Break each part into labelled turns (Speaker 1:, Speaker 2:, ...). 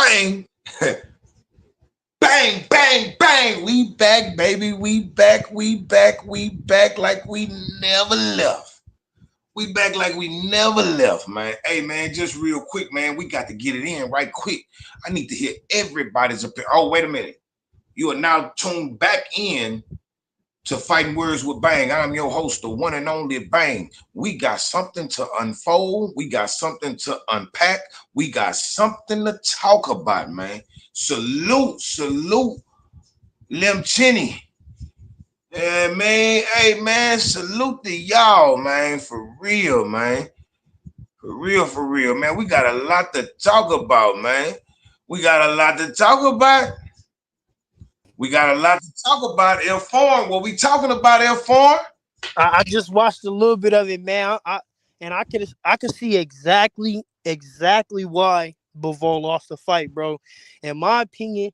Speaker 1: bang. Bang, bang, bang. We back, baby. We back, we back, we back like we never left. We back like we never left, man. Hey, man, just real quick, man. We got to get it in right quick. I need to hear everybody's opinion. Oh, wait a minute. You are now tuned back in to Fighting Words with Bang. I'm your host, the one and only Bang. We got something to unfold. We got something to unpack. We got something to talk about, man. Salute, Lim Chinny. Yeah, man. Hey, man, salute to y'all, man. For real, man. For real, man. We got a lot to talk about, man. We got a lot to talk about. We got a lot to talk about. L Foreign. What we talking about, L Foreign?
Speaker 2: I just watched a little bit of it, man. I could see exactly why Bivol lost the fight, bro. In my opinion,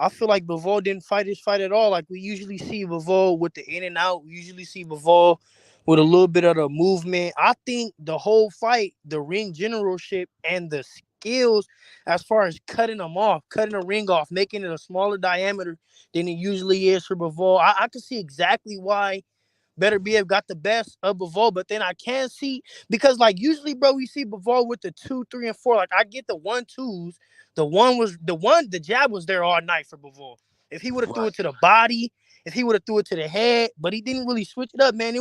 Speaker 2: I feel like Bivol didn't fight his fight at all. Like we usually see Bivol with the in and out. We usually see Bivol with a little bit of the movement. I think the whole fight, the ring generalship and the skills as far as cutting them off, cutting the ring off, making it a smaller diameter than it usually is for Bivol. I could see exactly why Beterbiev got the best of Bivol, but then I can see because like usually, bro, we see Bivol with the 2, 3, and 4. Like I get the 1-2s. The jab was there all night for Bivol. If he would have threw
Speaker 1: Right.
Speaker 2: it to the body, if he would have threw it to the head, but he didn't really switch it up, man.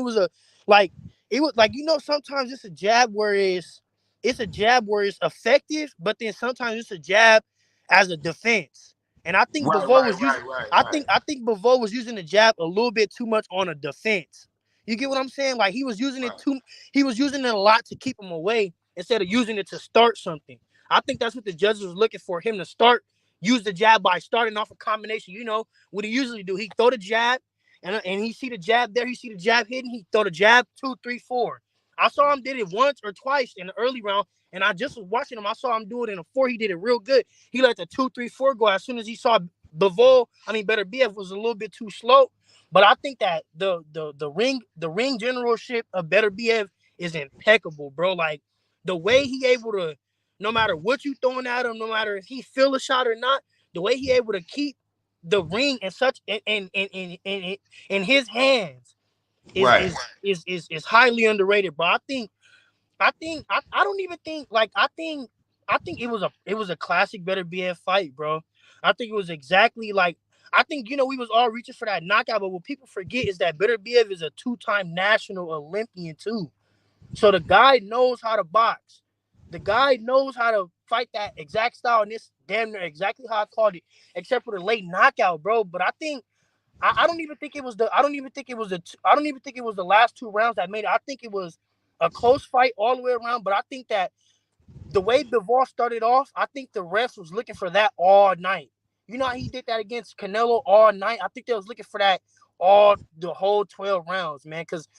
Speaker 2: Like it was like sometimes it's a jab where it's effective, but then sometimes it's a jab as a defense. And I think
Speaker 1: Right,
Speaker 2: Bivol
Speaker 1: right,
Speaker 2: was using
Speaker 1: right, right,
Speaker 2: I
Speaker 1: right.
Speaker 2: think I think Bivol was using the jab a little bit too much on a defense. You get what I'm saying? Like
Speaker 1: Right.
Speaker 2: he was using it a lot to keep him away instead of using it to start something. I think that's what the judges was looking for him to start. Use the jab by starting off a combination. You know what he usually do? He throw the jab, and he see the jab there. He see the jab hitting. He throw the jab 2, 3, 4. I saw him did it once or twice in the early round, and I just was watching him. I saw him do it in a 4. He did it real good. He let the 2, 3, 4 go as soon as he saw Beterbiev was a little bit too slow. But I think that the ring generalship of Beterbiev is impeccable, bro. Like the way he able to, no matter what you throwing at him, no matter if he feel a shot or not, the way he able to keep the ring in such in his hands is
Speaker 1: Right.
Speaker 2: is is highly underrated, bro. I don't even think like I think it was a classic Beterbiev fight, bro. I think it was exactly like I think we was all reaching for that knockout, but what people forget is that Beterbiev is a 2-time national Olympian too. So the guy knows how to box. The guy knows how to fight that exact style, and this damn near exactly how I called it, except for the late knockout, bro. But I think I don't even think it was the I don't even think it was the I don't even think it was the last 2 rounds that made it. I think it was a close fight all the way around. But I think that the way Bivol started off, I think the refs was looking for that all night. You know how he did that against Canelo all night? I think they was looking for that all the whole 12 rounds, man. Because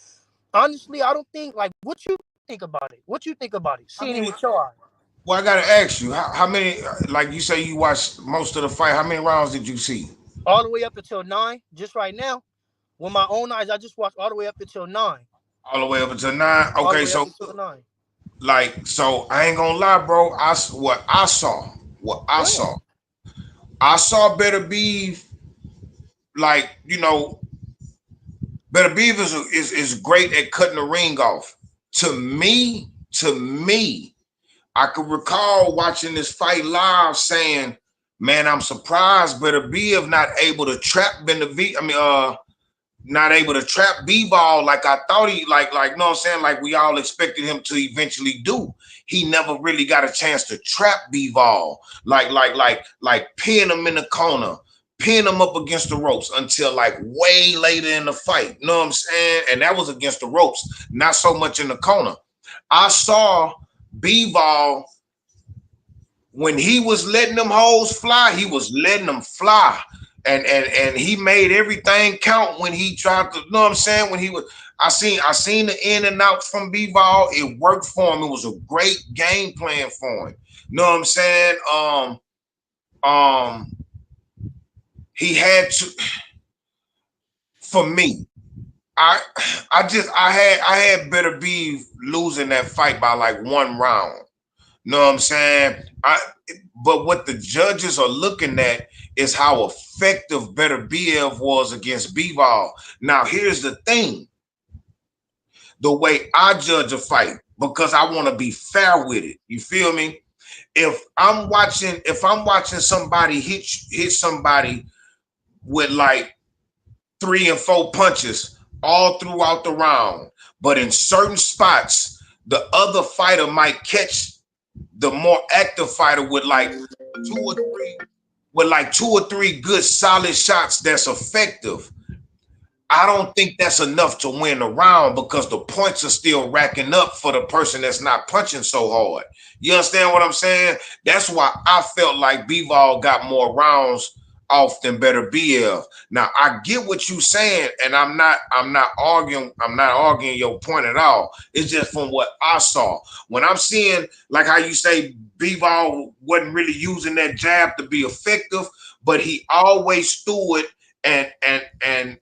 Speaker 2: honestly, I don't think like what you think about it. What you think about it?
Speaker 1: I
Speaker 2: Seeing it
Speaker 1: mean,
Speaker 2: with your eyes.
Speaker 1: well, I gotta ask you, how many? Like you say, you watched most of the fight. How many rounds did you see?
Speaker 2: All the way up until 9, just right now. With my own eyes, I just watched all the way up until 9.
Speaker 1: All the way up until 9.
Speaker 2: All the
Speaker 1: Okay,
Speaker 2: way up
Speaker 1: so
Speaker 2: until 9.
Speaker 1: so I ain't gonna lie, bro. What I saw, what I
Speaker 2: Go ahead.
Speaker 1: saw, I saw Better Beef. Like Better Beef is great at cutting the ring off. To me, I could recall watching this fight live saying, man, I'm surprised Beterbiev not able to trap Benavid. Not able to trap B-ball like I thought you know what I'm saying? Like we all expected him to eventually do. He never really got a chance to trap B-ball, like pin him in the corner, pin him up against the ropes until like way later in the fight. You know what I'm saying? And that was against the ropes, not so much in the corner. I saw B-ball when he was letting them hoes fly, he was letting them fly. And he made everything count when he tried to, you know what I'm saying? When he was I seen the in and out from B-ball. It worked for him. It was a great game plan for him. You know what I'm saying? Um he had to for me. I I had Better be losing that fight by like 1 round. Know what I'm saying? But what the judges are looking at is how effective Beterbiev was against Bivol. Now, here's the thing: the way I judge a fight, because I want to be fair with it. You feel me? If I'm watching somebody hit somebody with like 3 and 4 punches all throughout the round, but in certain spots, the other fighter might catch the more active fighter with like two or three good solid shots that's effective. I don't think that's enough to win a round because the points are still racking up for the person that's not punching so hard. You understand what I'm saying? That's why I felt like Bivol got more rounds off than Beterbiev. Now I get what you're saying, and I'm not arguing your point at all. It's just from what I saw. When I'm seeing like how you say Bivol wasn't really using that jab to be effective, but he always threw it and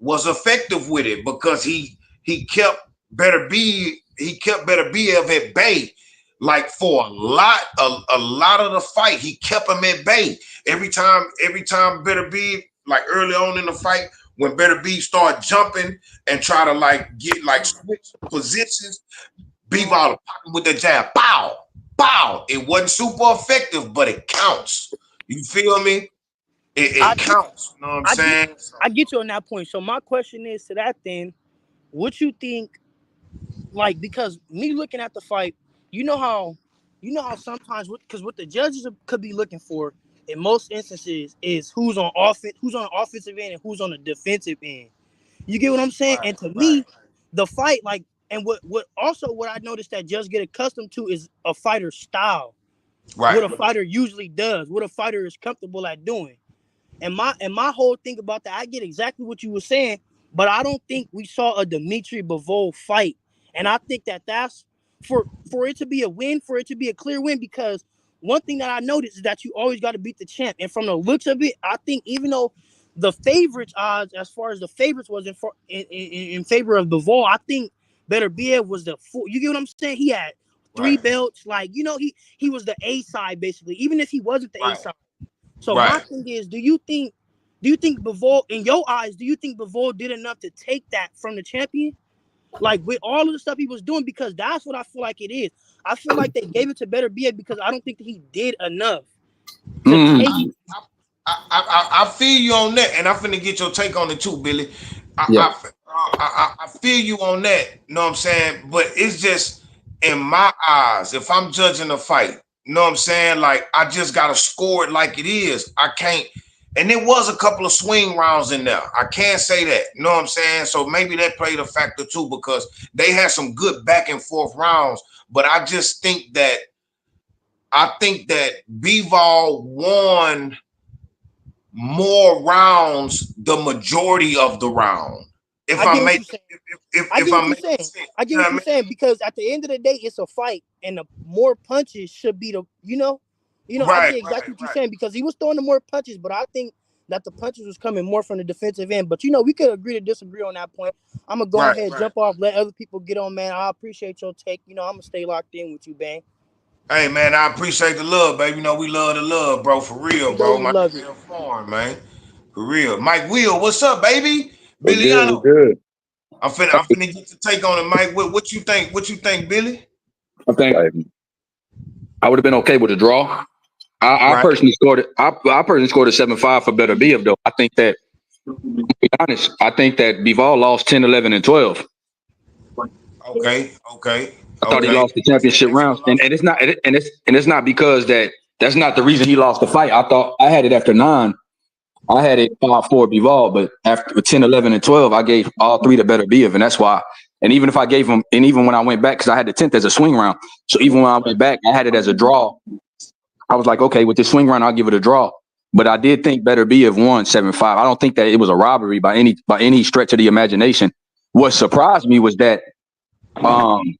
Speaker 1: was effective with it because he kept Beterbiev at bay. Like for a lot of the fight, he kept him at bay. Every time Beterbiev, like early on in the fight, when Beterbiev started jumping and try to like get like switch positions, Bivol popping with the jab, pow, pow. It wasn't super effective, but it counts. You feel me?
Speaker 2: I
Speaker 1: It
Speaker 2: get,
Speaker 1: counts. You know what I'm
Speaker 2: I get,
Speaker 1: saying? So,
Speaker 2: I get you on that point. So my question is to that then, what you think? Like, because me looking at the fight, you know how, sometimes because what the judges could be looking for in most instances is who's on the offensive end, and who's on the defensive end. You get what I'm saying?
Speaker 1: right,
Speaker 2: And to
Speaker 1: right,
Speaker 2: me, the fight, like, and what I noticed that judges get accustomed to is a fighter's style, what
Speaker 1: right.
Speaker 2: a fighter usually does, what a fighter is comfortable at doing. And my whole thing about that, I get exactly what you were saying, but I don't think we saw a Dimitri Bivol fight, and I think that's for it to be a win, for it to be a clear win, because one thing that I noticed is that you always got to beat the champ, and from the looks of it, I think even though the favorites odds, as far as the favorites was in favor of Bivol, I think Beterbiev was the full. You get what I'm saying? He had three
Speaker 1: Right,
Speaker 2: belts, like he was the A side basically, even if he wasn't the A
Speaker 1: right,
Speaker 2: side. So my
Speaker 1: right.
Speaker 2: thing is, do you think Bivol, in your eyes, do you think Bivol did enough to take that from the champion? Like with all of the stuff he was doing, because that's what I feel like it is. I feel like they gave it to Beterbiev because I don't think that he did enough to take.
Speaker 3: Mm,
Speaker 1: I feel you on that, and I'm finna get your take on it too, Billy. I,
Speaker 3: yeah.
Speaker 1: I, I feel you on that. You know what I'm saying? But it's just in my eyes, if I'm judging a fight, you know what I'm saying? Like I just gotta score it like it is. I can't. And there was a couple of swing rounds in there. I can't say that. You know what I'm saying? So maybe that played a factor too because they had some good back and forth rounds. But I think that Bivol won more rounds the majority of the round. If
Speaker 2: I
Speaker 1: I'm
Speaker 2: get what
Speaker 1: making
Speaker 2: you're saying. I
Speaker 1: if
Speaker 2: get what
Speaker 1: I'm
Speaker 2: you're
Speaker 1: making
Speaker 2: saying.
Speaker 1: sense,
Speaker 2: I get
Speaker 1: you know
Speaker 2: what
Speaker 1: what I
Speaker 2: you're
Speaker 1: mean?
Speaker 2: saying, because at the end of the day, it's a fight, and the more punches should be I
Speaker 1: Right,
Speaker 2: get
Speaker 1: right,
Speaker 2: exactly what you're
Speaker 1: right.
Speaker 2: saying, because he was throwing the more punches, but I think that the punches was coming more from the defensive end. But we could agree to disagree on that point. I'm gonna go
Speaker 1: Right.
Speaker 2: ahead, jump off, let other people get on, man. I appreciate your take. I'm gonna stay locked in with you, Bang.
Speaker 1: Hey man, I appreciate the love, baby. You know we love the love, bro. For real, bro.
Speaker 2: We
Speaker 1: My
Speaker 2: love it.
Speaker 1: real form, man. For real. Mike Will, what's up, baby?
Speaker 3: We're good.
Speaker 1: Billiano.
Speaker 3: We're good.
Speaker 1: I'm finna get your take on it, Mike. What you think? What you think, Billy?
Speaker 3: I think I would have been okay with a draw. I
Speaker 1: Right.
Speaker 3: personally scored it. I personally scored a 7-5 for Beterbiev, though. I think that, to be honest, I think that Bivol lost 10, 11, and 12.
Speaker 1: Okay. Okay.
Speaker 3: I thought he
Speaker 1: Okay.
Speaker 3: lost the championship rounds, and it's not and it's not because that's not the reason he lost the fight. I thought I had it after 9. I had it 5-4 Bivol, but after 10, 11, and 12, I gave all three to Beterbiev, and that's why. And even if I gave him, and even when I went back, because I had the 10th as a swing round, so even when I went back, I had it as a draw. I was like, okay, with this swing round, I'll give it a draw. But I did think Beterbiev won 7-5. I don't think that it was a robbery by any stretch of the imagination. What surprised me was that um,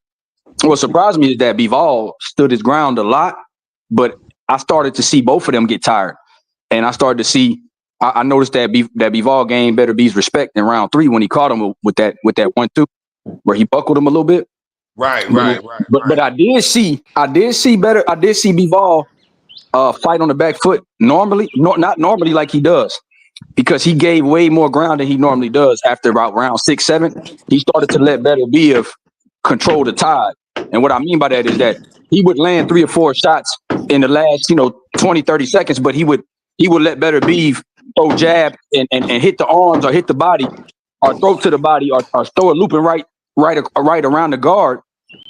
Speaker 3: what surprised me is that Bivol stood his ground a lot, but I started to see both of them get tired, and I started to see. I noticed that Bivol gained Beterbiev's respect in round 3 when he caught him with that 1-2, where he buckled him a little bit.
Speaker 1: Right,
Speaker 3: But
Speaker 1: right, right,
Speaker 3: but
Speaker 1: right.
Speaker 3: I did see Bivol fight on the back foot normally, not normally like he does, because he gave way more ground than he normally does after about round 6, 7. He started to let Beterbiev control the tide. And what I mean by that is that he would land 3 or 4 shots in the last, 20, 30 seconds, but he would let Beterbiev throw jab and hit the arms or hit the body or throw to the body or throw a looping right around the guard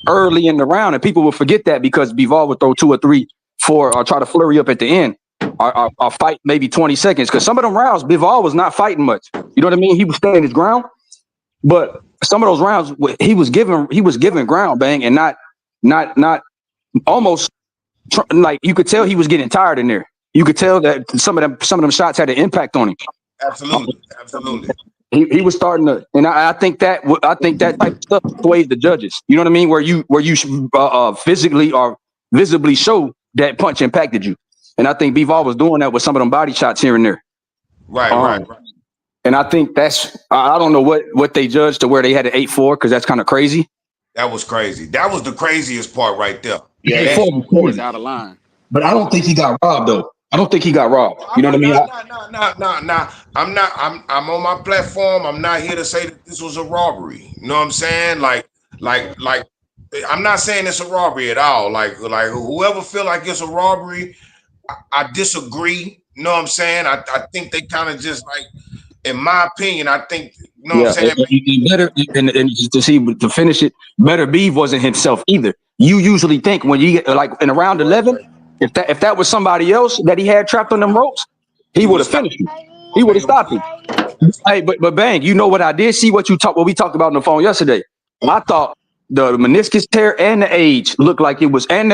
Speaker 3: early in the round. And people will forget that because Bivol would throw 2 or 3, 4 or try to flurry up at the end or fight maybe 20 seconds. Because some of them rounds, Bivol was not fighting much. You know what I mean? He was standing his ground. But some of those rounds, he was giving ground, bang, and not almost like you could tell he was getting tired in there. You could tell that some of them shots had an impact on him.
Speaker 1: Absolutely, absolutely.
Speaker 3: He was starting to, and I think that type of stuff sways the judges. You know what I mean? Where you physically or visibly show that punch impacted you, and I think Bivol was doing that with some of them body shots here and there.
Speaker 1: Right, right,
Speaker 3: Um,
Speaker 1: right.
Speaker 3: and I think I don't know what they judged to where they had an 8-4 because that's kind of crazy.
Speaker 1: That was crazy. That was the craziest part right there.
Speaker 4: Yeah,
Speaker 3: Eight
Speaker 4: that
Speaker 1: That
Speaker 3: four
Speaker 4: 8-4 is
Speaker 3: crazy.
Speaker 4: out of line.
Speaker 3: But I don't think he got robbed though. I don't think he got robbed. You know what I
Speaker 1: I'm
Speaker 3: mean?
Speaker 1: not, not. I'm not. I'm on my platform. I'm not here to say that this was a robbery. You know what I'm saying? Like. I'm not saying it's a robbery at all. Like whoever feel like it's a robbery, I disagree. You know what I'm saying? I think they kind of just like, in my opinion, I think, you know what I'm
Speaker 3: Yeah,
Speaker 1: saying?
Speaker 3: and better and to finish it, Better Beef wasn't himself either. You usually think when you get like in around
Speaker 1: Right,
Speaker 3: 11,
Speaker 1: right.
Speaker 3: if that was somebody else that he had trapped on them ropes, he
Speaker 1: He would
Speaker 3: would
Speaker 1: have
Speaker 3: have
Speaker 1: stopped.
Speaker 3: finished him. He
Speaker 1: Oh
Speaker 3: would
Speaker 1: man,
Speaker 3: have stopped him. Hey,
Speaker 1: absolutely.
Speaker 3: but bang, you know what I did see? What we talked about on the phone yesterday. I thought the meniscus tear and the age looked like it was, and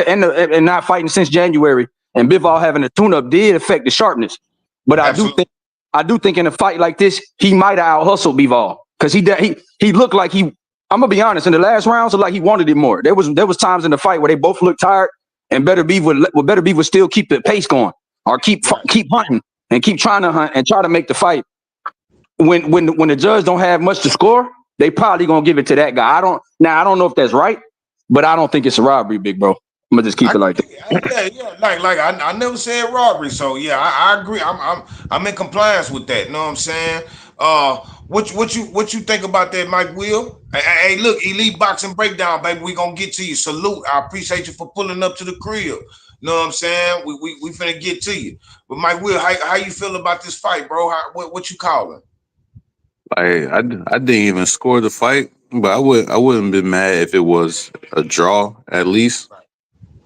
Speaker 3: not fighting since January, and Bivol having a tune-up did affect the sharpness. But
Speaker 1: Absolutely.
Speaker 3: I do think in a fight like this, he might have out hustled Bivol because he looked like he. I'm gonna be honest. In the last rounds, it looked like he wanted it more. There was times in the fight where they both looked tired, and Better Beef would still keep the pace going or
Speaker 1: Right.
Speaker 3: keep hunting and keep trying to hunt and try to make the fight. When the judge don't have much to score, they probably gonna give it to that guy. I don't know if that's right, but I don't think it's a robbery, big bro. I'm gonna just keep
Speaker 1: I
Speaker 3: it like that.
Speaker 1: yeah, yeah. Like I never said robbery, so yeah, I agree. I'm in compliance with that. You know what I'm saying? Uh, what you think about that, Mike Will? Hey, look, Elite Boxing Breakdown, baby. We gonna get to you. Salute. I appreciate you for pulling up to the crib. You know what I'm saying? We finna get to you. But Mike Will, how you feel about this fight, bro? What you calling?
Speaker 5: I didn't even score the fight, but I wouldn't be mad if it was a draw at least,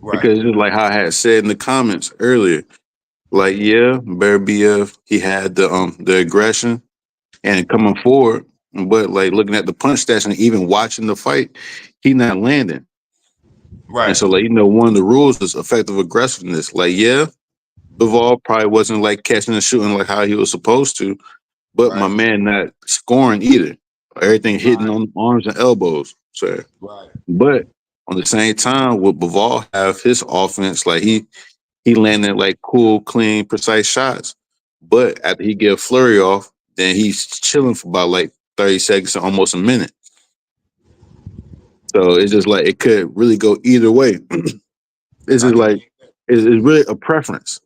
Speaker 1: Right,
Speaker 5: because just like how I had said in the comments earlier, like yeah, Beterbiev, he had the aggression and coming forward, but like looking at the punch stats and even watching the fight, he not landing. And
Speaker 1: right,
Speaker 5: so like one of the rules is effective aggressiveness. Like yeah, Bivol probably wasn't like catching and shooting like how he was supposed to, but my
Speaker 1: right,
Speaker 5: man not scoring either. Everything hitting
Speaker 1: right,
Speaker 5: on arms and elbows. So,
Speaker 1: right,
Speaker 5: but on the same time, with Bivol have his offense, like he landed like cool, clean, precise shots. But after he get a flurry off, then he's chilling for about like 30 seconds to almost a minute. So it's just like it could really go either way. It's
Speaker 1: I
Speaker 5: just
Speaker 1: can
Speaker 5: like
Speaker 1: dig that.
Speaker 5: it's really a preference.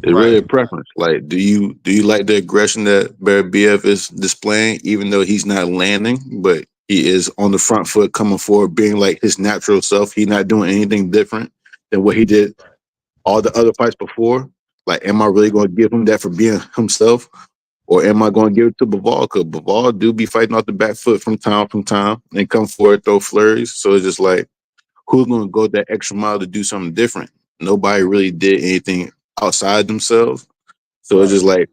Speaker 5: It's really
Speaker 1: Right,
Speaker 5: a preference. Like, do you like the aggression that Barry BF is displaying, even though he's not landing, but he is on the front foot, coming forward, being like his natural self. He's not doing anything different than what he did all the other fights before. Like, am I really going to give him that for being himself, or am I going to give it to Bivol? Because Bivol do be fighting off the back foot from time, and come forward, throw flurries. So it's just like, who's going to go that extra mile to do something different? Nobody really did anything outside themselves. So it's
Speaker 1: right,
Speaker 5: just like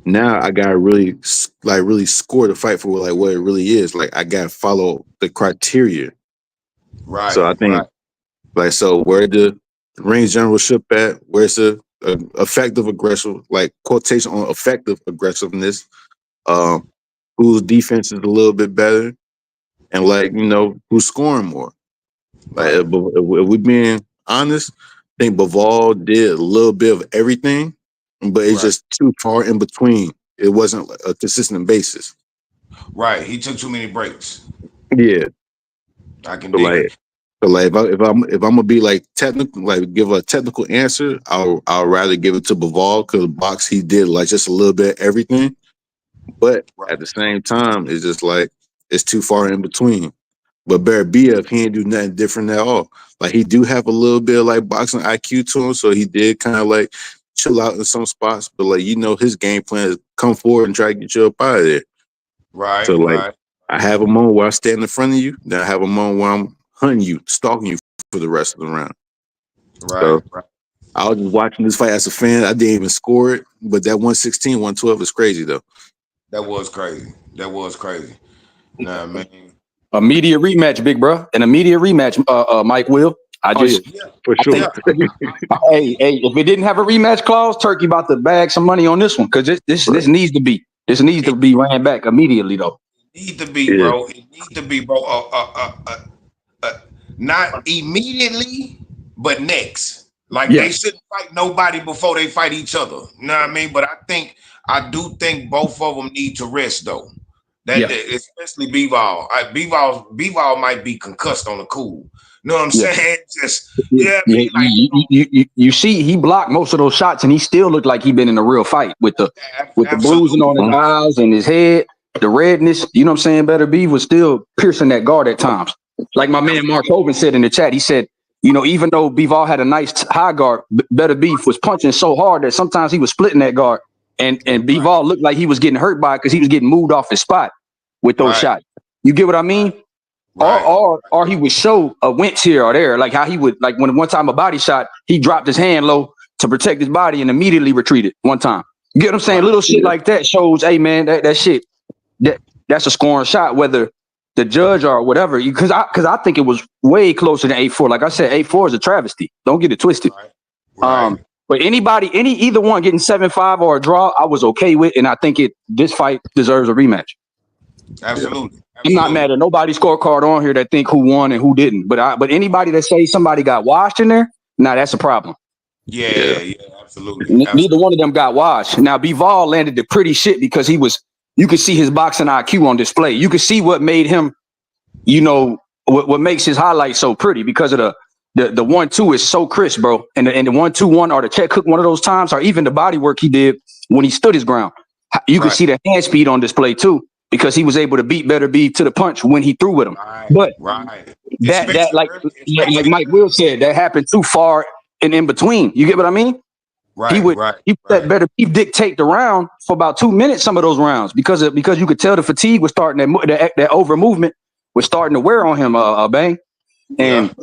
Speaker 5: now I gotta really score the fight for like what it really is. Like I gotta follow the criteria.
Speaker 1: right,
Speaker 5: So I
Speaker 1: right,
Speaker 5: think like so where the range generalship at? Where's the effective aggressive like quotation on effective aggressiveness? Um, whose defense is a little bit better, and like who's scoring more. Like
Speaker 1: right,
Speaker 5: if we being honest, I think Bivol did a little bit of everything, but it's
Speaker 1: right,
Speaker 5: just too far in between. It wasn't a consistent basis.
Speaker 1: right. He took too many breaks.
Speaker 5: Yeah,
Speaker 1: I can
Speaker 5: So
Speaker 1: dig
Speaker 5: like,
Speaker 1: it.
Speaker 5: if I'm gonna be like technical, like give a technical answer, I'll rather give it to Bivol because box he did like just a little bit of everything. But
Speaker 1: Right.
Speaker 5: at the same time, it's just like it's too far in between. But Beterbiev, he ain't do nothing different at all. Like he do have a little bit of like boxing IQ to him, so he did kind of like chill out in some spots. But like his game plan is come forward and try to get you up out of there.
Speaker 1: Right.
Speaker 5: So like
Speaker 1: Right.
Speaker 5: I have a moment where I stand in front of you, then I have a moment where I'm hunting you, stalking you for the rest of the round.
Speaker 1: Right.
Speaker 5: So
Speaker 1: Right.
Speaker 5: I was just watching this fight as a fan. I didn't even score it, but that 116, 112 is crazy though.
Speaker 1: That was crazy. That was crazy. Nah, man.
Speaker 3: Immediate rematch, big bro. An immediate rematch, Mike Will. I
Speaker 5: Oh yeah,
Speaker 3: just,
Speaker 1: Yeah.
Speaker 5: for
Speaker 3: I think,
Speaker 5: sure.
Speaker 1: Yeah. I
Speaker 3: hey,
Speaker 1: believe
Speaker 3: if it didn't have a rematch clause, Turkey about to bag some money on this one because this
Speaker 5: Right.
Speaker 3: needs to be
Speaker 1: it
Speaker 3: ran back immediately though.
Speaker 1: need to be,
Speaker 5: Yeah.
Speaker 1: bro. It need to be, bro. Uh, not immediately, but next. Like
Speaker 3: Yeah,
Speaker 1: they shouldn't fight nobody before they fight each other. You know what I mean? But I do think both of them need to rest though.
Speaker 3: yeah,
Speaker 1: Especially Bivol. Bivol might be concussed on the cool. You know what I'm
Speaker 3: yeah.
Speaker 1: saying? Just
Speaker 3: Yeah,
Speaker 1: yeah, I
Speaker 3: yeah,
Speaker 1: mean, like
Speaker 3: you see, he blocked most of those shots, and he still looked like he'd been in a real fight with the bruising on
Speaker 1: absolutely,
Speaker 3: his eyes and his head, the redness. You know what I'm saying? Better B was still piercing that guard at times. Like my man Mark Hoban said in the chat, he said, even though Bivol had a nice high guard, Better Beef was punching so hard that sometimes he was splitting that guard, and
Speaker 1: right,
Speaker 3: Bivol looked like he was getting hurt by it because he was getting moved off his spot with those
Speaker 1: right,
Speaker 3: shots. You get what I
Speaker 1: right,
Speaker 3: mean? or
Speaker 1: right,
Speaker 3: or or he would show a winch here or there, like how he would like when one time a body shot, he dropped his hand low to protect his body and immediately retreated one time. You get what I'm saying?
Speaker 1: right.
Speaker 3: Little shit like that shows, hey man, that shit that's a scoring shot, whether the judge or whatever. Because I think it was way closer than 8-4. Like I said, 8-4 is a travesty. Don't get it twisted.
Speaker 1: Right. Right.
Speaker 3: But either one getting 7-5 or a draw, I was okay with, and I think this fight deserves a rematch.
Speaker 5: Yeah.
Speaker 1: Absolutely.
Speaker 3: I'm not mad
Speaker 1: Absolutely.
Speaker 3: at nobody's scorecard on here that think who won and who didn't. But anybody that say somebody got washed in there, nah, that's a problem.
Speaker 1: Yeah.
Speaker 5: Yeah.
Speaker 1: Yeah. Absolutely.
Speaker 3: Neither
Speaker 1: Absolutely.
Speaker 3: one of them got washed. Now Bivol landed the pretty shit because you could see his boxing IQ on display. You could see what made him, what makes his highlights so pretty because of the 1-2 is so crisp, bro. And the 1-2-1 or the check hook one of those times, or even the body work he did when he stood his ground. You could
Speaker 1: Right.
Speaker 3: see the hand speed on display too, because he was able to beat Better B to the punch when he threw with him.
Speaker 1: Right.
Speaker 3: But
Speaker 1: Right.
Speaker 3: that
Speaker 1: Especially
Speaker 3: like
Speaker 1: early.
Speaker 3: like
Speaker 1: Especially
Speaker 3: Mike Will
Speaker 1: early.
Speaker 3: said, that happened too far and in between. You get what I mean? He
Speaker 1: Right.
Speaker 3: would
Speaker 1: Right.
Speaker 3: he let
Speaker 1: Right.
Speaker 3: Better Beef dictate the round for about 2 minutes. Some of those rounds because you could tell the fatigue was starting, that over movement was starting to wear on him. Bang,
Speaker 1: Yeah.
Speaker 3: and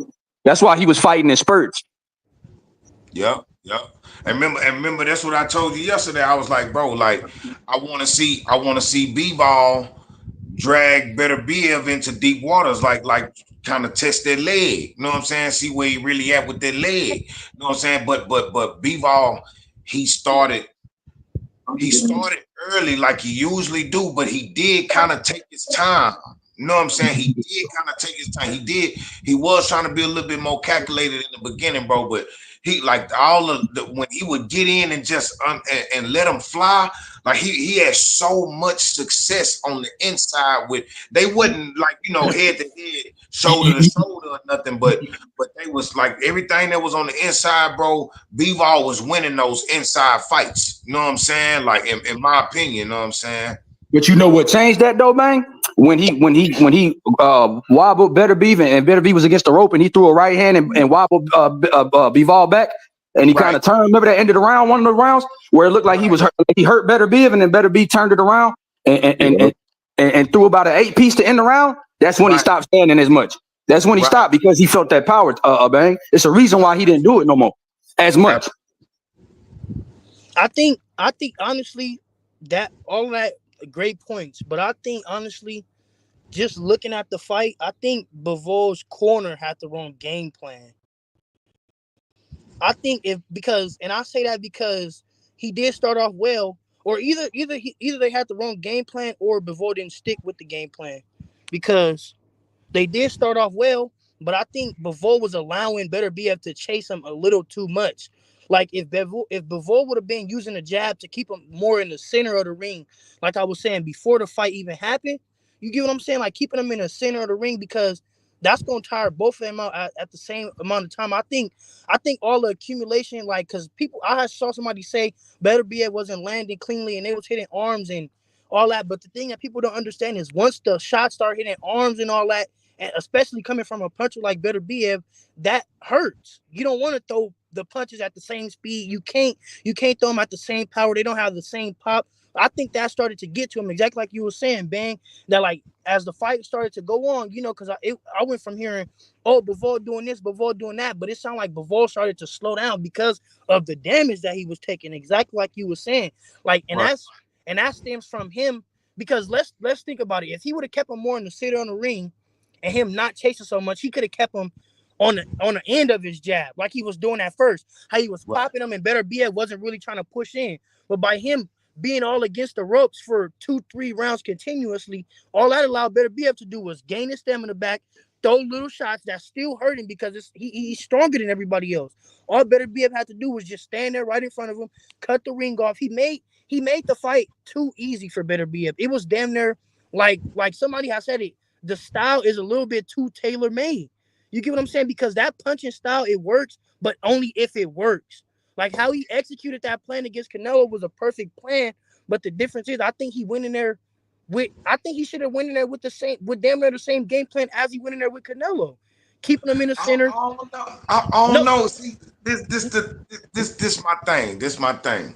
Speaker 3: that's why he was fighting in spurts.
Speaker 1: Yep. Yep. And remember, that's what I told you yesterday. I was like, bro, like, I want to see B-ball drag Beterbiev into deep waters, like kind of test that leg. You know what I'm saying? See where he really at with that leg. You know what I'm saying? But B-ball, he started he started early like he usually do, but he did kind of take his time. You know what I'm saying? He did kind of take his time. He was trying to be a little bit more calculated in the beginning, bro. But he like all of when he would get in and just and let him fly, like he had so much success on the inside with they wasn't like head to head, shoulder to shoulder or nothing, but they was like everything that was on the inside, bro. Bivol was winning those inside fights. You know what I'm saying? Like in my opinion, you know what I'm saying?
Speaker 3: But you know what changed that though, Bang? When he wobbled Better Beef and Better Beef was against the rope and he threw a right hand and wobbled Bivol back and he kind
Speaker 1: Right,
Speaker 3: of turned. Remember that ended the round, one of the rounds where it looked like
Speaker 1: right,
Speaker 3: he hurt Better Beef and then Better Beef turned it around and and, and,
Speaker 5: Yeah.
Speaker 3: and, and threw about an 8-piece to end the round. That's when he
Speaker 1: right,
Speaker 3: stopped standing as much. That's when he
Speaker 1: right.
Speaker 3: stopped because he felt that power. Bang. It's a reason why he didn't do it no more as much.
Speaker 2: I think honestly that all that great points, but I think honestly, just looking at the fight, I think Bivol's corner had the wrong game plan. I think if because and I say that because he did start off well, or either they had the wrong game plan or Bivol didn't stick with the game plan, because they did start off well, but I think Bivol was allowing Better BF to chase him a little too much. Like if Bivol would have been using the jab to keep him more in the center of the ring, like I was saying before the fight even happened, you get what I'm saying? Like keeping him in the center of the ring because that's gonna tire both of them out at the same amount of time. I think all the accumulation, like, cause people, I saw somebody say Beterbiev wasn't landing cleanly and they was hitting arms and all that. But the thing that people don't understand is once the shots start hitting arms and all that, and especially coming from a puncher like Beterbiev, that hurts. You don't want to throw the punches at the same speed. You can't throw them at the same power. They don't have the same pop. I think that started to get to him, exactly like you were saying, Bang. That, like, as the fight started to go on, because I went from hearing, oh, Bivol doing this, Bivol doing that, but it sounded like Bivol started to slow down because of the damage that he was taking, exactly like you were saying. Like,
Speaker 1: Right.
Speaker 2: and that stems from him, because let's think about it. If he would have kept him more in the center on the ring and him not chasing so much, he could have kept him on the end of his jab, like he was doing at first. How he was
Speaker 1: Right.
Speaker 2: popping him, and Beterbiev wasn't really trying to push in. But by him being all against the ropes for 2-3 rounds continuously, all that allowed Beterbiev to do was gain his stamina back, throw little shots that still hurt him because he's stronger than everybody else. All Beterbiev had to do was just stand there right in front of him, cut the ring off. He made the fight too easy for Beterbiev. It was damn near like somebody has said it. The style is a little bit too tailor made. You get what I'm saying? Because that punching style, it works, but only if it works. Like how he executed that plan against Canelo was a perfect plan, but the difference is, I think he went in there I think he should have went in there with damn near the same game plan as he went in there with Canelo, keeping him in the
Speaker 1: I
Speaker 2: center.
Speaker 1: don't know. I don't
Speaker 2: No,
Speaker 1: know. See, this my thing. This my thing.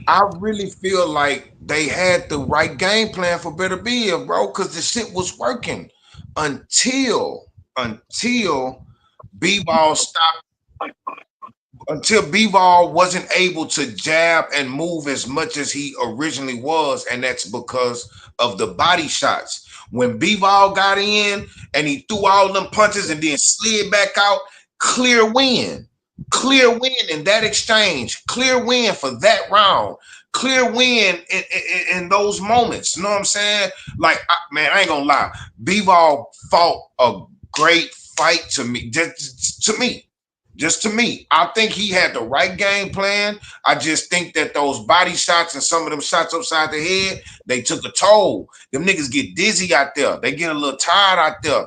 Speaker 1: I really feel like they had the right game plan for Beterbiev, bro, because the shit was working until B-ball stopped, until Bivol wasn't able to jab and move as much as he originally was, and that's because of the body shots. When Bivol got in and he threw all them punches and then slid back out, clear win. Clear win in that exchange. Clear win for that round. Clear win in those moments. You know what I'm saying? Like, man, I ain't gonna lie. Bivol fought a great fight to me. Just to me, I think he had the right game plan. I just think that those body shots and some of them shots upside the head, they took a toll. Them niggas get dizzy out there. They get a little tired out there.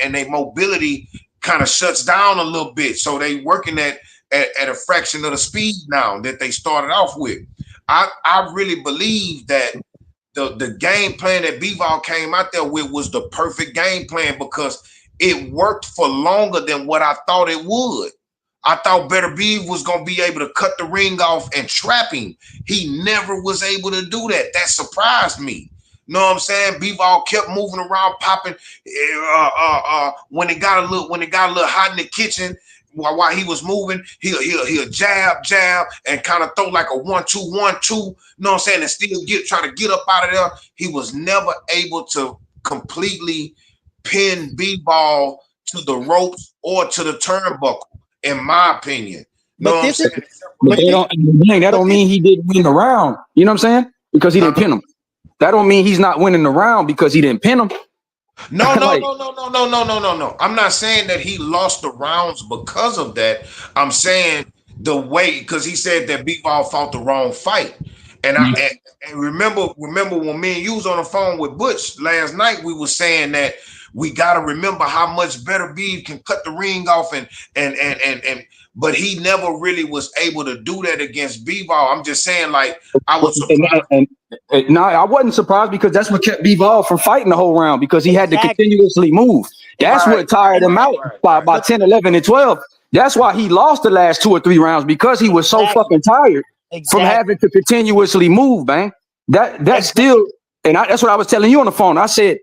Speaker 1: And their mobility kind of shuts down a little bit. So they working at a fraction of the speed now that they started off with. I really believe that the game plan that Bivol came out there with was the perfect game plan because it worked for longer than what I thought it would. I thought Beterbiev was going to be able to cut the ring off and trap him. He never was able to do that. That surprised me. You know what I'm saying? Bivol kept moving around, popping. When it got a little hot in the kitchen, while he was moving, he'll jab, and kind of throw like a 1-2, 1-2. You know what I'm saying? And still try to get up out of there. He was never able to completely pin B-ball to the ropes or to the turnbuckle, in my opinion. You know
Speaker 2: but
Speaker 1: what I'm
Speaker 2: this is
Speaker 1: saying?
Speaker 3: But
Speaker 2: but
Speaker 3: they
Speaker 2: this
Speaker 3: don't. Dang, that
Speaker 2: but
Speaker 3: don't
Speaker 2: this
Speaker 3: mean he didn't win the round. You know what I'm saying? Because he didn't pin him. That don't mean he's not winning the round because he didn't pin him.
Speaker 1: No, no,
Speaker 3: Like,
Speaker 1: no, no, no, no, no, no, no, no. I'm not saying that he lost the rounds because of that. I'm saying the way, because he said that B-Ball fought the wrong fight. And and remember when me and you was on the phone with Butch last night, we were saying that we gotta remember how much better Beef can cut the ring off and but he never really was able to do that against B-Ball. I'm just saying, like, I was surprised.
Speaker 3: no, I wasn't surprised because that's what kept Bivol from fighting the whole round because he had to
Speaker 2: exactly
Speaker 3: continuously move. That's
Speaker 1: Right,
Speaker 3: what tired
Speaker 2: and
Speaker 3: him out by
Speaker 2: but
Speaker 3: 10, 11, and 12. That's why he lost the last 2 or 3 rounds because he was so
Speaker 2: exactly
Speaker 3: fucking tired from having
Speaker 2: exactly
Speaker 3: to continuously move, man. That's
Speaker 2: exactly
Speaker 3: still, and that's what I was telling you on the phone. I said,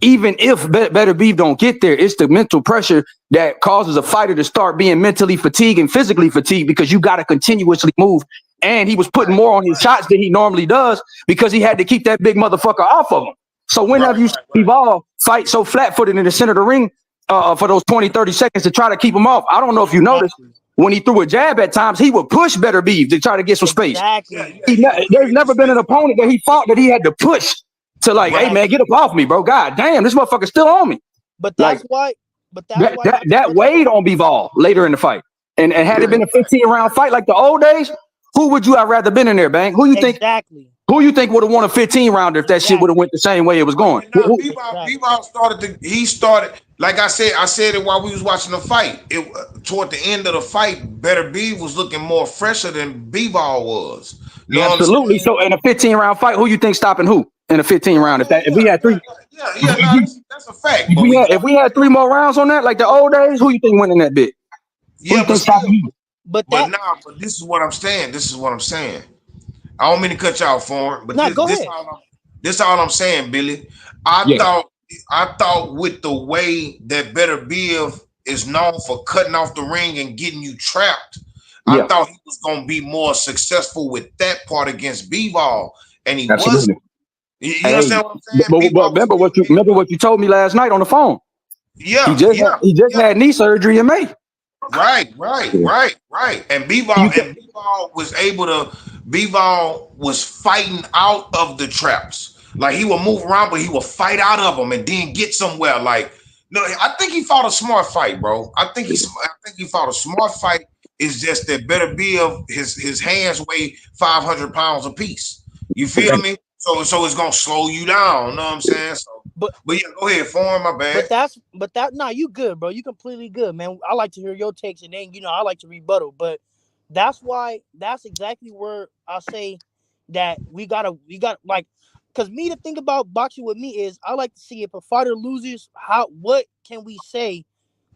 Speaker 3: even if Better Beef don't get there, it's the mental pressure that causes a fighter to start being mentally fatigued and physically fatigued because you got to continuously move. And he was putting
Speaker 1: right,
Speaker 3: more on his shots than he normally does because he had to keep that big motherfucker off of him. So
Speaker 1: right,
Speaker 3: whenever you see Bivol fight so flat-footed in the center of the ring for those 20, 30 seconds to try to keep him off, I don't know if you noticed,
Speaker 2: exactly
Speaker 3: when he threw a jab at times, he would push Better Beef to try to get some space.
Speaker 1: yeah,
Speaker 2: exactly
Speaker 1: yeah.
Speaker 3: There's never been an opponent that he fought that he had to push to like, hey
Speaker 1: Right.
Speaker 3: man,
Speaker 2: exactly.
Speaker 3: get up off me, bro. God damn, this motherfucker's still on me.
Speaker 2: But
Speaker 3: Like
Speaker 2: that's why. But that's
Speaker 3: that
Speaker 2: why.
Speaker 3: that, that weighed on Bivol later in the fight. And had it been a 15 round fight like the old days, who would you have rather been in there, Bang? Who you think
Speaker 2: Exactly.
Speaker 3: Who you think would have won a 15 rounder if that shit would have went the same way it was going?
Speaker 1: Now, Bivol started, like I said it while we was watching the fight. Toward the end of the fight, Beterbiev was looking more fresher than Bivol was. You know
Speaker 3: Absolutely.
Speaker 1: what I'm saying?
Speaker 3: So in a 15-round fight, who you think stopping who in a 15 round? If we had three,
Speaker 1: no, that's a fact.
Speaker 3: if we had 3 more rounds on that, like the old days, who you think winning that bit?
Speaker 1: Yeah, but still,
Speaker 2: but
Speaker 1: this is what I'm saying. I don't mean to cut y'all for it, but this all I'm saying, Billy. I thought with the way that Beterbiev is known for cutting off the ring and getting you trapped, I thought he was gonna be more successful with that part against Bivol, and he wasn't. You understand what I'm saying?
Speaker 3: But remember what you told me last night on the phone.
Speaker 1: Yeah,
Speaker 3: he just had knee surgery in May.
Speaker 1: Right. And Bivol was able to. Bivol was fighting out of the traps. Like he would move around, but he would fight out of them and then get somewhere. Like, no, I think he fought a smart fight, bro. I think he fought a smart fight. It's just that Beterbiev, his hands weigh 500 pounds apiece. You feel me? So it's gonna slow you down. You know what I'm saying? So, but yeah, go ahead, Form. My bad.
Speaker 2: Nah, you good, bro. You completely good, man. I like to hear your takes, and then I like to rebuttal. But that's exactly where I say that we got like, because me to think about boxing with me is I like to see if a fighter loses, what can we say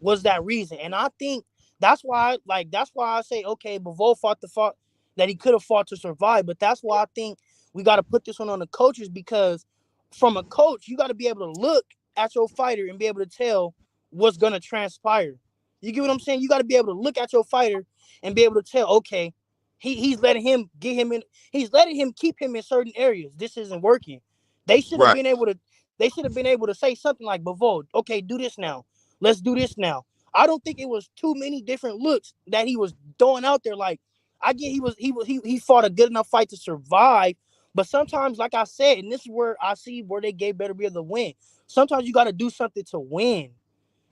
Speaker 2: was that reason? And I think that's why I say okay, Bivol fought the fight that he could have fought to survive, but that's why I think we got to put this one on the coaches, because from a coach, you got to be able to look at your fighter and be able to tell what's going to transpire. You get what I'm saying? You got to be able to look at your fighter and be able to tell, okay, he's letting him keep him in certain areas. This isn't working. They should have been able to say something like, Bivol, okay, do this now. Let's do this now. I don't think it was too many different looks that he was throwing out there. Like, I get he fought a good enough fight to survive, but sometimes, like I said, and this is where I see where they gave Beterbiev the win. Sometimes you got to do something to win.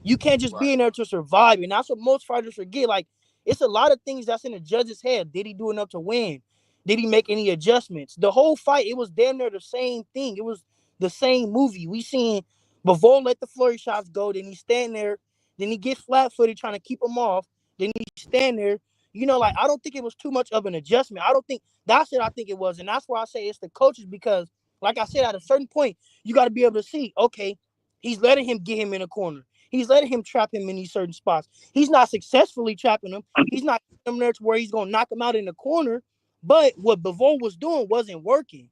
Speaker 2: You can't just be in there to survive, and that's what most fighters forget. Like, it's a lot of things that's in the judge's head. Did he do enough to win? Did he make any adjustments? The whole fight, it was damn near the same thing. It was the same movie. We seen Bivol let the flurry shots go, then he stand there, then he gets flat-footed trying to keep him off, then he stand there. Like, I don't think it was too much of an adjustment. I don't think that's what I think it was. And that's why I say it's the coaches, because, like I said, at a certain point, you got to be able to see, okay, he's letting him get him in a corner. He's letting him trap him in these certain spots. He's not successfully trapping him. He's not getting him there to where he's going to knock him out in the corner. But what Bivol was doing wasn't working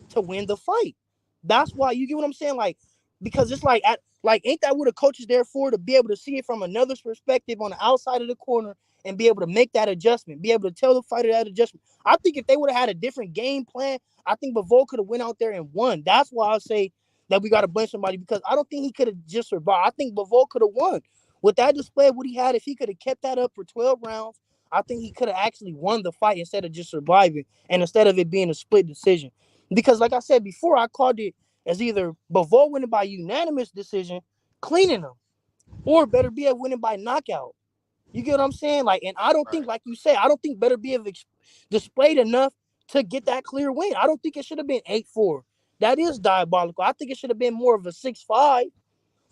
Speaker 2: to win the fight. That's why, you get what I'm saying? Like, because it's like, ain't that what a coach is there for? To be able to see it from another's perspective on the outside of the corner and be able to make that adjustment, be able to tell the fighter that adjustment. I think if they would have had a different game plan, I think Bivol could have went out there and won. That's why I say that we got to blame somebody, because I don't think he could have just survived. I think Bivol could have won. With that display of what he had, if he could have kept that up for 12 rounds, I think he could have actually won the fight instead of just surviving, and instead of it being a split decision. Because, like I said before, I called it as either Bivol winning by unanimous decision, cleaning him, or Beterbiev winning by knockout. You get what I'm saying? Like, and I don't think, like you say, I don't think Beterbiev displayed enough to get that clear win. I don't think it should have been 8-4. That is diabolical. I think it should have been more of a 6-5.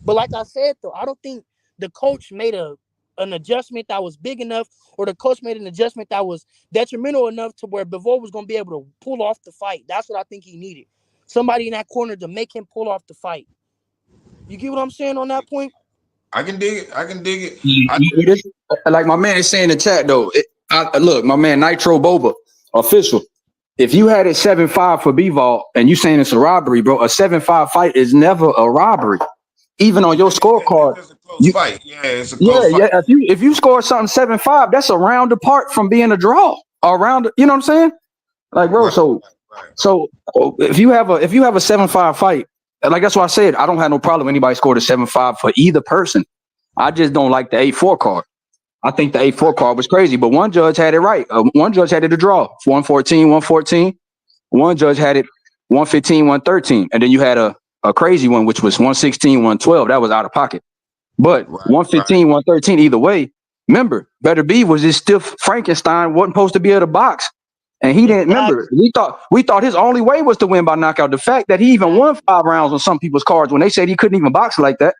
Speaker 2: But like I said, though, I don't think the coach made an adjustment that was big enough, or the coach made an adjustment that was detrimental enough to where Bivol was going to be able to pull off the fight. That's what I think he needed. Somebody in that corner to make him pull off the fight. You get what I'm saying on that point?
Speaker 1: I can dig it.
Speaker 3: Like my man is saying in the chat, though. Look, my man Nitro Boba, official. If you had it 7-5 for Bivol and you saying it's a robbery, bro, a 7-5 fight is never a robbery. Even on your scorecard.
Speaker 1: It's a close fight. Yeah, it's a close fight.
Speaker 3: Yeah. If you score something 7-5, that's a round apart from being a draw. Around, you know what I'm saying? Like, bro, so if you have a 7-5 fight, like that's why I said I don't have no problem anybody scored a 7-5 for either person. I just don't like the 8-4 card. I think the 8-4 card was crazy, but one judge had it right. One judge had it a draw, 114. One judge had it 115-113, and then you had a crazy one, which was 116-112. That was out of pocket. But 115-113, either way. Remember, Beterbiev was this stiff Frankenstein, wasn't supposed to be able to box. And he didn't remember.
Speaker 2: Exactly.
Speaker 3: We thought his only way was to win by knockout. The fact that he even won 5 rounds on some people's cards when they said he couldn't even box like that.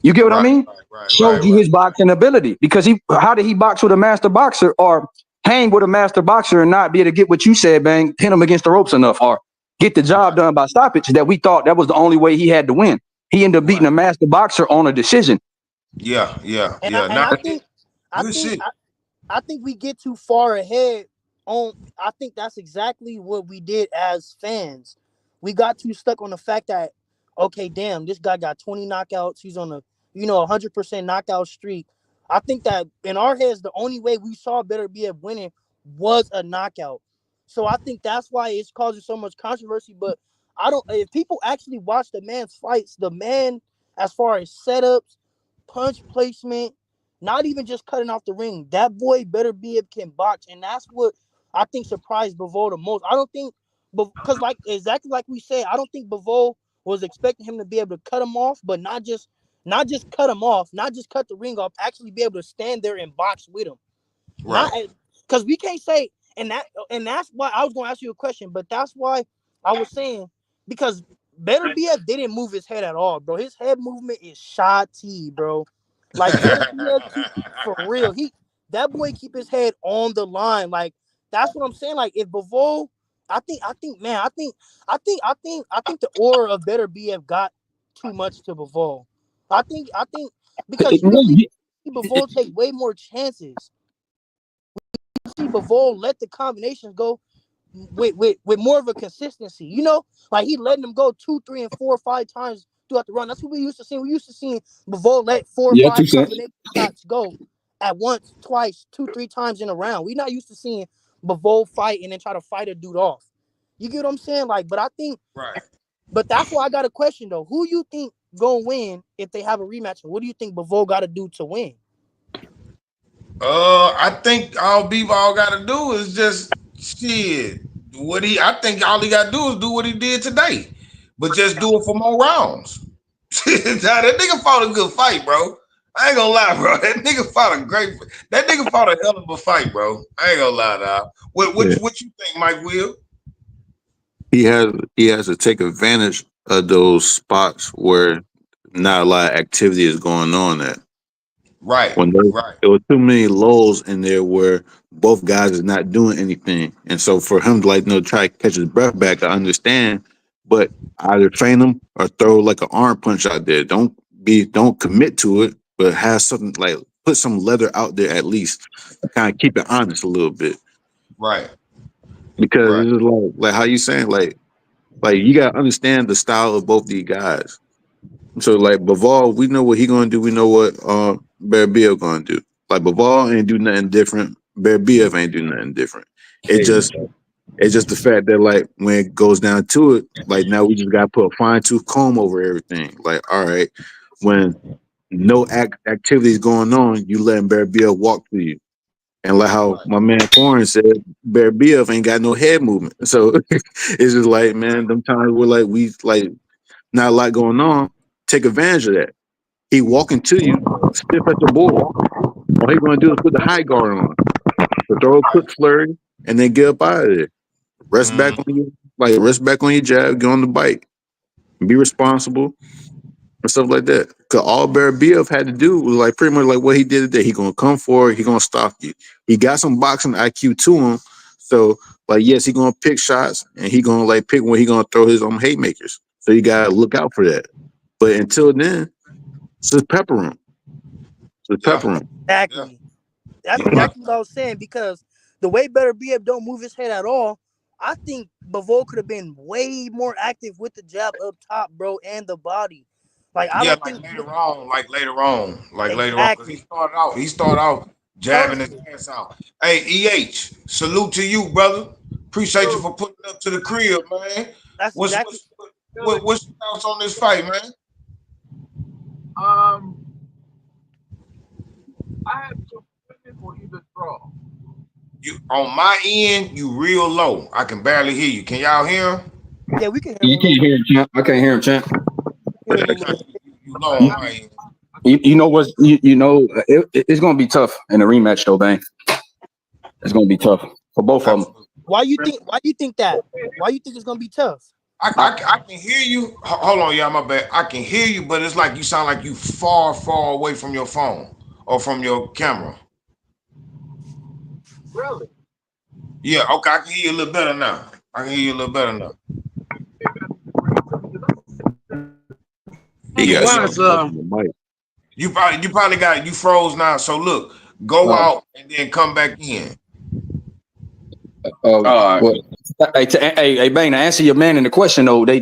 Speaker 3: You get what I
Speaker 1: Right,
Speaker 3: mean? Showed you his boxing ability. Because how did he box with a master boxer or hang with a master boxer and not be able to get what you said, bang, pin him against the ropes enough or get the job done by stoppage that we thought that was the only way he had to win. He ended up beating a master boxer on a decision.
Speaker 1: Yeah, yeah,
Speaker 2: And
Speaker 1: yeah. Now,
Speaker 2: I think I
Speaker 1: good
Speaker 2: think
Speaker 1: shit.
Speaker 2: I think we get too far ahead on. I think that's exactly what we did as fans. We got too stuck on the fact that, okay, damn, this guy got 20 knockouts. He's on a 100% knockout streak. I think that in our heads, the only way we saw Beterbiev winning was a knockout. So I think that's why it's causing so much controversy. But I don't. If people actually watch the man's fights, the man, as far as setups, punch placement, not even just cutting off the ring. That boy Beterbiev can box, and that's what I think surprised Bivol the most. I don't think, because like exactly like we said, I don't think Bivol was expecting him to be able to cut him off, but not just cut him off, not just cut the ring off, actually be able to stand there and box with him.
Speaker 1: Right,
Speaker 2: Not because we can't say, and that's why I was going to ask you a question, but that's why I was saying, because Beterbiev didn't move his head at all, bro. His head movement is shoddy, bro. Like Beterbiev keep, for real. That boy keep his head on the line. Like that's what I'm saying. Like if Bivol, I think, man, I think the aura of Beterbiev got too much to Bivol. I think because usually Bivol take way more chances. See Bivol let the combinations go with more of a consistency. Like he letting them go 2, 3, and 4, 5 times throughout the run. That's what we used to see. We used to see Bivol let 4 or
Speaker 3: Yeah,
Speaker 2: 5
Speaker 3: 2 cents.
Speaker 2: combination shots go at once, twice, 2, 3 times in a round. We not used to seeing Bivol fight and then try to fight a dude off. You get what I'm saying? Like,
Speaker 1: right.
Speaker 2: but that's why I got a question though. Who you think gonna win if they have a rematch? What do you think Bivol got to do to win?
Speaker 1: I think all Bivol got to do is just shit. I think all he got to do is do what he did today, but just do it for more rounds. Now, that nigga fought a good fight, bro. I ain't gonna lie, bro. That nigga fought a great. That nigga fought a hell of a fight, bro. I ain't gonna lie, dog.
Speaker 5: Yeah.
Speaker 1: What you think, Mike Will?
Speaker 5: He has to take advantage of those spots where not a lot of activity is going on at.
Speaker 1: Right,
Speaker 5: When
Speaker 1: right,
Speaker 5: there were too many lulls in there where both guys is not doing anything, and so for him to try to catch his breath back, I understand, but either train him or throw like an arm punch out there. Don't commit to it, but have something like put some leather out there at least to kind of keep it honest a little bit
Speaker 1: right,
Speaker 5: because
Speaker 1: right.
Speaker 5: it's like how you saying like you gotta understand the style of both these guys. So like Bivol, we know what he gonna do. We know what Beterbiev gonna do. Like Bivol ain't do nothing different. Beterbiev ain't do nothing different. It just it's just the fact that like when it goes down to it, like now we just gotta put a fine tooth comb over everything. Like all right, when no activity is going on, you letting Beterbiev walk through you. And like how my man Foreign said, Beterbiev ain't got no head movement. So it's just like man, them times where like we like not a lot going on. Take advantage of that. He walking to you, stiff at the board. All he gonna do is put the high guard on, so throw a quick flurry, and then get up out of there.
Speaker 1: Mm,
Speaker 5: Rest back on your jab, get on the bike, be responsible and stuff like that. Cause all Beterbiev had to do was like pretty much like what he did today. He gonna come forward, he gonna stop you. He got some boxing IQ to him, so like yes, he gonna pick shots and he gonna like pick when he gonna throw his own haymakers. So you gotta look out for that. But until then, just pepper him. Just
Speaker 1: yeah,
Speaker 5: pepper him.
Speaker 1: yeah,
Speaker 2: Exactly. That's
Speaker 1: yeah.
Speaker 2: exactly what I was saying, because the way Beterbiev don't move his head at all, I think Bivol could have been way more active with the jab up top, bro, and the body. Like I
Speaker 1: Yeah,
Speaker 2: don't
Speaker 1: like
Speaker 2: think
Speaker 1: later on, because
Speaker 2: exactly
Speaker 1: he started out jabbing his
Speaker 2: perfect.
Speaker 1: ass out. Hey, salute to you, brother. Appreciate you for putting up to the crib, man.
Speaker 2: That's
Speaker 1: What's
Speaker 2: exactly.
Speaker 1: what's what's your thoughts on this fight, man?
Speaker 4: Um, I have two opinions for either draw.
Speaker 1: You on my end, you real low. I can barely hear you. Can y'all hear him?
Speaker 2: Yeah, we can hear him a
Speaker 3: You
Speaker 2: little
Speaker 3: can't
Speaker 2: bit.
Speaker 3: hear him, champ. I can't hear him, champ.
Speaker 2: Hear him a little bit.
Speaker 1: You low on
Speaker 3: You,
Speaker 1: my end.
Speaker 3: you know what's it's gonna be tough in a rematch though, bang. It's gonna be tough for both of them.
Speaker 1: Absolutely.
Speaker 2: Why you think? Why you think that? Why you think it's gonna be tough?
Speaker 3: I,
Speaker 1: I can hear you. Hold on, y'all, my bad. I can hear you, but it's like you sound like you far away from your phone or from your camera.
Speaker 4: Really?
Speaker 1: Yeah, okay, I can hear you a little better now. I can hear you a little better now.
Speaker 5: He
Speaker 1: Yeah,
Speaker 5: got
Speaker 1: so
Speaker 5: something up in the mic.
Speaker 1: you probably got you froze now. So look, go
Speaker 3: uh,
Speaker 1: out and then come back in.
Speaker 3: uh, well, hey, Bang, to answer your man in the question though, there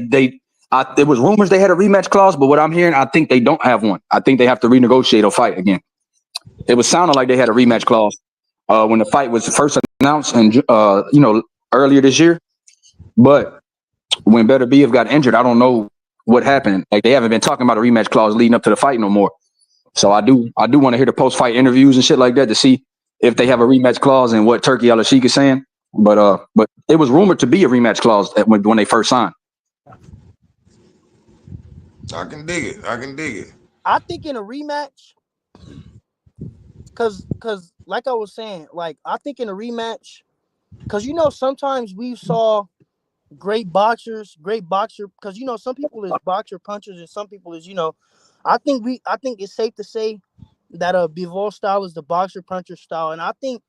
Speaker 3: was rumors they had a rematch clause, but what I'm hearing, I think they don't have one. I think they have to renegotiate or fight again. It was sounding like they had a rematch clause when the fight was first announced, and earlier this year. But when Beterbiev got injured, I don't know what happened. Like they haven't been talking about a rematch clause leading up to the fight no more. So I do want to hear the post fight interviews and shit like that to see if they have a rematch clause and what Turkey Al Sheikh is saying. But it was rumored to be a rematch clause when they first signed.
Speaker 1: I can dig it. I can dig it.
Speaker 2: I think in a rematch, cause like I was saying, like I think in a rematch, cause sometimes we saw great boxer, because some people is boxer punchers and some people is I think it's safe to say that Bivol style is the boxer puncher style, and I think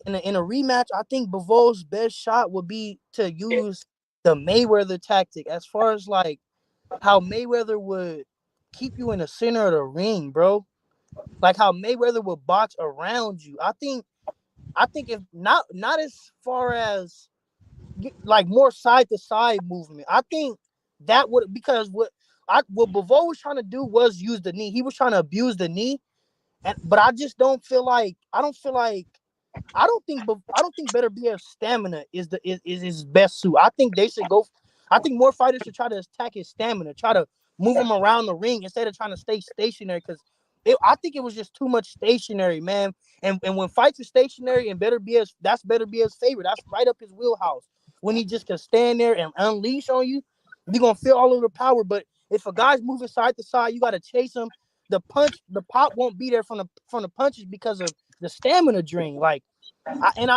Speaker 2: in a rematch, I think Bivol's best shot would be to use the Mayweather tactic, as far as like how Mayweather would keep you in the center of the ring, bro. Like how Mayweather would box around you. I think if not as far as like more side to side movement. I think that would, because what Bivol was trying to do was use the knee. He was trying to abuse the knee, but I just don't feel like I don't think Beterbiev's stamina is his best suit. I think they should go. I think more fighters should try to attack his stamina, try to move him around the ring instead of trying to stay stationary. Because I think it was just too much stationary, man. And when fights are stationary and that's Beterbiev's favorite. That's right up his wheelhouse. When he just can stand there and unleash on you, you're gonna feel all of the power. But if a guy's moving side to side, you gotta chase him. The pop won't be there from the punches because of the stamina drain. Like and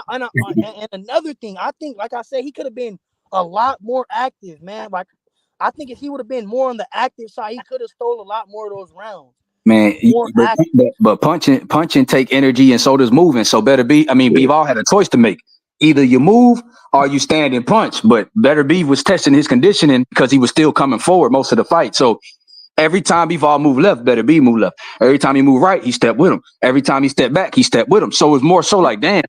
Speaker 2: another thing, I think, like I said, he could have been a lot more active, man. Like I think if he would have been more on the active side, he could have stole a lot more of those rounds.
Speaker 3: Man,
Speaker 2: More active.
Speaker 3: but punching take energy, and so does moving. So
Speaker 5: Yeah.
Speaker 3: Bivol had a choice to make. Either you move or you stand and punch. But was testing his conditioning because he was still coming forward most of the fight. So every time Bivol moved left, Beterbiev moved left. Every time he moved right, he stepped with him. Every time he stepped back, he stepped with him. So it was more so like, damn.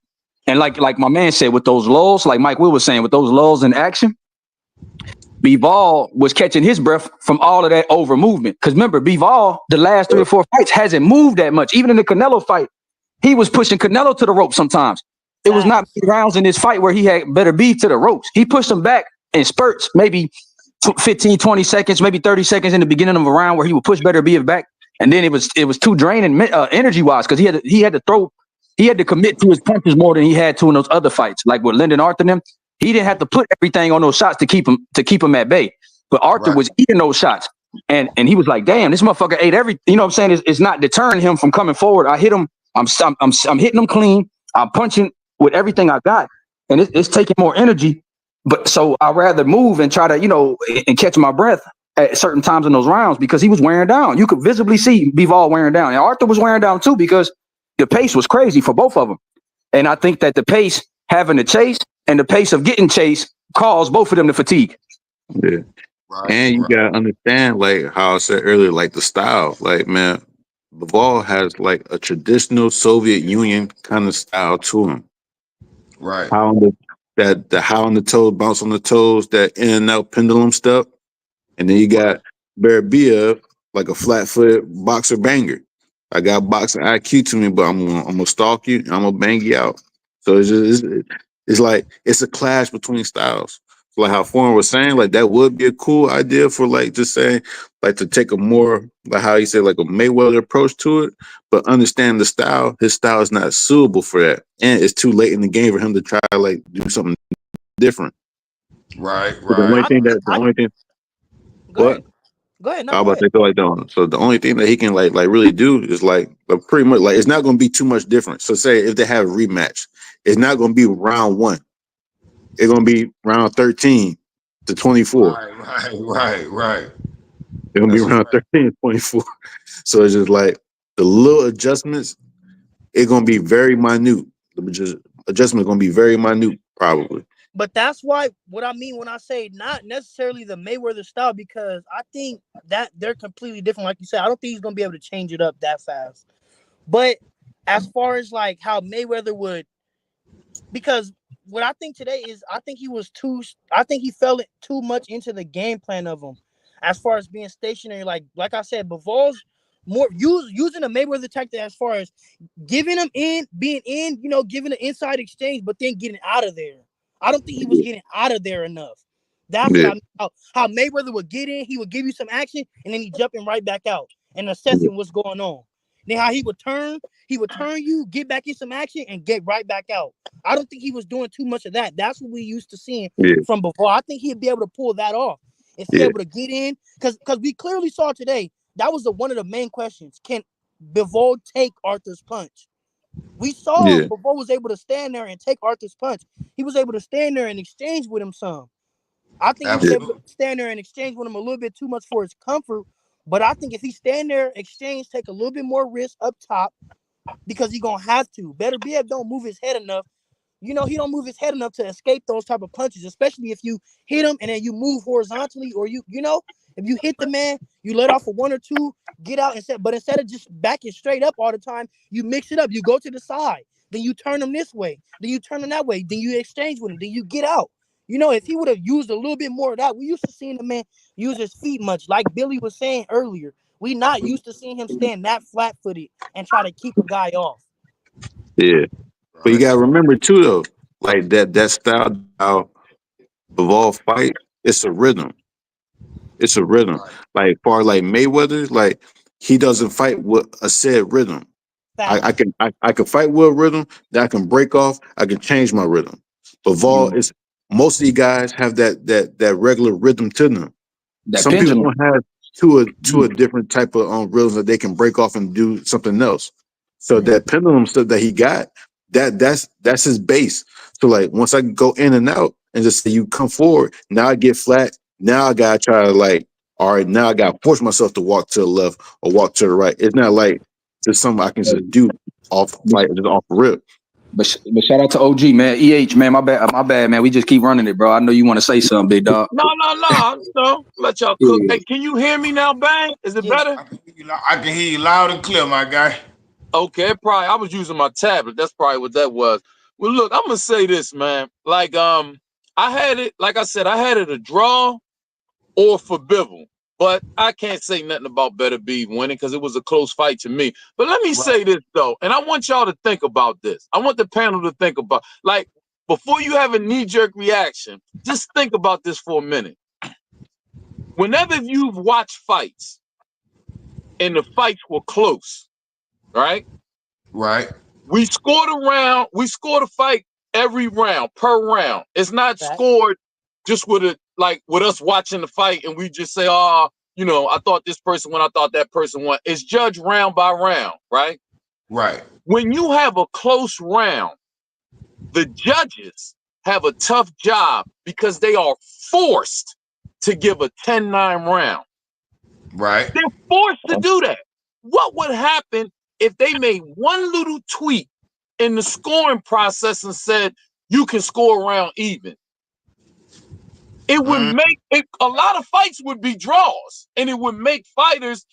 Speaker 3: And like my man said, with those lulls, like Mike Will was saying, with those lulls in action, Bivol was catching his breath from all of that over movement. Because remember, Bivol, the last 3 or 4 fights, hasn't moved that much. Even in the Canelo fight, he was pushing Canelo to the rope sometimes. It was not
Speaker 2: Facts.
Speaker 3: many rounds in this fight where he had Beterbiev to the ropes. He pushed him back in spurts, maybe 15, 20 seconds, maybe 30 seconds in the beginning of a round where he would push Beterbiev back. And then it was too draining energy wise because he had to commit to his punches more than he had to in those other fights, like with Lyndon Arthur and them. He didn't have to put everything on those shots to keep him at bay. But Arthur
Speaker 1: Right.
Speaker 3: was eating those shots. And he was like, damn, this motherfucker ate every, you know what I'm saying? It's not deterring him from coming forward. I hit him, I'm hitting him clean. I'm punching with everything I got. And it's taking more energy. But so I'd rather move and try to, and catch my breath at certain times in those rounds because he was wearing down. You could visibly see Bivol wearing down. And Arthur was wearing down too because the pace was crazy for both of them. And I think that the pace having to chase and the pace of getting chased caused both of them to fatigue.
Speaker 5: Yeah.
Speaker 1: Right.
Speaker 5: And you
Speaker 1: Right.
Speaker 5: gotta understand, like how I said earlier, like the style. Like, man, Bivol has like a traditional Soviet Union kind of style to him.
Speaker 1: Right.
Speaker 5: How on the how on the toes, bounce on the toes, that in and out pendulum stuff. And then you got Beterbiev, like a flat-footed boxer banger. I got boxing IQ to me, but I'm gonna stalk you and I'm gonna bang you out. So it's like it's a clash between styles. Like how Foreign was saying, like that would be a cool idea for like just saying, like to take a more like how he said, like a Mayweather approach to it, but understand the style. His style is not suitable for that, and it's too late in the game for him to try to like do something different.
Speaker 1: Right.
Speaker 5: So the only
Speaker 1: Right.
Speaker 2: I
Speaker 5: thing
Speaker 2: think
Speaker 5: that the only thing
Speaker 2: go
Speaker 5: what
Speaker 2: ahead. Go ahead. No,
Speaker 5: I
Speaker 2: go
Speaker 5: about
Speaker 2: ahead.
Speaker 5: to go like that. So the only thing that he can like really do is like pretty much like it's not going to be too much different. So say if they have a rematch, it's not going to be round one. it's gonna be around 13 to 24.
Speaker 1: Right.
Speaker 5: It's gonna be
Speaker 1: That's a
Speaker 5: around
Speaker 1: fact.
Speaker 5: 13 to 24. So it's just like the little adjustments, it's gonna be very minute. The just adjustment gonna be very minute, probably.
Speaker 2: But that's why what I mean when I say not necessarily the Mayweather style, because I think that they're completely different. Like you said, I don't think he's gonna be able to change it up that fast. But as far as like how Mayweather would, because what I think today is I think he was too. I think he fell too much into the game plan of him, as far as being stationary. Like I said, Bivol's more using the Mayweather tactic as far as giving him in, being in, giving an inside exchange, but then getting out of there. I don't think he was getting out of there enough. That's what
Speaker 5: Yeah,
Speaker 2: I mean. How Mayweather would get in, he would give you some action, and then he jumping right back out and
Speaker 5: yeah,
Speaker 2: assessing what's going on. Then how he would turn you, get back in some action, and get right back out. I don't think he was doing too much of that. That's what we used to seeing
Speaker 5: yeah,
Speaker 2: from before. I think he'd be able to pull that off if he
Speaker 5: yeah,
Speaker 2: able to get in, because we clearly saw today that was one of the main questions. Can Bivol take Arthur's punch? We saw
Speaker 5: yeah,
Speaker 2: Bivol was able to stand there and take Arthur's punch. He was able to stand there and exchange with him some. I think he was
Speaker 5: yeah,
Speaker 2: able to
Speaker 1: Absolutely.
Speaker 2: stand there and exchange with him a little bit too much for his comfort. But I think if he stand there, exchange, take a little bit more risk up top because he gonna have to. Beterbiev don't move his head enough. He don't move his head enough to escape those type of punches, especially if you hit him and then you move horizontally, or if you hit the man, you let off a one or two, get out instead of just backing straight up all the time, you mix it up. You go to the side, then you turn him this way, then you turn him that way, then you exchange with him, then you get out. If he would have used a little bit more of that, we used to seeing the man use his feet much, like Billy was saying earlier. We not used to seeing him stand that flat footed and try to keep a guy off.
Speaker 5: yeah. But you
Speaker 1: Right.
Speaker 5: gotta remember too, though, like that style how Bivol fight, it's a rhythm. It's a rhythm.
Speaker 1: Right.
Speaker 5: Like far like Mayweather, like he doesn't fight with a set rhythm.
Speaker 2: Facts.
Speaker 5: I can fight with a rhythm, that I can break off, I can change my rhythm. But Vol
Speaker 3: You
Speaker 5: is most of these guys have that regular rhythm to them.
Speaker 3: that
Speaker 5: Some people
Speaker 3: pendulum.
Speaker 5: don't have to a
Speaker 3: Mm.
Speaker 5: different type of rhythms that they can break off and do something else. So
Speaker 2: Mm-hmm.
Speaker 5: that pendulum stuff that he got, that's his base. So like once I go in and out and just say you come forward, now I get flat. Now I gotta try to like, all right, now I gotta force myself to walk to the left or walk to the right. It's not like it's something I can just do off
Speaker 3: But,
Speaker 5: like just off rip.
Speaker 3: but shout out to OG, man. Man. My bad, man. We just keep running it, bro. I know you want to say something, big dog.
Speaker 4: No. Let y'all cook.
Speaker 3: Yeah.
Speaker 4: Hey, can you hear me now, Bang? Is it
Speaker 2: Yeah.
Speaker 4: better?
Speaker 1: I can hear you loud and clear, my guy.
Speaker 4: Okay, probably I was using my tablet. That's probably what that was. Well, look, I'm gonna say this, man. Like, I had it, like I said, I had it a draw or for Bivol. But I can't say nothing about Beterbiev winning because it was a close fight to me. But let me
Speaker 1: Right.
Speaker 4: say this though, and I want y'all to think about this. I want the panel to think about, like, before you have a knee-jerk reaction, just think about this for a minute. Whenever you've watched fights and the fights were close, right?
Speaker 1: Right.
Speaker 4: We scored a fight every round, per round. It's not
Speaker 2: Facts.
Speaker 4: scored just with it, like with us watching the fight and we just say, oh, I thought this person won, I thought that person won. It's judged round by round, right?
Speaker 1: Right.
Speaker 4: When you have a close round, the judges have a tough job because they are forced to give a 10-9 round.
Speaker 1: Right.
Speaker 4: They're forced to do that. What would happen if they made one little tweak in the scoring process and said you can score around even? It would
Speaker 1: Mm,
Speaker 4: make it, a lot of fights would be draws, and it would make fighters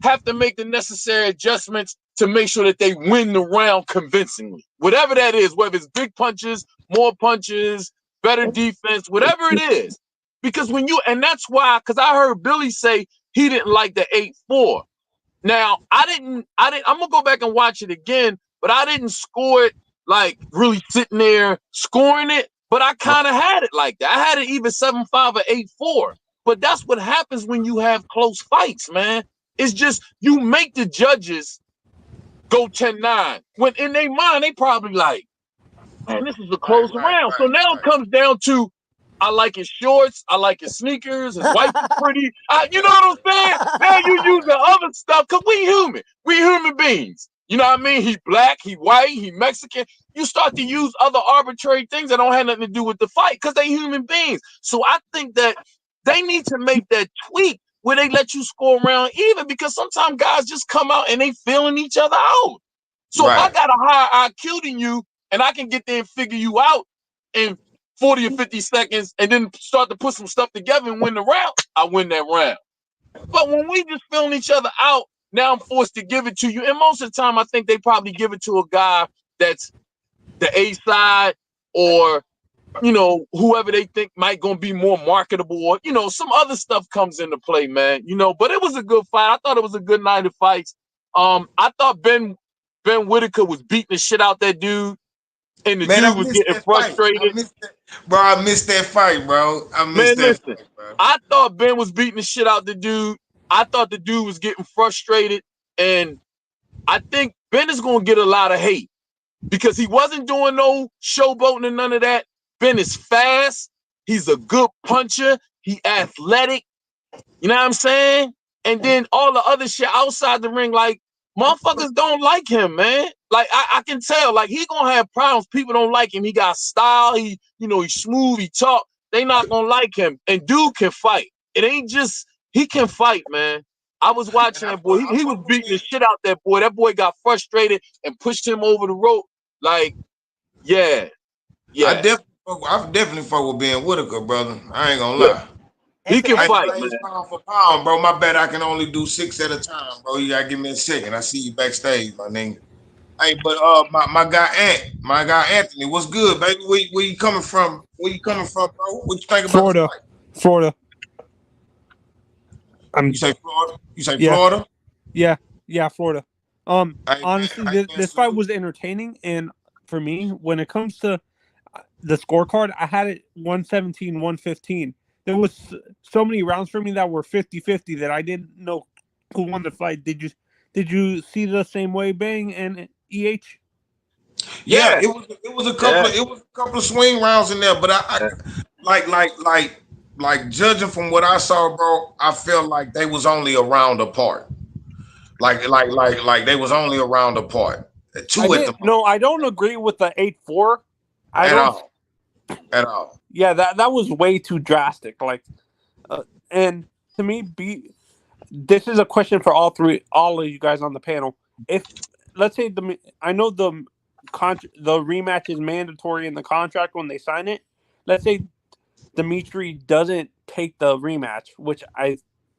Speaker 4: have to make the necessary adjustments to make sure that they win the round convincingly. Whatever that is, whether it's big punches, more punches, better defense, whatever it is. Because and that's why, because I heard Billy say he didn't like the 8-4. Now, I'm gonna go back and watch it again, but I didn't score it like really sitting there scoring it, but I
Speaker 1: right.
Speaker 4: kind of had it like that. I had it either 7-5 or 8-4. But that's what happens when you have close fights, man. It's just you make the judges go 10-9. When in their mind, they probably like, man, this is a
Speaker 1: Right.
Speaker 4: close
Speaker 1: Right.
Speaker 4: round. So
Speaker 1: Right.
Speaker 4: now it
Speaker 1: Right.
Speaker 4: comes down to I like his shorts, I like his sneakers, his wife is pretty. You know what I'm saying? Now you use the other stuff because we human. We human beings. You know what I mean? He black, he white, he Mexican. You start to use other arbitrary things that don't have nothing to do with the fight because they human beings. So I think that they need to make that tweak where they let you score around even because sometimes guys just come out and they feeling each other out. So if I
Speaker 1: Right.
Speaker 4: got a higher IQ than you and I can get there and figure you out in 40 or 50 seconds and then start to put some stuff together and win the round, I win that round. But when we just feeling each other out, now I'm forced to give it to you. And most of the time, I think they probably give it to a guy that's the A side or, whoever they think might going to be more marketable or, some other stuff comes into play, man. But it was a good fight. I thought it was a good night of fights. I thought Ben Whitaker was beating the shit out that dude, and the
Speaker 1: Man, I
Speaker 4: dude was
Speaker 1: missed
Speaker 4: getting
Speaker 1: that fight.
Speaker 4: frustrated.
Speaker 1: Bro. I missed that fight, bro. I missed
Speaker 4: Man,
Speaker 1: that
Speaker 4: listen,
Speaker 1: fight, bro.
Speaker 4: I thought Ben was beating the shit out the dude. I thought the dude was getting frustrated, and I think Ben is going to get a lot of hate because he wasn't doing no showboating and none of that. Ben is fast. He's a good puncher. He athletic. You know what I'm saying? And then all the other shit outside the ring, like, motherfuckers don't like him, man. Like, I can tell. Like, he gonna have problems. People don't like him. He got style. He's smooth. He talk. They not gonna like him. And dude can fight. It ain't just, he can fight, man. I was
Speaker 1: And
Speaker 4: watching that boy. He was
Speaker 1: fuck with
Speaker 4: beating the
Speaker 1: Ben.
Speaker 4: shit out that boy. That boy got frustrated and pushed him over the rope. Like, yeah,
Speaker 1: I
Speaker 4: yeah.
Speaker 1: definitely fuck with Ben Whitaker, brother. I ain't gonna
Speaker 4: Yeah.
Speaker 1: lie.
Speaker 4: He can
Speaker 1: I ain't
Speaker 4: fight,
Speaker 1: gonna lie,
Speaker 4: man.
Speaker 1: it's pound for pound, bro. My bad. I can only do 6 at a time, bro. You gotta give me a second. I see you backstage, my nigga. Hey, but my guy Anthony, what's good, baby? Where you coming from? Where you coming from, bro? What you think about the
Speaker 2: Florida.
Speaker 1: fight?
Speaker 2: Florida. I'm
Speaker 1: You say Florida? You say
Speaker 2: yeah.
Speaker 1: Florida?
Speaker 2: Yeah, Florida.
Speaker 1: Hey man,
Speaker 2: Honestly,
Speaker 1: hey man,
Speaker 2: this fight
Speaker 1: salute.
Speaker 2: was entertaining, and for me, when it comes to the scorecard, I had it 117, 115. There was so many rounds for me that were 50-50 that I didn't know who won the fight. Did you see the same way, Bang and EH?
Speaker 1: Yeah,
Speaker 4: Yeah,
Speaker 1: it was a couple
Speaker 4: yeah.
Speaker 1: of swing rounds in there, but I like judging from what I saw, bro, I felt like they was only a round apart. Like they was only a round apart.
Speaker 2: I
Speaker 1: Two at the
Speaker 2: didn't.
Speaker 1: most.
Speaker 2: No, I don't agree with the 8-4. I
Speaker 1: At
Speaker 2: don't.
Speaker 1: all. At all.
Speaker 2: Yeah, that was way too drastic. Like, and to me, this is a question for all of you guys on the panel. If let's say I know the rematch is mandatory in the contract when they sign it. Let's say Dimitri doesn't take the rematch, which I'm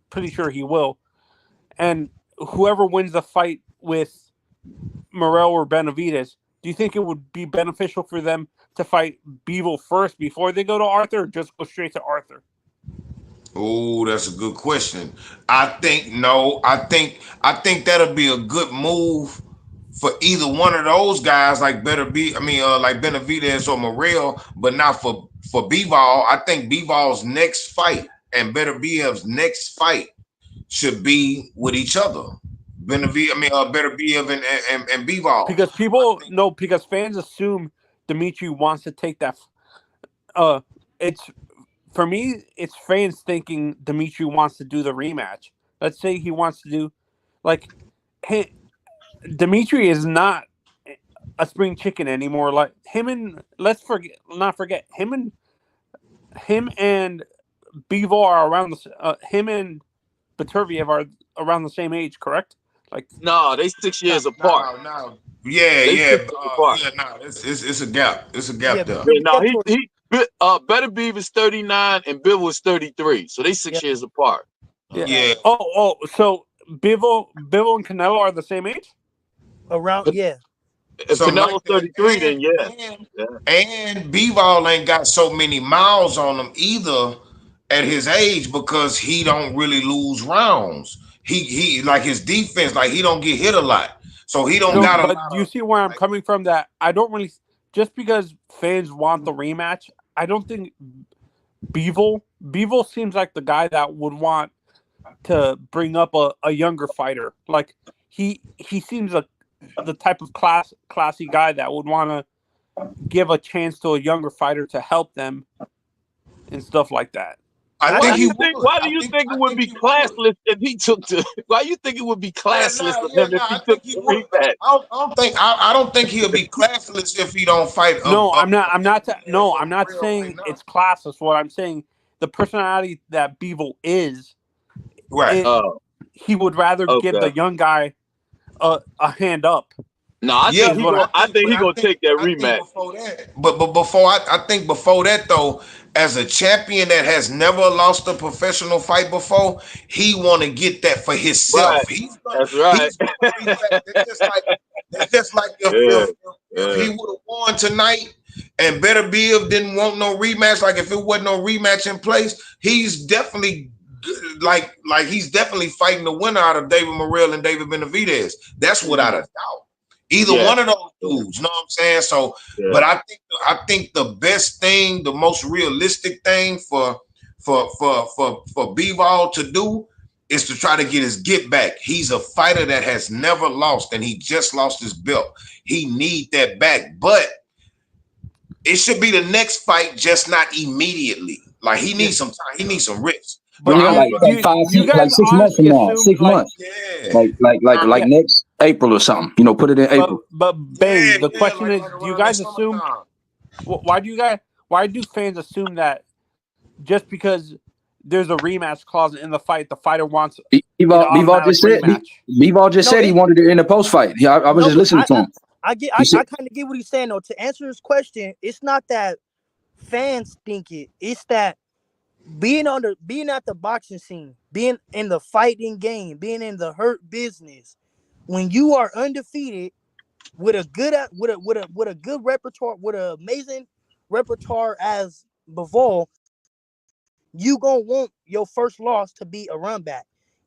Speaker 2: pretty sure he will, and whoever wins the fight with Morel or Benavides, do you think it would be beneficial for them to fight Bivol first before they go to Arthur, or just go straight to Arthur?
Speaker 1: Oh, that's a good question. I think no. I think that'll be a good move for either one of those guys, like like Benavidez or Morel, but not for Bivol. I think Bivol's next fight and Beterbiev's next fight should be with each other. Beterbiev and Bivol.
Speaker 2: Because
Speaker 1: I
Speaker 2: people
Speaker 1: think.
Speaker 2: no, because fans assume Dimitri wants to take that. It's for me. It's fans thinking Dimitri wants to do the rematch. Let's say he wants to do, like, hey, Dimitri is not a spring chicken anymore. Like him and not forget him and Bivol are around the him and Beterbiev are around the same age, correct? Like,
Speaker 4: No, they 6 years apart.
Speaker 1: No. Yeah,
Speaker 4: They
Speaker 1: yeah,
Speaker 4: 6 years apart.
Speaker 1: yeah. No, it's a gap. It's a
Speaker 2: yeah,
Speaker 1: gap there.
Speaker 4: Yeah,
Speaker 2: between
Speaker 4: no,
Speaker 2: them two.
Speaker 4: Beterbiev is 39 and Bivol is 33. So they
Speaker 2: Yeah,
Speaker 4: 6 years apart.
Speaker 2: yeah.
Speaker 1: Yeah.
Speaker 2: So Bivol and Canelo are the same age? Around,
Speaker 4: If,
Speaker 2: yeah.
Speaker 4: if
Speaker 1: Something
Speaker 4: Canelo's
Speaker 1: like that.
Speaker 4: 33, then yeah.
Speaker 1: And
Speaker 4: Yeah.
Speaker 1: and Bivol ain't got so many miles on him either at his age because he don't really lose rounds. He like his defense, like he don't get hit a lot. So he don't
Speaker 2: No,
Speaker 1: got a
Speaker 2: but
Speaker 1: lot
Speaker 2: do you
Speaker 1: of
Speaker 2: see where I'm
Speaker 1: like
Speaker 2: coming from? That I don't really, just because fans want the rematch, I don't think Bivol seems like the guy that would want to bring up a younger fighter. Like he seems like the type of classy guy that would want to give a chance to a younger fighter to help them and stuff like that.
Speaker 1: I
Speaker 2: I,
Speaker 1: think
Speaker 4: Why
Speaker 2: I,
Speaker 4: do
Speaker 1: he
Speaker 4: you think?
Speaker 1: would.
Speaker 4: Why do you think it
Speaker 1: I
Speaker 4: would
Speaker 1: think
Speaker 4: be
Speaker 1: he would.
Speaker 4: classless if he took the? Why you think it would be classless of him if
Speaker 1: I
Speaker 4: he took
Speaker 1: think he
Speaker 4: the
Speaker 1: would.
Speaker 4: rematch?
Speaker 1: I don't think he'll be classless if he don't fight
Speaker 6: No, I'm not.
Speaker 1: a
Speaker 6: I'm not.
Speaker 1: billionaire
Speaker 6: No,
Speaker 1: for
Speaker 6: I'm not
Speaker 1: real right
Speaker 6: saying
Speaker 1: now.
Speaker 6: it's classless. What I'm saying, the personality that Bivol is,
Speaker 1: Right.
Speaker 6: it
Speaker 4: Oh,
Speaker 6: he would rather give
Speaker 4: okay.
Speaker 6: the young guy a hand up.
Speaker 4: No, I
Speaker 1: Yeah,
Speaker 4: think
Speaker 6: Is
Speaker 4: he
Speaker 6: what
Speaker 4: go.
Speaker 6: I,
Speaker 4: I think he gonna take that
Speaker 1: I think
Speaker 4: rematch.
Speaker 1: before that, but before I think before that though, as a champion that has never lost a professional fight before, he want to get that for
Speaker 4: Right.
Speaker 1: himself.
Speaker 4: That's right.
Speaker 1: He's gonna rematch. That's just like
Speaker 4: Yeah.
Speaker 1: if he
Speaker 4: Yeah.
Speaker 1: would have won tonight and Beterbiev didn't want no rematch, like if it wasn't no rematch in place, he's definitely he's definitely fighting the winner out of David Morrell and David Benavidez. That's without
Speaker 4: Mhm.
Speaker 1: a doubt. Either
Speaker 4: Yeah.
Speaker 1: one of those dudes, you know what I'm saying? So,
Speaker 4: Yeah.
Speaker 1: but I think the best thing, the most realistic thing for Bivol to do is to try to get his get back. He's a fighter that has never lost, and he just lost his belt. He need that back, but it should be the next fight, just not immediately. Like he
Speaker 6: yeah.
Speaker 1: needs some time. He needs some rest. But
Speaker 6: But
Speaker 3: Yeah,
Speaker 1: I'm
Speaker 3: like
Speaker 6: you guys
Speaker 3: like 6 months from
Speaker 6: honestly
Speaker 3: now,
Speaker 6: assume
Speaker 3: 6 months,
Speaker 1: yeah,
Speaker 3: like
Speaker 6: yeah.
Speaker 3: next April or something. Put it in April.
Speaker 6: But
Speaker 1: yeah,
Speaker 6: bang. The
Speaker 1: yeah,
Speaker 6: question is,
Speaker 1: like
Speaker 6: do you
Speaker 1: around that
Speaker 6: guys assume?
Speaker 1: summertime.
Speaker 6: Why do you guys? Why do fans assume that just because there's a rematch clause in the fight, the fighter wants an
Speaker 3: Bivol
Speaker 6: automatic
Speaker 3: just said
Speaker 6: rematch?
Speaker 3: Bivol just
Speaker 2: no,
Speaker 3: said he
Speaker 2: it
Speaker 3: wanted it in the post fight. Yeah, I was
Speaker 2: no,
Speaker 3: just
Speaker 2: but
Speaker 3: listening to him. He said,
Speaker 2: I kind of get what he's saying though. To answer his question, it's not that fans think it. It's that being at the boxing scene, being in the fighting game, being in the hurt business, when you are undefeated with a good with a good repertoire, with an amazing repertoire as Bivol, you gonna want your first loss to be a run back.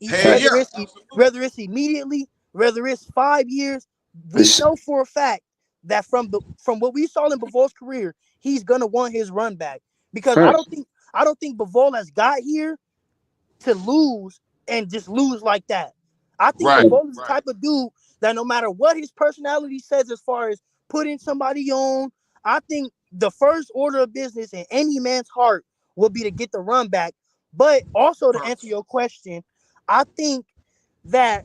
Speaker 1: Hell
Speaker 3: right,
Speaker 1: yeah,
Speaker 2: Whether it's immediately, whether it's 5 years, we
Speaker 3: this,
Speaker 2: know for a fact that from what we saw in Bivol's career, he's gonna want his run back. Because
Speaker 3: right,
Speaker 2: I don't think Bivol has got here to lose and just lose like that. I think
Speaker 1: right,
Speaker 2: Bivol is the type of dude that no matter what his personality says as far as putting somebody on, I think the first order of business in any man's heart will be to get the run back. But also to answer your question, I think that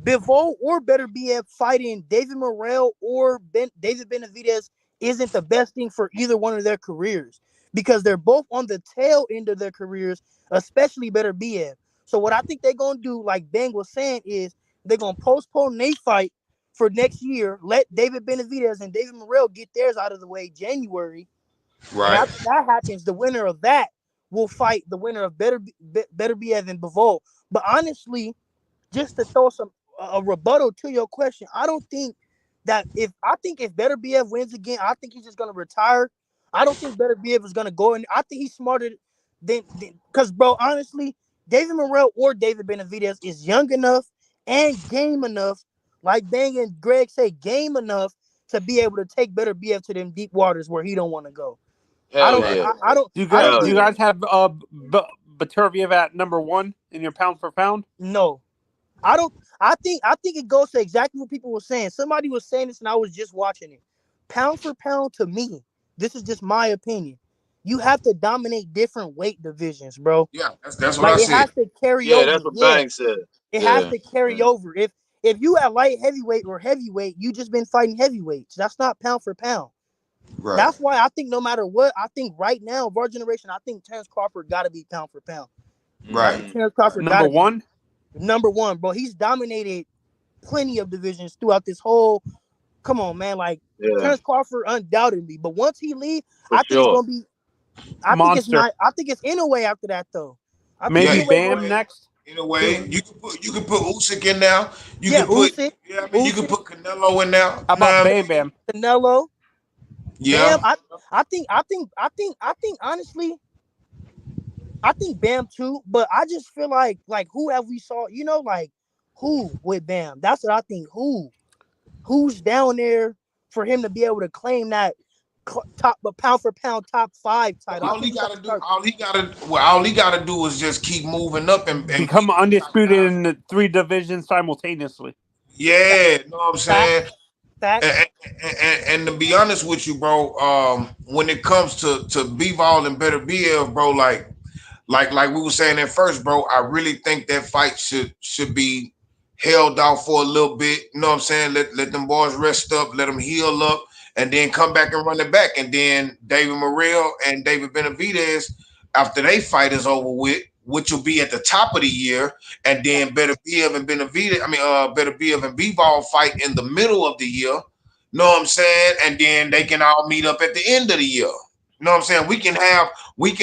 Speaker 2: Bivol or Beterbiev fighting David Morrell or David Benavidez isn't the best thing for either one of their careers because they're both on the tail end of their careers, especially Beterbiev. So what I think they're gonna do, like Bang was saying, is they're gonna postpone their fight for next year. Let David Benavidez and David Morrell get theirs out of the way January, and
Speaker 1: right.
Speaker 2: after that happens, the winner of that will fight the winner of Beterbiev and Bivol. But honestly, just to throw a rebuttal to your question, I don't think that if Beterbiev wins again, I think he's just gonna retire. I don't think Beterbiev is gonna go in. I think he's smarter than because bro, honestly, David Morrell or David Benavidez is young enough and game enough, like Bang and Greg say, game enough to be able to take Beterbiev to them deep waters where he don't want to go.
Speaker 4: Hell yeah.
Speaker 2: I don't
Speaker 4: Hell
Speaker 6: Do you
Speaker 2: think
Speaker 4: yeah.
Speaker 6: guys have Beterbiev at number 1 in your pound for pound?
Speaker 2: no. I don't. I think it goes to exactly what people were saying. Somebody was saying this, and I was just watching it. Pound for pound, to me, this is just my opinion. You have to dominate different weight divisions, bro.
Speaker 1: Yeah, that's what I
Speaker 2: Like it
Speaker 1: said.
Speaker 2: has to carry
Speaker 4: Yeah, that's
Speaker 2: over.
Speaker 4: what
Speaker 2: Yeah,
Speaker 4: Bang said.
Speaker 2: it has
Speaker 4: Yeah.
Speaker 2: to carry
Speaker 4: Yeah.
Speaker 2: over. If you at light heavyweight or heavyweight, you just been fighting heavyweights. That's not pound for pound.
Speaker 1: Right,
Speaker 2: That's why I think no matter what, I think right now of our generation, I think Terrence Crawford got to be pound for pound. I
Speaker 1: right,
Speaker 2: think
Speaker 4: Mhm.
Speaker 2: Terrence Crawford got
Speaker 6: Number
Speaker 2: to be
Speaker 6: one.
Speaker 2: number one, bro. He's dominated plenty of divisions throughout this whole. Come on, man. Like
Speaker 4: Yeah,
Speaker 2: Terrence Crawford, undoubtedly. But once he leave,
Speaker 4: for
Speaker 2: I think it's
Speaker 4: sure.
Speaker 2: gonna be. I think it's
Speaker 6: Monster.
Speaker 2: not. I think it's in a way after that though. I think
Speaker 1: yeah.
Speaker 6: Maybe
Speaker 2: in a way
Speaker 6: Bam
Speaker 2: go.
Speaker 6: next.
Speaker 1: In a way, you could put Usyk in now. You
Speaker 2: Yeah,
Speaker 1: could put
Speaker 2: Usyk,
Speaker 1: yeah. I mean, you could
Speaker 2: Usyk,
Speaker 1: put Canelo in now.
Speaker 6: How
Speaker 1: Nah,
Speaker 6: about
Speaker 1: I
Speaker 6: Bam
Speaker 1: mean,
Speaker 6: Bam?
Speaker 2: Canelo, Bam.
Speaker 1: yeah.
Speaker 2: I think honestly, I think Bam too. But I just feel like who have we saw? You know, like who with Bam? That's what I think. Who's down there for him to be able to claim that top, but pound for pound top five title? I
Speaker 1: All he
Speaker 2: think we got
Speaker 1: got
Speaker 2: to
Speaker 1: to do,
Speaker 2: start.
Speaker 1: all he got to do is just keep moving up and
Speaker 6: Become
Speaker 1: beat these top
Speaker 6: undisputed
Speaker 1: guys.
Speaker 6: in the 3 divisions simultaneously.
Speaker 1: Yeah, you know what I'm saying.
Speaker 2: Facts, facts.
Speaker 1: And to be honest with you, bro, when it comes to Bivol and Better BL, bro, like like we were saying at first, bro, I really think that fight should be held out for a little bit. You know what I'm saying? Let them boys rest up, let them heal up, and then come back and run it back. And then David Morrell and David Benavidez, after they fight is over with, which will be at the top of the year, and then Beterbiev and Benavidez, Beterbiev and Bivol fight in the middle of the year. Know what I'm saying? And then they can all meet up at the end of the year. You know what I'm saying? We can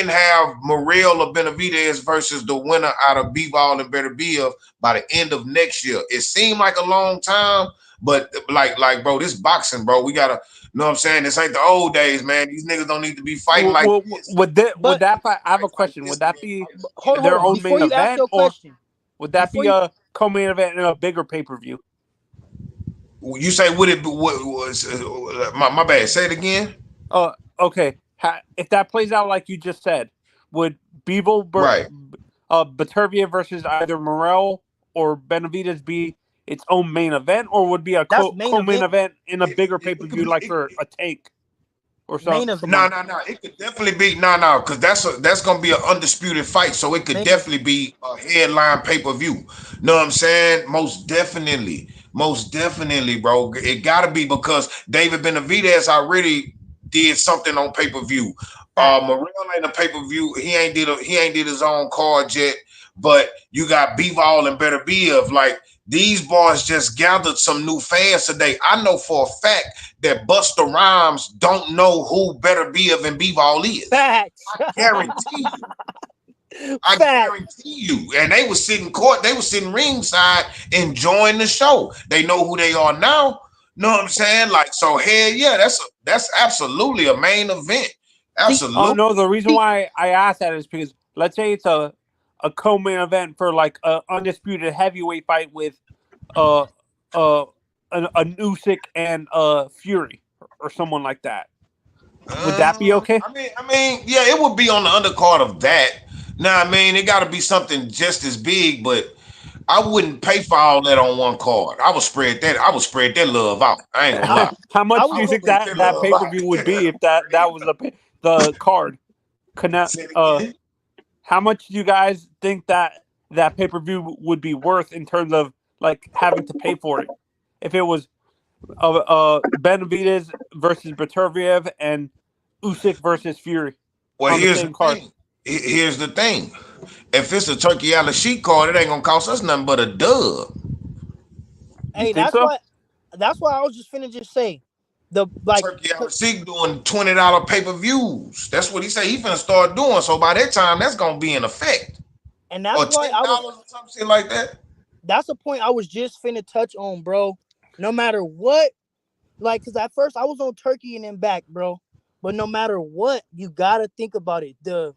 Speaker 1: have Morel or Benavidez versus the winner out of B-Ball and Beterbiev by the end of next year. It seemed like a long time, but like bro, this boxing, bro, we gotta, you know what I'm saying? This ain't the old days, man. These niggas don't need to be fighting like this.
Speaker 6: Would
Speaker 2: But
Speaker 6: that fight? I have a
Speaker 1: Fight like
Speaker 6: question.
Speaker 1: this
Speaker 6: Would that
Speaker 1: again.
Speaker 6: be
Speaker 2: hold
Speaker 6: their
Speaker 2: on.
Speaker 6: own
Speaker 2: Before
Speaker 6: main
Speaker 2: you ask
Speaker 6: event,
Speaker 2: your
Speaker 6: or
Speaker 2: question,
Speaker 6: would that
Speaker 2: before
Speaker 6: be
Speaker 2: you
Speaker 6: a co-main event in a bigger pay-per-view?
Speaker 1: You say would it be what was my bad? Say it again.
Speaker 6: Okay. If that plays out like you just said, would Bivol
Speaker 1: Right.
Speaker 6: Beterbiev versus either Morel or Benavidez be its own main event, or would be a
Speaker 2: that's main
Speaker 6: co-main
Speaker 2: event.
Speaker 6: event in a
Speaker 1: It,
Speaker 6: bigger
Speaker 1: it, it could
Speaker 6: pay-per-view
Speaker 1: be
Speaker 6: like for a Tank or
Speaker 2: Main event.
Speaker 6: someone?
Speaker 1: no. It could definitely be no, because that's gonna be an undisputed fight. So it could
Speaker 2: Main event.
Speaker 1: definitely be a headline pay per view. Know what I'm saying? Most definitely, bro. It gotta be because David Benavidez already did something on pay per view.
Speaker 2: Fact.
Speaker 1: Morel ain't a pay per view. He ain't did his own card yet. But you got Bivol and Beterbiev. Like these boys just gathered some new fans today. I know for a fact that Buster Rhymes don't know who Beterbiev and Bivol is.
Speaker 2: Facts.
Speaker 1: I guarantee you. I
Speaker 2: Facts.
Speaker 1: guarantee you. And they was sitting court, they was sitting ringside enjoying the show. They know who they are now. Know what I'm saying? Like, so hell yeah, that's absolutely a main event.
Speaker 2: See,
Speaker 6: Oh
Speaker 1: Absolutely.
Speaker 6: no, the reason
Speaker 2: see,
Speaker 6: why I asked that is because let's say it's a co-main event for like a undisputed heavyweight fight with uh uh a Usyk and Fury or someone like that. Would that be okay?
Speaker 1: I mean, yeah, it would be on the undercard of that. Now, I mean, it got to be something just as big, but I wouldn't pay for all that on one card. I would spread that. I would spread that love out. I ain't gonna
Speaker 2: I
Speaker 1: lie.
Speaker 6: How
Speaker 2: I
Speaker 6: much do
Speaker 2: was
Speaker 1: I
Speaker 6: you
Speaker 1: would
Speaker 2: going.
Speaker 6: think
Speaker 1: spread that
Speaker 6: that
Speaker 1: love
Speaker 6: pay per
Speaker 1: out.
Speaker 6: view would be if that was the card?
Speaker 1: Say it
Speaker 6: Uh,
Speaker 1: again.
Speaker 6: how much do you guys think that pay per view would be worth in terms of like having to pay for it? If it was Benavidez versus Beterbiev and Usyk versus Fury
Speaker 1: Well,
Speaker 6: on the
Speaker 1: here's the
Speaker 6: same card.
Speaker 1: thing. Here's the thing. If it's a Turkey Alley sheet card, it ain't gonna cost us nothing but a dub.
Speaker 6: You
Speaker 2: Hey,
Speaker 6: think
Speaker 2: that's
Speaker 6: so?
Speaker 2: why. That's why I was just finna just say the like,
Speaker 1: Turkey Alley sheet doing $20 pay per views. That's what he said. He finna start doing. So by that time, that's gonna be in effect.
Speaker 2: and that's
Speaker 1: Or
Speaker 2: why
Speaker 1: $10 or something like that.
Speaker 2: that's a point I was just finna touch on, bro. No matter what, like, cause at first I was on Turkey and then back, bro. But no matter what, you gotta think about it. The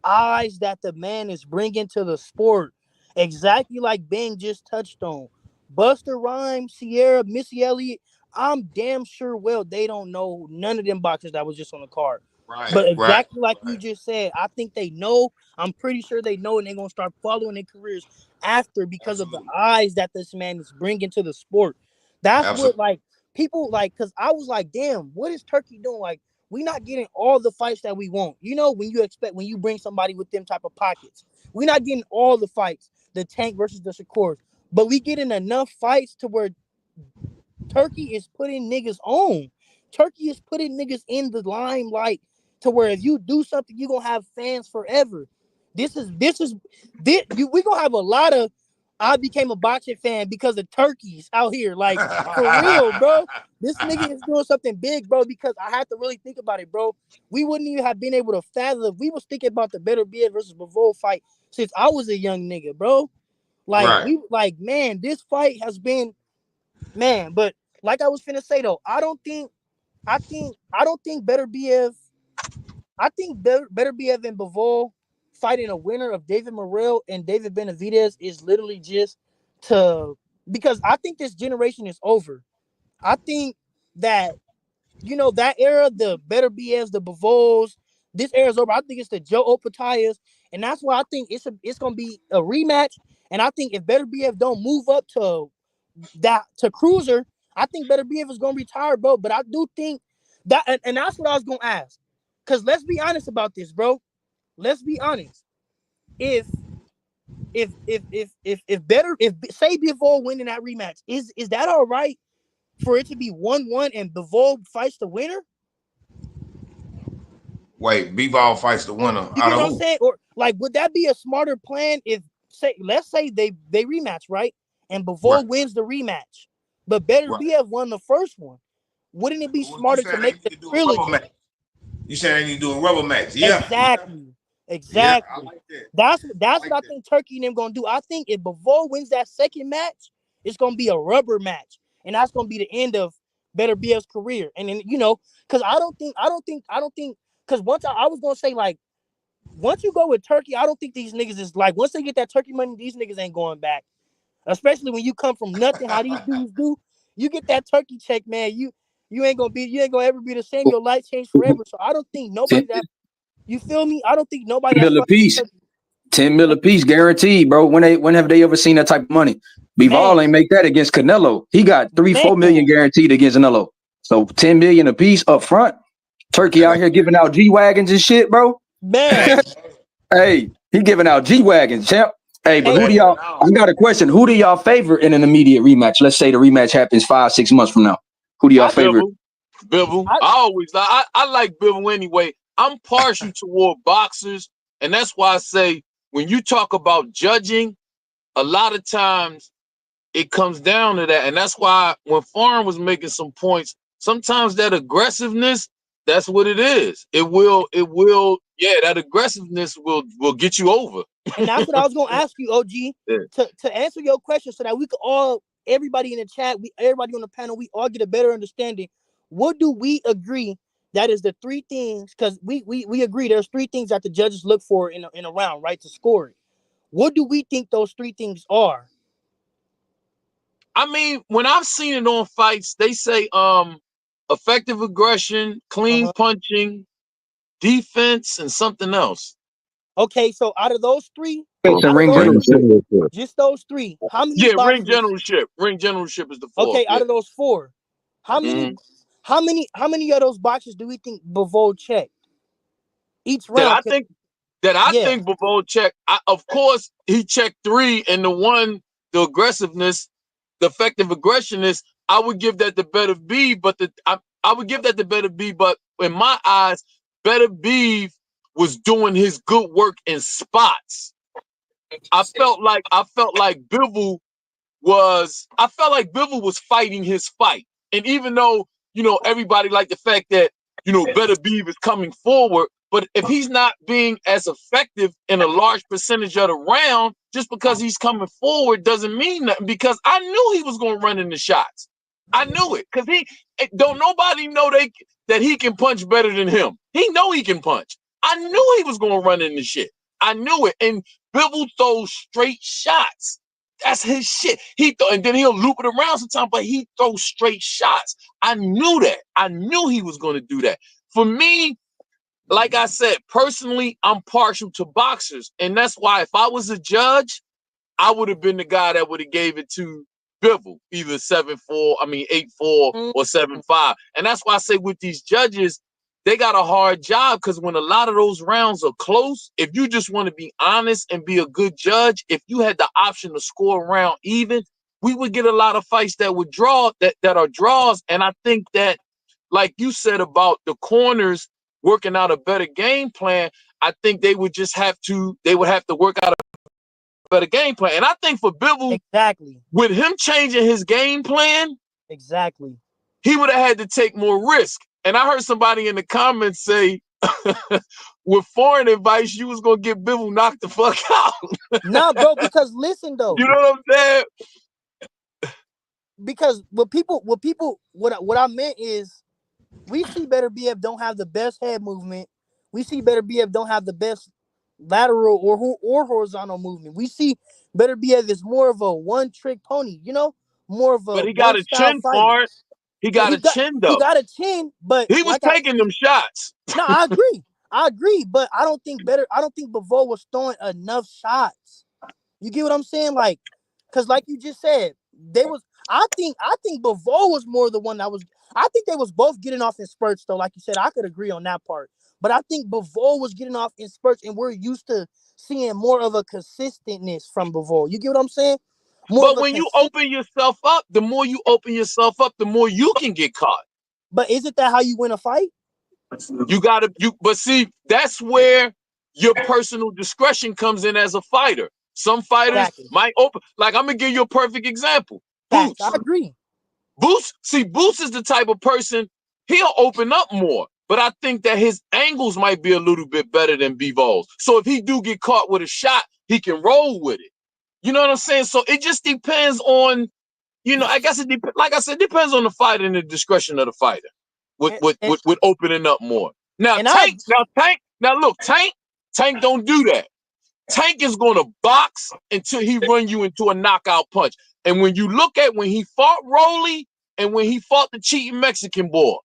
Speaker 2: eyes that the man is bringing to the sport, exactly like Ben just touched on. Buster Rhymes, Sierra, Missy Elliott. I'm damn sure well they don't know none of them boxers that was just on the card.
Speaker 1: Right,
Speaker 2: But
Speaker 1: right,
Speaker 2: exactly like you
Speaker 1: right.
Speaker 2: just said, I think they know. I'm pretty sure they know, and they're gonna start following their careers after because of the
Speaker 1: Absolutely.
Speaker 2: eyes that this man is bringing to the sport. That's what
Speaker 1: Absolutely.
Speaker 2: like people like, because I was like, damn, what is Turkey doing? Like, we not getting all the fights that we want. You know, when you expect when you bring somebody with them type of pockets, we're not getting all the fights. The Tank versus the Shakurs, but we getting enough fights to where Turkey is putting niggas on. Turkey is putting niggas in the limelight to where if you do something, you're gonna have fans forever. This is we gonna have a lot of I became a boxing fan because of turkeys out here. Like for real, bro. This nigga is doing something big, bro, because I had to really think about it, bro. We wouldn't even have been able to fathom. We was thinking about the Beterbiev versus Bivol fight since I was a young nigga, bro. Like
Speaker 1: Right.
Speaker 2: we like, man, this fight has been man, but like I was finna say though, I don't think Beterbiev. I think Beterbiev and Bivol fighting a winner of David Morrell and David Benavidez is literally just to because I think this generation is over. I think that that era, the Beterbievs, the Bivols, this era is over. I think it's the Joe Opatayas, and that's why I think it's gonna be a rematch. And I think if Beterbiev don't move up to cruiser, I think Beterbiev is gonna retire, bro. But I do think that, and that's what I was gonna ask. Cause let's be honest about this, bro. Let's be honest. if if say Bivol win in that rematch, is that all right for it to be 1-1 and Bivol fights the winner?
Speaker 1: Wait, Bivol fights the winner
Speaker 2: You
Speaker 1: out
Speaker 2: get
Speaker 1: of
Speaker 2: what I'm
Speaker 1: who?
Speaker 2: saying? Or like, would that be a smarter plan if say let's say they rematch, right? And
Speaker 1: Right,
Speaker 2: Bivol wins the rematch, but
Speaker 1: right.
Speaker 2: Beterbiev won the first one. Wouldn't it be
Speaker 1: Well, you
Speaker 2: smarter to
Speaker 1: saying they
Speaker 2: make
Speaker 1: need
Speaker 2: the
Speaker 1: to do a rubber
Speaker 2: trilogy?
Speaker 1: match? You saying they need to do a rubber match? Yeah, yeah,
Speaker 2: Exactly.
Speaker 1: yeah. I
Speaker 2: Exactly.
Speaker 1: like that.
Speaker 2: That's
Speaker 1: I
Speaker 2: what
Speaker 1: like
Speaker 2: I
Speaker 1: that.
Speaker 2: think Turkey and them gonna do. I think if Bivol wins that second match, it's gonna be a rubber match. And that's gonna be the end of Beterbiev's career. And then, because I don't think because once I was gonna say like once you go with Turkey, I don't think these niggas is like once they get that Turkey money, these niggas ain't going back. Especially when you come from nothing, how these dudes do. You get that Turkey check, man. You ain't gonna ever be the same. Your life changed forever. So I don't think nobody
Speaker 3: 10,
Speaker 2: that you feel me. I don't think nobody that's
Speaker 3: mil a
Speaker 2: fucking with
Speaker 3: piece.
Speaker 2: Turkey,
Speaker 3: 10 mil a piece guaranteed, bro. When have they ever seen that type of money? Bivol
Speaker 2: man,
Speaker 3: ain't make that against Canelo. He got 3-4 million
Speaker 2: man,
Speaker 3: guaranteed against Canelo. So 10 million a piece up front. Turkey
Speaker 1: That
Speaker 3: out
Speaker 1: ain't
Speaker 3: here giving out G wagons and shit, bro.
Speaker 2: man.
Speaker 1: hey,
Speaker 3: Hey, he giving out G wagons, champ. Hey, but
Speaker 2: Hey,
Speaker 3: who do
Speaker 1: hey,
Speaker 3: y'all?
Speaker 1: now,
Speaker 3: I got a question. Who do y'all favor in an immediate rematch? Let's say the rematch happens 5-6 months from now. Who do y'all
Speaker 2: I
Speaker 3: favor?
Speaker 4: Bivol, Bivol.
Speaker 2: I
Speaker 4: I like Bivol anyway. I'm partial toward boxers, and that's why I say when you talk about judging, a lot of times it comes down to that, and that's why when Foreign was making some points, sometimes that aggressiveness, that's what it is. Yeah, that aggressiveness will get you over.
Speaker 2: and that's what I was gonna ask you, OG,
Speaker 4: Yeah.
Speaker 2: to answer your question, so that we could all, everybody in the chat, everybody on the panel, we all get a better understanding. What do we agree that is the three things? Because we agree there's three things that the judges look for in a round, right, to score it. What do we think those three things are?
Speaker 4: I mean, when I've seen it on fights, they say effective aggression, clean
Speaker 2: Uh-huh.
Speaker 4: punching, defense, and something else.
Speaker 2: Okay, so out of those three,
Speaker 3: It's in
Speaker 2: out of
Speaker 3: ring
Speaker 2: those,
Speaker 5: Ring
Speaker 3: generalship.
Speaker 5: generalship.
Speaker 2: just those three, how many
Speaker 4: Yeah, ring
Speaker 2: boxes?
Speaker 4: generalship. Ring generalship is the fourth.
Speaker 2: Okay,
Speaker 4: Yeah.
Speaker 2: out of those four, how many,
Speaker 4: Mhm.
Speaker 2: how many of those boxes do we think Bivol checked each
Speaker 4: That
Speaker 2: round?
Speaker 4: I think that I
Speaker 2: Yeah,
Speaker 4: think Bivol checked. Of course, he checked three, and the one, the aggressiveness, the effective aggressionness, I would give that the better B. But I would give that the better B. But in my eyes, Better Beef was doing his good work in spots. I felt like Bivol was fighting his fight. And even though, everybody liked the fact that, Better Beef is coming forward, but if he's not being as effective in a large percentage of the round, just because he's coming forward doesn't mean nothing, because I knew he was going to run into shots. I knew it, because don't nobody know that he can punch better than him. He know he can punch. I knew he was going to run into shit. I knew it. And Bivol throws straight shots. That's his shit. And then he'll loop it around sometimes, but he throws straight shots. I knew that. I knew he was going to do that. For me, like I said, personally, I'm partial to boxers, and that's why if I was a judge, I would have been the guy that would have gave it to Bivol, either 8-4
Speaker 2: mm,
Speaker 4: or 7-5. And that's why I say with these judges, they got a hard job, because when a lot of those rounds are close, if you just want to be honest and be a good judge, if you had the option to score a round even, we would get a lot of fights that would draw that are draws. And I think that, like you said about the corners working out a better game plan, I think they would have to work out a better game plan. And I think for Bivol,
Speaker 2: exactly,
Speaker 4: with him changing his game plan,
Speaker 2: exactly.
Speaker 4: he would have had to take more risk. And I heard somebody in the comments say, with Foreign advice, you was gonna get Bivol knocked the fuck out.
Speaker 2: Nah, bro, because listen though,
Speaker 4: You know what I'm saying?
Speaker 2: because what I meant is we see Better BF don't have the best head movement. We see Better BF don't have the best lateral or horizontal movement. We see Better BF is more of a one trick pony, more of a
Speaker 4: But he
Speaker 2: one
Speaker 4: got a
Speaker 2: style
Speaker 4: chin
Speaker 2: fighter.
Speaker 4: for it. He
Speaker 2: Yeah,
Speaker 4: got a chin
Speaker 2: he
Speaker 4: though.
Speaker 2: got a chin, but
Speaker 4: He was taking them shots.
Speaker 2: no, I agree. I agree, but I don't think Bivol was throwing enough shots. You get what I'm saying? Like, cause like you just said, they was. I think Bivol was more the one that was. I think they was both getting off in spurts, though. Like you said, I could agree on that part. But I think Bivol was getting off in spurts, and we're used to seeing more of a consistentness from Bivol. You get what I'm saying? More of
Speaker 4: But
Speaker 2: a
Speaker 4: when you
Speaker 2: consistent.
Speaker 4: open yourself up, the more you open yourself up, the more you can get caught.
Speaker 2: But isn't that how you win a fight?
Speaker 4: But see, that's where your personal discretion comes in as a fighter. Some fighters
Speaker 2: Exactly.
Speaker 4: might open, like I'm gonna give you a perfect example.
Speaker 2: Facts. I
Speaker 4: Boots.
Speaker 2: agree.
Speaker 4: Boots is the type of person, he'll open up more. But I think that his angles might be a little bit better than Bivol's. So if he do get caught with a shot, he can roll with it. You know what I'm saying? So it just depends on, I guess like I said, it depends on the fighter and the discretion of the fighter with
Speaker 2: And
Speaker 4: with
Speaker 2: and,
Speaker 4: with, with opening up more. Now
Speaker 2: and I
Speaker 4: Tank don't do that. Tank is gonna box until he run you into a knockout punch. And when you look at when he fought Rolly and when he fought the cheating Mexican boy,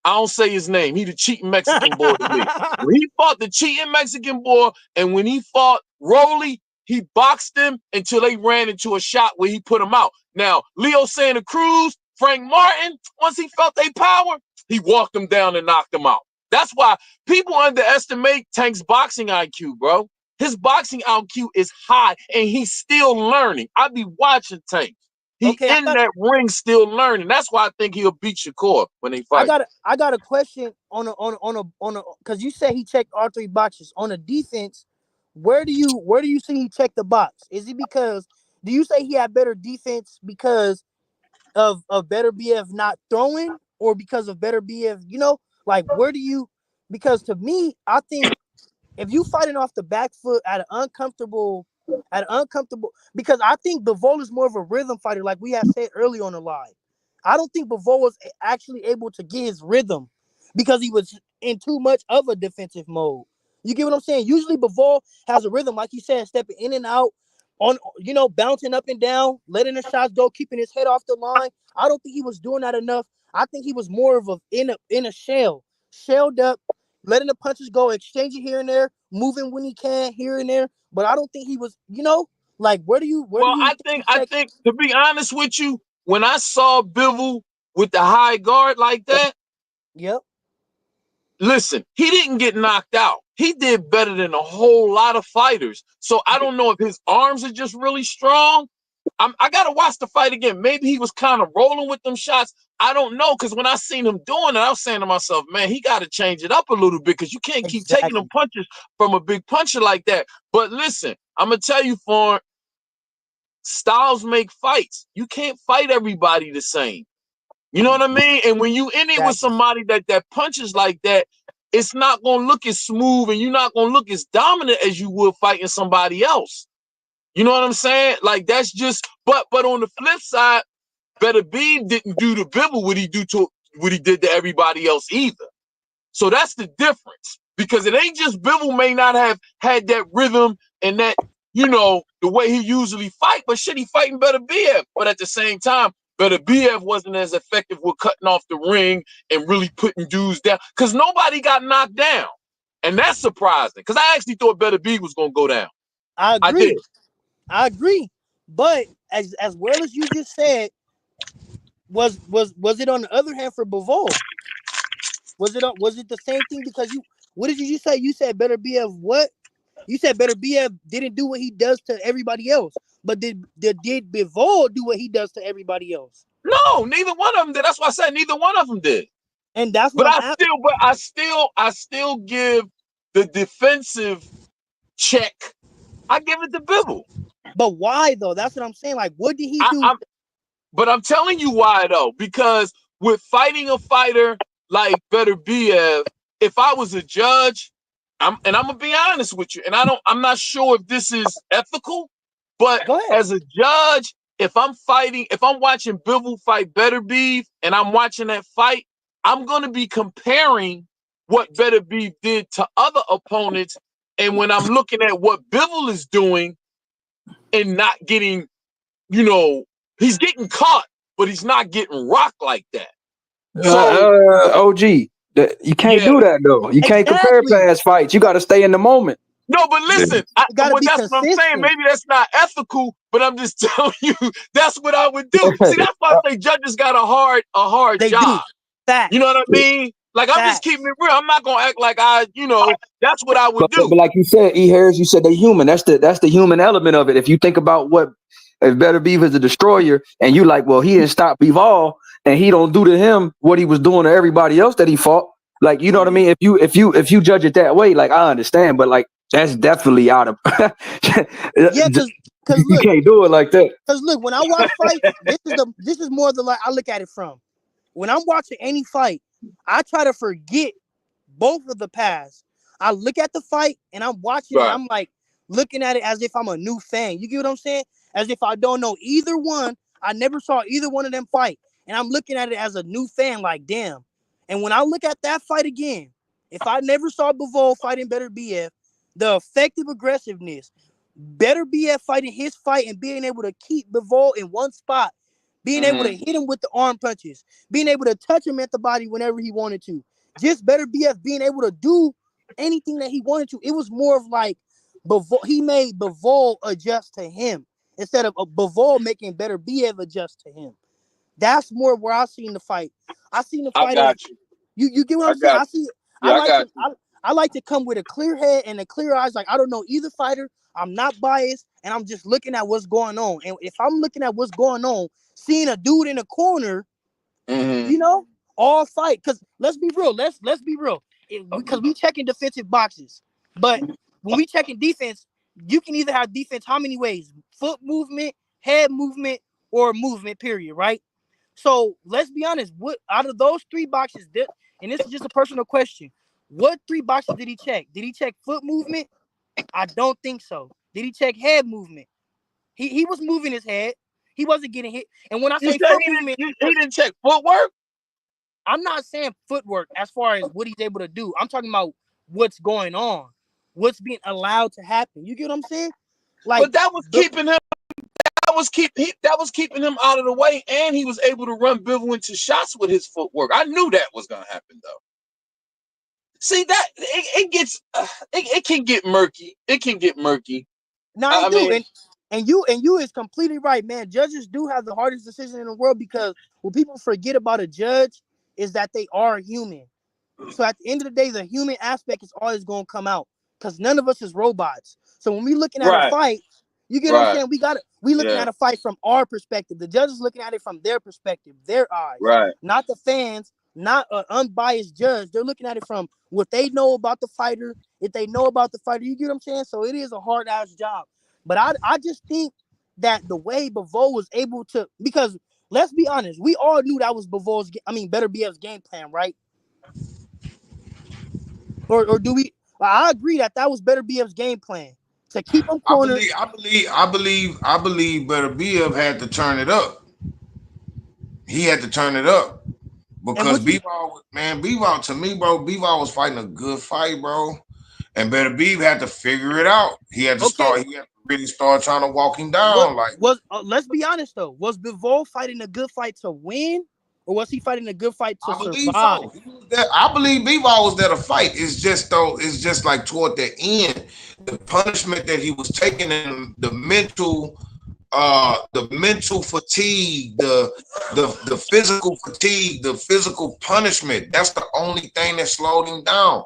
Speaker 4: I don't say his name. He the cheating Mexican boy to me. When he fought the cheating Mexican boy and when he fought Rolly, he boxed him until they ran into a shot where he put him out. Now, Leo Santa Cruz, Frank Martin, once he felt their power, he walked them down and knocked them out. That's why people underestimate Tank's boxing IQ, bro. His boxing IQ is high and he's still learning. I be watching Tank. He
Speaker 2: okay,
Speaker 4: in that ring still learning. That's why I think he'll beat Shakur when they fight.
Speaker 2: I got a question on a because you said he checked all three boxes on a defense. Where do you see he checked the box? Is it because do you say he had better defense because of Beterbiev not throwing or because of Beterbiev? Like where do you? Because to me, I think if you fighting off the back foot at an uncomfortable, because I think Bivol is more of a rhythm fighter, like we had said earlier on the live. I don't think Bivol was actually able to get his rhythm because he was in too much of a defensive mode. You get what I'm saying? Usually Bivol has a rhythm, like you said, stepping in and out, bouncing up and down, letting the shots go, keeping his head off the line. I don't think he was doing that enough. I think he was more of in a shelled up, letting the punches go, exchanging here and there, moving when he can here and there. But I don't think he was, like where do you
Speaker 4: Well,
Speaker 2: think
Speaker 4: I
Speaker 2: he
Speaker 4: think I
Speaker 2: checked?
Speaker 4: think to be honest with you, when I saw Bivol with the high guard like that,
Speaker 2: Yep,
Speaker 4: listen, he didn't get knocked out. He did better than a whole lot of fighters. So I don't know if his arms are just really strong. I gotta watch the fight again. Maybe he was kind of rolling with them shots. I don't know, because when I seen him doing it, I was saying to myself, man, he got to change it up a little bit because you can't keep taking them
Speaker 2: exactly.
Speaker 4: punches from a big puncher like that. But listen, I'm gonna tell you, for styles make fights. You can't fight everybody the same. You know what I mean? And when you in it with
Speaker 2: Exactly.
Speaker 4: somebody that punches like that, it's not gonna look as smooth and you're not gonna look as dominant as you would fighting somebody else. You know what I'm saying? Like that's just. But on the flip side, Beterbiev didn't do to Bivol what he did to everybody else either. So that's the difference, because it ain't just Bivol may not have had that rhythm and that, the way he usually fight, but shit, he fighting Beterbiev. But at the same time, Beterbiev wasn't as effective with cutting off the ring and really putting dudes down, because nobody got knocked down. And that's surprising, because I actually thought Beterbiev was going to go down.
Speaker 2: I
Speaker 4: I did.
Speaker 2: agree. I agree. But as well as you just said, was it on the other hand for Bivol? Was it the same thing? Because what did you just say? You said Beterbiev what? You said Beterbiev didn't do what he does to everybody else. But did Bivol do what he does to everybody else?
Speaker 4: No, neither one of them did. That's why I said neither one of them did.
Speaker 2: And that's what
Speaker 4: But
Speaker 2: I'm
Speaker 4: I
Speaker 2: asking.
Speaker 4: still, I still give the defensive check. I give it to Bivol.
Speaker 2: But why though? That's what I'm saying. Like, what did he
Speaker 4: I,
Speaker 2: do?
Speaker 4: I'm, but I'm telling you why though, because with fighting a fighter like Beterbiev, if I was a judge, I'm gonna be honest with you, and I'm not sure if this is ethical, but
Speaker 2: Go ahead.
Speaker 4: as a judge, if I'm watching Bivol fight Beterbiev, and I'm watching that fight, I'm gonna be comparing what Beterbiev did to other opponents, and when I'm looking at what Bivol is doing and not getting, he's getting caught, but he's not getting rocked like that. So
Speaker 3: OG, you can't
Speaker 4: yeah,
Speaker 3: do that though. You can't compare
Speaker 2: Exactly.
Speaker 3: past fights. You got to stay in the moment.
Speaker 4: no, but
Speaker 5: Yeah.
Speaker 4: listen,
Speaker 2: You got to be
Speaker 4: that's what I'm saying.
Speaker 2: consistent.
Speaker 4: Maybe that's not ethical, but I'm just telling you that's what I would do. See, that's why I say judges got a hard
Speaker 2: They do.
Speaker 4: job. You know what I
Speaker 2: Facts.
Speaker 4: mean? Like, I'm just keeping
Speaker 2: Facts.
Speaker 4: it real. I'm not gonna act like that's what I would
Speaker 3: But
Speaker 4: do.
Speaker 3: like you said, E. Harris, you said they human. That's the human element of it. If you think about what if Beterbiev is a destroyer, and you like, well, he didn't stop Bivol, and he don't do to him what he was doing to everybody else that he fought. Like, you know what I mean? If you judge it that way, like I understand, but like that's definitely out of
Speaker 2: Yeah, cause
Speaker 3: you
Speaker 2: look,
Speaker 3: can't do it like that.
Speaker 2: when I watch fights, this is more the like I look at it from. When I'm watching any fight, I try to forget both of the past. I look at the fight and I'm watching it.
Speaker 4: Right.
Speaker 2: I'm like looking at it as if I'm a new fan. You get what I'm saying? As if I don't know either one. I never saw either one of them fight. And I'm looking at it as a new fan, like, damn. And when I look at that fight again, if I never saw Bivol fighting Beterbiev, the effective aggressiveness, Beterbiev fighting his fight and being able to keep Bivol in one spot, being able to hit him with the arm punches, being able to touch him at the body whenever he wanted to. Just Beterbiev being able to do anything that he wanted to. It was more of like Bivol, he made Bivol adjust to him instead of Bivol making Beterbiev adjust to him. That's more where I seen the fight. I seen the
Speaker 4: I
Speaker 2: fight as
Speaker 4: got you.
Speaker 2: you get what
Speaker 4: I
Speaker 2: I'm saying?
Speaker 4: got
Speaker 2: I
Speaker 4: you.
Speaker 2: see. I
Speaker 4: Yeah, I
Speaker 2: like
Speaker 4: got
Speaker 2: to.
Speaker 4: you.
Speaker 2: I like to come with a clear head and a clear eyes. Like I don't know either fighter. I'm not biased, and I'm just looking at what's going on. And if I'm looking at what's going on, seeing a dude in the corner, you know, all fight. Because let's be real. Let's be real. Because we checking defensive boxes, but when we checking defense, you can either have defense how many ways? Foot movement, head movement, or movement. Period. Right. So let's be honest. What out of those three boxes, and this is just a personal question, what three boxes did he check? Did he check foot movement? I don't think so. Did he check head movement? He was moving his head. He wasn't getting hit. And when I
Speaker 4: You
Speaker 2: say
Speaker 4: said
Speaker 2: foot movement,
Speaker 4: he didn't check footwork?
Speaker 2: I'm not saying footwork as far as what he's able to do. I'm talking about what's going on, what's being allowed to happen. You get what I'm saying? Like
Speaker 4: But that was keeping him. That was keeping him out of the way, and he was able to run Bivol into shots with his footwork. I knew that was gonna happen, though. See that it gets it can get murky. It can get murky.
Speaker 2: Now
Speaker 4: I
Speaker 2: it do,
Speaker 4: mean,
Speaker 2: and you is completely right, man. Judges do have the hardest decision in the world because what people forget about a judge is that they are human. So at the end of the day, the human aspect is always going to come out because none of us is robots. So when we looking at a
Speaker 4: right,
Speaker 2: fight, you get what I'm
Speaker 4: right,
Speaker 2: saying? We looking
Speaker 4: yeah,
Speaker 2: at a fight from our perspective. The judge is looking at it from their perspective, their eyes,
Speaker 4: right.
Speaker 2: not the fans, not an unbiased judge. They're looking at it from what they know about the fighter. If they know about the fighter, you get what I'm saying? So it is a hard ass job. But I just think that the way Bivol was able to, because let's be honest, we all knew that was Beterbiev's game plan, right? Or do we? I agree that was Beterbiev's game plan to keep him
Speaker 1: I
Speaker 2: cornered.
Speaker 1: believe, I believe, I believe, I believe Beterbiev had to turn it up. He had to turn it up
Speaker 2: And
Speaker 1: because
Speaker 2: what you
Speaker 1: Bivol, man, Bivol to me, bro, Bivol was fighting a good fight, bro. And Beterbiev had to figure it out. He had to
Speaker 2: okay?
Speaker 1: start. He had to really start trying to walk him
Speaker 2: What
Speaker 1: down. Like
Speaker 2: was? Let's be honest though. Was Bivol fighting a good fight to win, or was he fighting a good fight to
Speaker 1: I believe
Speaker 2: survive?
Speaker 1: so. He was there. I believe Bivol was there to fight. It's just though. It's just like toward the end, the punishment that he was taking and the mental fatigue, the physical fatigue, the physical punishment. That's the only thing that slowed him down.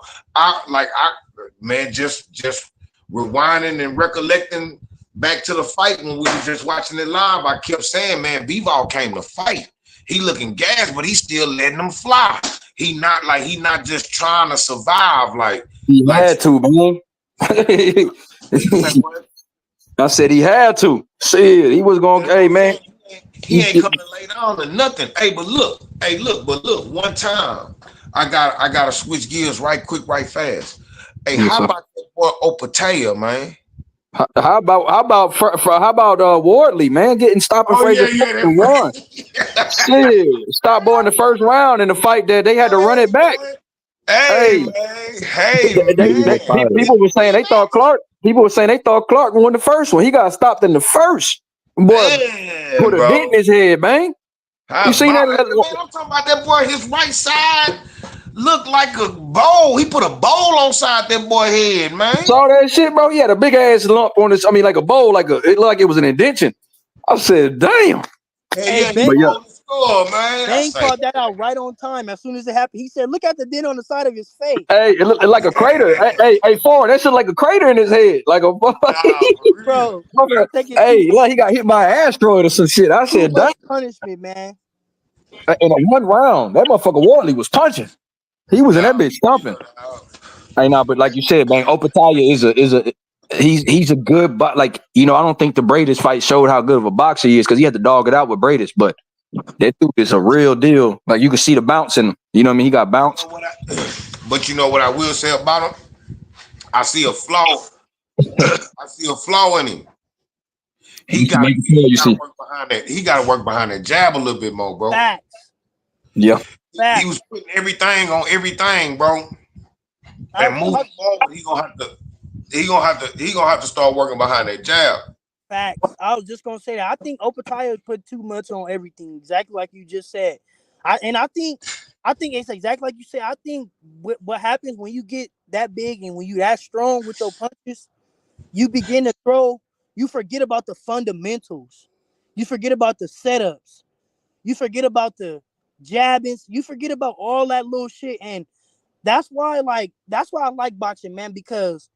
Speaker 1: Man, just rewinding and recollecting back to the fight when we were just watching it live. I kept saying, man, Bivol came to fight. He looking gas, but he's still letting them fly. He not just trying to survive.
Speaker 3: He
Speaker 1: Like
Speaker 3: had to, man. I said he had to. Shit, he was going.
Speaker 1: you know
Speaker 3: Hey,
Speaker 1: what I'm
Speaker 3: man.
Speaker 1: saying? He ain't coming to lay down or nothing. Hey, but look, one time I gotta switch gears right quick, right fast. Hey,
Speaker 3: Yes,
Speaker 1: how
Speaker 3: sir.
Speaker 1: about that boy Opatea, man?
Speaker 3: How about Wardley, man, getting stopping
Speaker 1: Oh yeah,
Speaker 3: Fraser
Speaker 1: yeah,
Speaker 3: and one.
Speaker 1: that
Speaker 3: Shit, stop boy in the first round in the fight that they had to run it back.
Speaker 1: hey
Speaker 3: Hey,
Speaker 1: man, hey
Speaker 5: Illegal
Speaker 1: man.
Speaker 5: fighters.
Speaker 3: people were saying they thought Clark. People were saying they thought Clark won the first one. He got stopped in the first. Boy,
Speaker 1: Man,
Speaker 3: put a dent
Speaker 1: bro.
Speaker 3: in his head, man. You
Speaker 1: How
Speaker 3: seen
Speaker 1: about
Speaker 3: that?
Speaker 1: man? I'm talking about that boy. His right side looked like a bowl. He put a bowl on side that boy head, man.
Speaker 3: Saw that shit, bro. He had a big ass lump on his. I mean, like a bowl, it looked like it was an indention. I said, damn.
Speaker 1: Yeah,
Speaker 2: Hey,
Speaker 1: yeah, he
Speaker 2: bet.
Speaker 3: But yeah,
Speaker 1: rolled his score, man. I
Speaker 2: Bang
Speaker 1: say,
Speaker 2: called that out right on time. As soon as it happened, he said, "Look at the dent on the side of his face."
Speaker 3: Hey, it looked like a crater. Hey, Ford, that shit like a crater in his head. Like a
Speaker 1: nah, for real.
Speaker 2: Bro, taking
Speaker 3: hey, like he got hit by an asteroid or some shit. I
Speaker 2: too
Speaker 3: said, dang,
Speaker 2: much punishment, man.
Speaker 3: in a one round, that motherfucker Wardley was punching. He was in
Speaker 1: Nah,
Speaker 3: that bitch
Speaker 1: for
Speaker 3: stomping.
Speaker 1: real, dog.
Speaker 3: Hey, nah, but like you said, man, Opataya is a he's a good but like I don't think the Bradis fight showed how good of a boxer he is because he had to dog it out with Bradis, but that dude is a real deal. Like you can see the bounce in him. You know what I mean? He got
Speaker 1: You know
Speaker 3: bounce.
Speaker 1: what but you know what I will say about him? I see a flaw. I see a flaw in him. He
Speaker 3: You
Speaker 1: got
Speaker 3: you
Speaker 1: to
Speaker 3: see.
Speaker 1: work behind that. He got to work behind that jab a little bit more, bro.
Speaker 2: Facts,
Speaker 3: Yeah.
Speaker 1: He was
Speaker 2: facts.
Speaker 1: putting everything on everything, bro.
Speaker 2: I
Speaker 1: And
Speaker 2: was
Speaker 1: moving
Speaker 2: talking
Speaker 1: forward, he gonna have to start working behind that jab.
Speaker 2: facts. I was just gonna say that. I think Opataya put too much on everything, exactly like you just said. I think it's exactly like you said. I think what happens when you get that big and when you that strong with your punches, you begin to throw. You forget about the fundamentals. You forget about the setups. You forget about the jabbings. You forget about all that little shit, and that's why I like boxing, man, because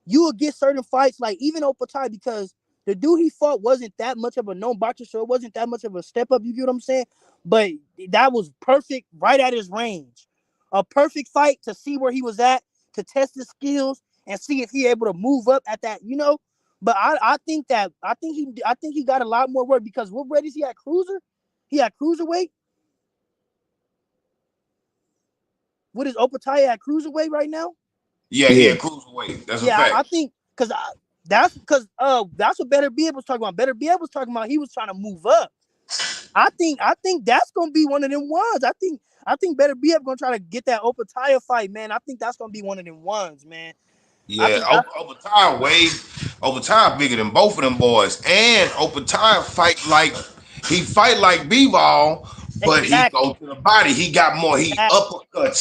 Speaker 2: you will get certain fights like even Opatai because the dude he fought wasn't that much of a known boxer, so it wasn't that much of a step up. You get what I'm saying? But that was perfect, right at his range. A perfect fight to see where he was at, to test his skills and see if he able to move up at that. But I think he got a lot more work because what weight is he at cruiser? He at cruiserweight. What is Opatai at cruiserweight right now?
Speaker 1: Yeah, he
Speaker 3: Yeah.
Speaker 1: had cruiserweight. That's a
Speaker 2: Yeah, I
Speaker 1: fact.
Speaker 2: think that's what Better Beard was talking about. Better Beard was talking about he was trying to move up. I think that's gonna be one of them ones. I think Better Beard gonna try to get that open tire fight, man. I think that's gonna be one of them ones, man. I
Speaker 1: Yeah,
Speaker 2: think that
Speaker 1: over time bigger than both of them boys. And over time he fight like Bivol, but he
Speaker 2: exactly,
Speaker 1: go to the body. He got more. He
Speaker 2: exactly,
Speaker 1: uppercuts.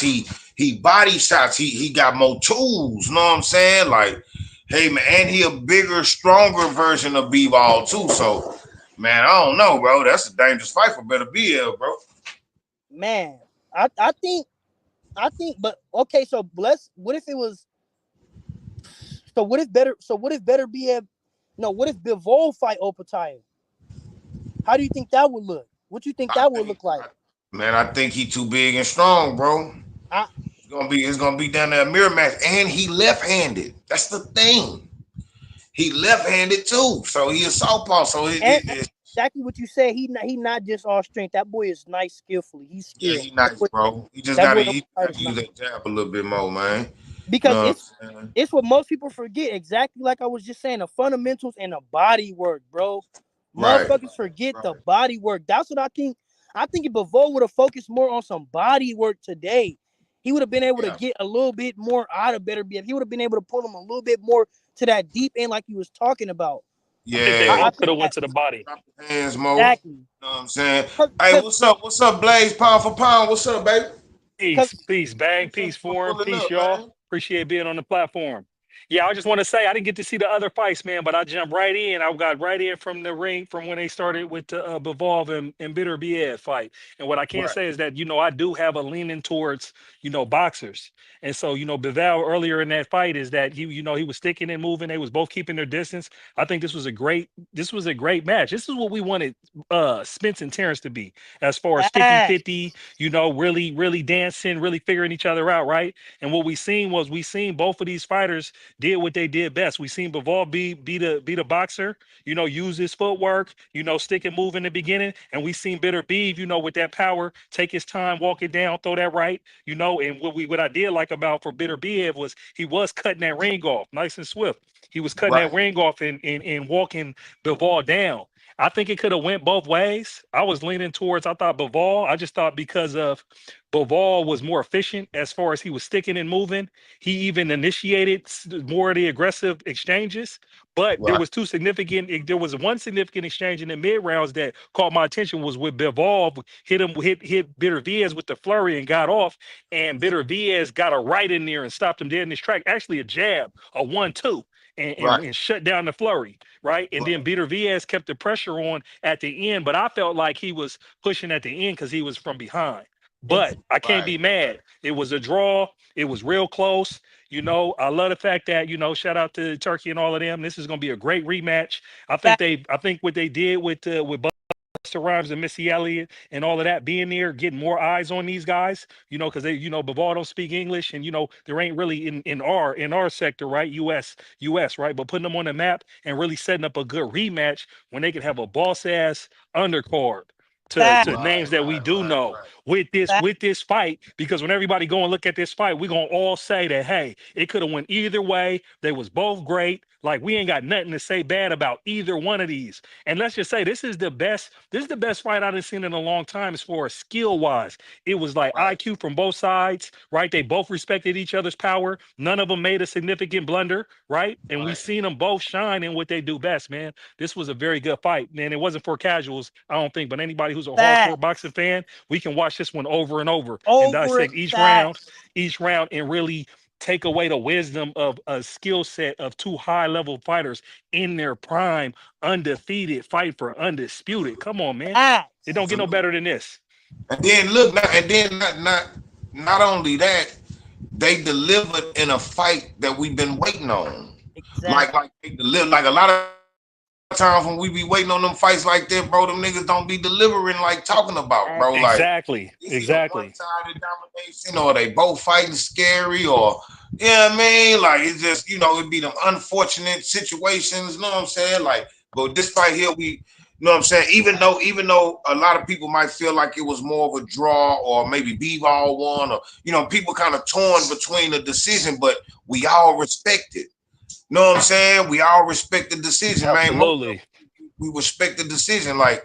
Speaker 1: He body shots. He got more tools. You know what I'm saying? Like, hey man, and he a bigger, stronger version of Bivol too. So, man, I don't know, bro. That's a dangerous fight for Better BL, bro.
Speaker 2: man. I think, but okay. So let's. What if it was? So what if Better Beard? No. What if Bivol fight Opataya? How do you think that would look? What you think
Speaker 1: I
Speaker 2: that would
Speaker 1: think,
Speaker 2: look like?
Speaker 1: man, I think he too big and strong, bro.
Speaker 2: I
Speaker 1: It's gonna be down there a mirror match, and he left-handed. That's the thing. He left-handed too, so he a southpaw. So
Speaker 2: and exactly what you said. He not just all strength. That boy is nice, skillfully. He's
Speaker 1: yeah,
Speaker 2: skilled.
Speaker 1: he nice, bro. He just
Speaker 2: That
Speaker 1: gotta
Speaker 2: boy
Speaker 1: he
Speaker 2: Opataya
Speaker 1: gotta
Speaker 2: is
Speaker 1: use
Speaker 2: nice
Speaker 1: that jab a little bit more, man. You
Speaker 2: because
Speaker 1: know what
Speaker 2: it's
Speaker 1: I'm saying?
Speaker 2: it's what most people forget. Exactly like I was just saying, the fundamentals and the body work, bro.
Speaker 1: Right.
Speaker 2: Motherfuckers forget the body work. That's what I think. I think if Bivol would have focused more on some body work today, he would have been able to
Speaker 1: Yeah.
Speaker 2: get a little bit more out of Better Better. He would have been able to pull him a little bit more to that deep end, like he was talking about.
Speaker 7: I think they
Speaker 1: Yeah.
Speaker 2: I
Speaker 7: both could
Speaker 2: think
Speaker 7: have went
Speaker 2: that
Speaker 7: to the body.
Speaker 1: Drop the hands more. You
Speaker 2: exactly
Speaker 1: know what I'm saying? Hey,
Speaker 2: because
Speaker 1: what's up? What's up, Blaze? Pound for pound. What's up, baby?
Speaker 7: Peace,
Speaker 2: because
Speaker 7: peace, bang,
Speaker 1: Thanks
Speaker 7: peace,
Speaker 1: for
Speaker 7: forum,
Speaker 1: pulling
Speaker 7: peace,
Speaker 1: up,
Speaker 7: y'all.
Speaker 1: man.
Speaker 7: Appreciate being on the platform. Yeah, I just want to say I didn't get to see the other fights, man, but I jumped right in. I got right in from the ring from when they started with the Bivol and Beterbiev fight. And what I can
Speaker 1: Right.
Speaker 7: say is that I do have a leaning towards boxers. And so Bivol earlier in that fight is that he was sticking and moving. They was both keeping their distance. I think this was a great match. This is what we wanted Spence and Terrence to be as far as 50
Speaker 2: that
Speaker 7: 50. Really, really dancing, really figuring each other out, right? And what we seen both of these fighters did what they did best. We seen Bivol be the boxer, use his footwork, stick and move in the beginning. And we seen Bitter Beeve, with that power, take his time, walk it down, throw that right, and what I did like about for Bitter Beeve was he was cutting that ring off nice and swift. He was cutting that
Speaker 1: Right.
Speaker 7: ring off and walking Bivol down. I think it could have went both ways. I was leaning towards. I thought Bivol. I just thought because of Bivol was more efficient as far as he was sticking and moving. He even initiated more of the aggressive exchanges. But there
Speaker 1: Right.
Speaker 7: was two significant. There was one significant exchange in the mid rounds that caught my attention was with Bivol hit Bitter Viez with the flurry and got off, and Bitter Viez got a right in there and stopped him dead in his track. Actually, a jab, a 1-2.
Speaker 1: Right.
Speaker 7: and shut down the flurry, right? And then Beterbiev kept the pressure on at the end, but I felt like he was pushing at the end because he was from behind. But I can't
Speaker 1: Right.
Speaker 7: be mad. It was a draw. It was real close. I love the fact that, shout out to Turkey and all of them. This is going to be a great rematch. I think what they did with Busta Rhymes and Missy Elliott and all of that being there, getting more eyes on these guys, because they, Bivol don't speak English, and there ain't really in our sector, right? US, right? But putting them on the map and really setting up a good rematch when they can have a boss ass undercard to
Speaker 2: Fact,
Speaker 7: names that we do know
Speaker 1: Right.
Speaker 7: with this
Speaker 2: fact,
Speaker 7: with this fight, because when everybody go and look at this fight, we're gonna all say that, hey, it could have went either way. They was both great. Like, we ain't got nothing to say bad about either one of these. And let's just say this is the best fight I've seen in a long time as far as skill wise. It was like
Speaker 1: Right.
Speaker 7: IQ from both sides, right? They both respected each other's power. None of them made a significant blunder, right? And we
Speaker 1: Right.
Speaker 7: seen them both shine in what they do best, man. This was a very good fight, man. It wasn't for casuals, I don't think, but anybody who's a hardcore
Speaker 2: fact,
Speaker 7: boxing fan, we can watch this one over and over and
Speaker 2: over it,
Speaker 7: dissect
Speaker 2: fact,
Speaker 7: each round, and really take away the wisdom of a skill set of two high level fighters in their prime, undefeated, fight for undisputed. Come on, man. It
Speaker 2: facts.
Speaker 7: don't get no
Speaker 1: Absolutely.
Speaker 7: better than this.
Speaker 1: And then look now, and then not only that, they delivered in a fight that we've been waiting on.
Speaker 2: Exactly.
Speaker 1: Like they deliver, like a lot of times when we be waiting on them fights like that, bro, them niggas don't be delivering like talking about, bro. Like, it's either one
Speaker 7: Exactly.
Speaker 1: sided
Speaker 7: Exactly.
Speaker 1: domination, or they both fighting scary, or what I mean? Like, it's just, it be them unfortunate situations, you know what I'm saying? Like, but this fight here, what I'm saying? Even though a lot of people might feel like it was more of a draw, or maybe Bivol won, or people kind of torn between the decision, but we all respect it. You know what I'm saying? We all respect the decision, man. Most of
Speaker 7: Absolutely.
Speaker 1: we respect the decision. Like,